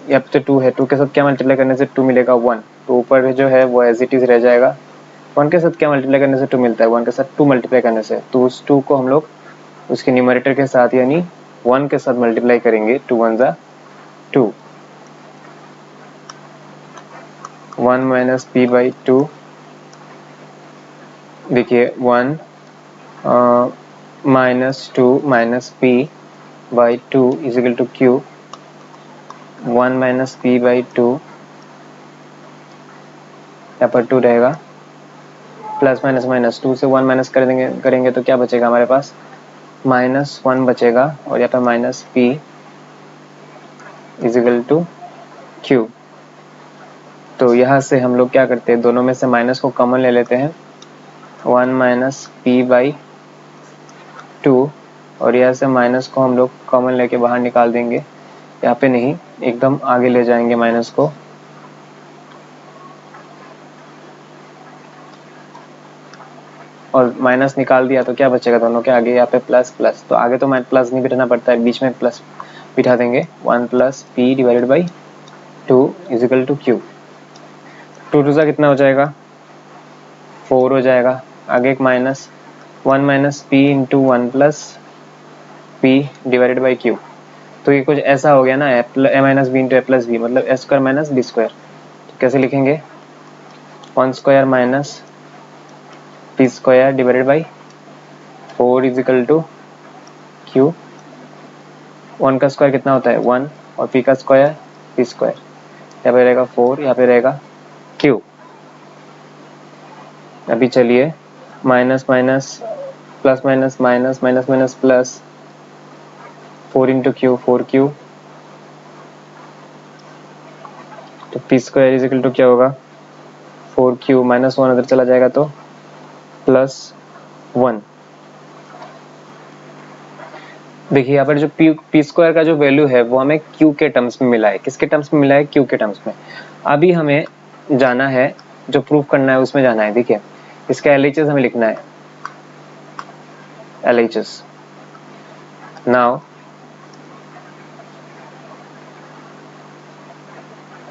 यहाँ पे 2 है, 2 के साथ क्या मल्टीप्लाई करने से 2 मिलेगा 1, तो ऊपर जो है वो एज इट इज रह जाएगा। 1 के साथ क्या मल्टीप्लाई करने से 2 मिलता है, 1 के साथ 2 मल्टीप्लाई करने से, तो उस 2 को हम लोग उसके न्यूमरेटर के साथ यानी 1 के साथ मल्टीप्लाई करेंगे, 2 1 जा 2, 1 माइनस पी बाई 2, देखिए 1 minus 2 minus p by 2 is equal to q, 1 minus p by 2, यहाँ पर 2 रहेगा, प्लस माइनस माइनस 2 से 1 माइनस करेंगे तो क्या बचेगा हमारे पास, माइनस 1 बचेगा, और यहाँ पर minus p is equal to q. तो यहाँ से हम लोग क्या करते हैं, दोनों में से माइनस को कॉमन ले लेते हैं, 1 माइनस पी बाई 2, और यहाँ से माइनस को हम लोग कॉमन लेके बाहर निकाल देंगे, यहाँ पे नहीं एकदम आगे ले जाएंगे माइनस को, और माइनस निकाल दिया तो क्या बचेगा दोनों के आगे, यहाँ पे प्लस प्लस, तो आगे तो प्लस नहीं बिठाना पड़ता है, बीच में प्लस बिठा देंगे, 1 plus p divided by 2 is equal to q. 2 2 सा कितना हो जाएगा 4 हो जाएगा, आगे एक minus, 1 minus p into 1 plus p divided by q. तो ये कुछ ऐसा हो गया ना, a minus b into a plus b, मतलब a square minus B square. तो कैसे लिखेंगे, 1 square minus p square divided by 4 is equal to q. 1 का स्क्वायर कितना होता है 1, और पी का स्क्वायर पी स्क्वायर, यहाँ पे रहेगा 4, यहाँ पे रहेगा क्यू। अभी चलिए minus minus plus minus minus minus minus plus, 4 into Q 4 Q, तो पी स्क्वायर इजिकल टू क्या होगा 4 क्यू, माइनस 1 उधर चला जाएगा तो प्लस 1। देखिए यहाँ पर जो पी स्क्वायर का जो वैल्यू है वो हमें क्यू के टर्म्स में मिला है, किसके टर्म्स में मिला है, क्यू के टर्म्स में। अभी हमें जाना है, जो प्रूफ करना है उसमें जाना है। देखिए इसका एलएचएस हमें लिखना है, एलएचएस। नाउ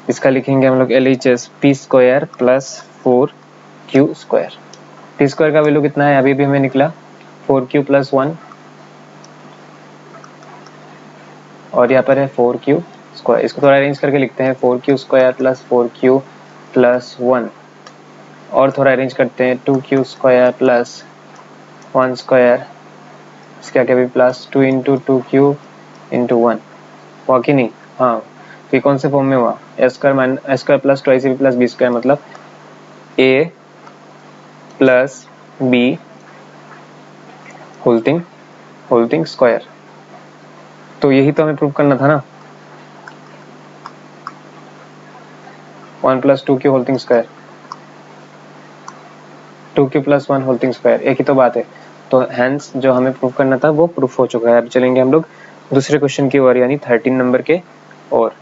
इसका लिखेंगे हम लोग LHS p square plus 4q square. p square का वैल्यू कितना है, अभी भी हमें निकला 4q प्लस 1 और यहाँ पर है 4q स्क्वायर। इसको थोड़ा अरेंज करके लिखते हैं 4q square plus 4q plus 1 और थोड़ा अरेंज करते हैं 2q स्क्वायर प्लस 1 स्क्वायर, इसके आगे भी प्लस 2 इंटू 2q इंटू 1 हुआ कि नहीं। हाँ, ये कौन से फॉर्म में हुआ, a square plus 2ac plus b square, मतलब a plus b whole thing square. तो यही तो हमें प्रूव करना था ना, 1 plus 2q whole thing square, 2q plus 1 whole thing square, एक ही तो बात है। तो हैंस जो हमें प्रूव करना था वो प्रूफ हो चुका है। अब चलेंगे हम लोग दूसरे क्वेश्चन की ओर, यानी 13 नंबर के और।